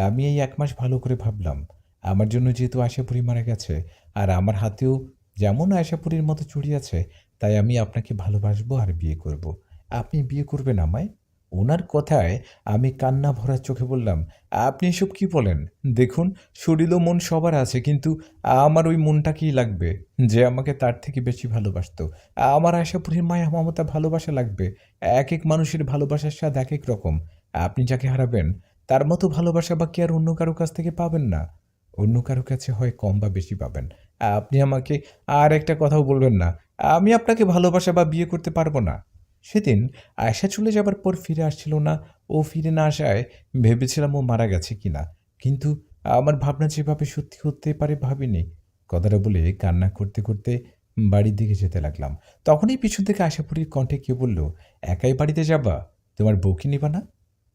আমি এই 1 মাস ভালো করে ভাবলাম, আমার জন্য যেহেতু আয়েশাপুরী মারা গেছে আর আমার হাতেও যেমন আয়েশাপুরীর মতো চুড়ি আছে, তাই আমি আপনাকে ভালোবাসবো আর বিয়ে করব। আপনি বিয়ে করবেন আমায়? ওনার কথায় আমি কান্না ভরা চোখে বললাম, আপনি এসব কি বলেন? দেখুন, শরীর ও মন সবার আছে, কিন্তু আমার ওই মনটাকেই লাগবে যে আমাকে তার থেকে বেশি ভালোবাসতো। আমার আশাপুরীর মায়া মমতা ভালোবাসা লাগবে। এক এক মানুষের ভালোবাসার স্বাদ এক এক রকম। আপনি যাকে হারাবেন তার মতো ভালোবাসা বা কেয়ার অন্য কারো কাছ থেকে পাবেন না। অন্য কারো কাছে হয় কম বা বেশি পাবেন। আপনি আমাকে আর একটা কথাও বলবেন না। আমি আপনাকে ভালোবাসা বা বিয়ে করতে পারবো না। সেদিন আয়েশা চলে যাবার পর ফিরে আসছিল না। ও ফিরে না আসায় ভেবেছিলাম ও মারা গেছে কিনা, কিন্তু আমার ভাবনা যেভাবে সত্যি হতে পারে ভাবিনি। কথাটা বলে কান্না করতে করতে বাড়ির দিকে যেতে লাগলাম। তখনই পিছন থেকে আশাপুরীর কণ্ঠে কে বলল, একাই বাড়িতে যাবা? তোমার বউকে নিবা না?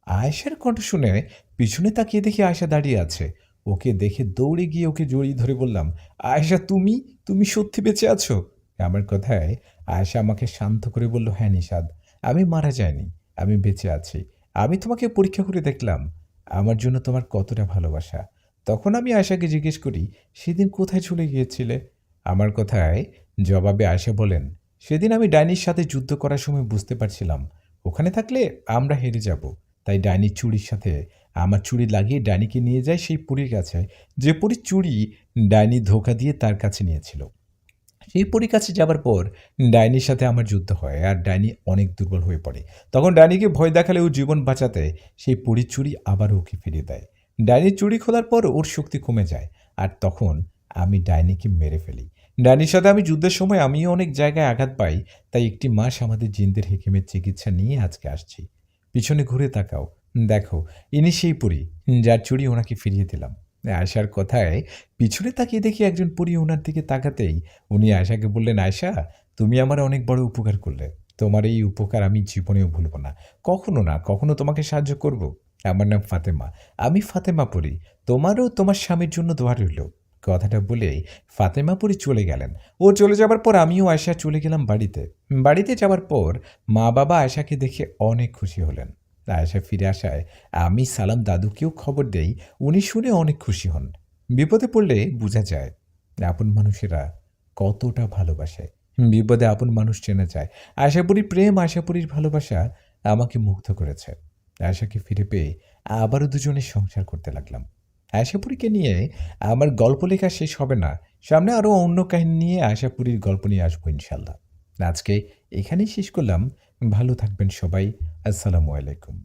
আয়েশার কণ্ঠ শুনে পিছনে তাকিয়ে দেখি আয়েশা দাঁড়িয়ে আছে। ওকে দেখে দৌড়ে গিয়ে ওকে জড়িয়ে ধরে বললাম, আয়েশা, তুমি তুমি সত্যি বেঁচে আছো? আমার কথায় আয়েশা আমাকে শান্ত করে বলল, হ্যাঁ নিষাদ, আমি মারা যাইনি, আমি বেঁচে আছি। আমি তোমাকে পরীক্ষা করে দেখলাম আমার জন্য তোমার কতটা ভালোবাসা। তখন আমি আয়েশাকে জিজ্ঞেস করি, সেদিন কোথায় চলে গিয়েছিলে? আমার কথায় জবাবে আয়েশা বলেন, সেদিন আমি ডাইনির সাথে যুদ্ধ করার সময় বুঝতে পারছিলাম ওখানে থাকলে আমরা হেরে যাব। তাই ডাইনির চুড়ির সাথে আমার চুড়ি লাগিয়ে ডাইনিকে নিয়ে যায় সেই পরীর কাছে, যে পরীর চুড়ি ডাইনি ধোঁকা দিয়ে তার কাছে নিয়েছিল। সেই পরীর কাছে যাবার পর ডাইনির সাথে আমার যুদ্ধ হয় আর ডাইনি অনেক দুর্বল হয়ে পড়ে। তখন ডাইনিকে ভয় দেখালে ও জীবন বাঁচাতে সেই পরীর চুড়ি আবার ওকে ফিরিয়ে দেয়। ডাইনির চুড়ি খোলার পর ওর শক্তি কমে যায় আর তখন আমি ডাইনিকে মেরে ফেলি। ডাইনির সাথে আমি যুদ্ধের সময় আমিও অনেক জায়গায় আঘাত পাই। তাই 1টি মাস আমাদের জিনদের হেকিমের চিকিৎসা নিয়ে আজকে আসছি। পিছনে ঘুরে তাকাও, দেখো, ইনি সেই পরী যার চুড়ি ওনাকে ফিরিয়ে দিলাম। আয়শার কথায় পিছনে তাকিয়ে দেখি একজন পরী ওনার দিকে তাকাতেই উনি আয়শাকে বললেন, আয়শা, তুমি আমার অনেক বড় উপকার করলে। তোমার এই উপকার আমি জীবনেও ভুলব না। কখনো না কখনো তোমাকে সাহায্য করব। আমার নাম ফাতেমা। আমি ফাতেমা পরী। তোমারও তোমার স্বামীর জন্য দোয়া রইল। কথাটা বলে ফাতেমা পরী চলে গেলেন। ও চলে যাবার পর আমিও আয়শা চলে গেলাম বাড়িতে। বাড়িতে যাবার পর মা বাবা আয়শাকে দেখে অনেক খুশি হলেন। আয়শা ফিরে আসায় আমি সালাম দাদুকেও খবর দেই। উনি শুনে অনেক খুশি হন। বিপদে পড়লে বোঝা যায় আপন মানুষেরা কতটা ভালোবাসে। বিপদে আপন মানুষ চেনা যায়। আশাপুরীর প্রেম, আশাপুরীর ভালোবাসা আমাকে মুগ্ধ করেছে। আশাকে ফিরে পেয়ে আবারও দুজনে সংসার করতে লাগলাম। আশাপুরীকে নিয়ে আমার গল্প লেখা শেষ হবে না। সামনে আরও অন্য কাহিনী নিয়ে আশাপুরীর গল্প নিয়ে আসবো ইনশাল্লাহ। আজকে এখানেই শেষ করলাম। ভালো থাকবেন সবাই। আসসালামু আলাইকুম।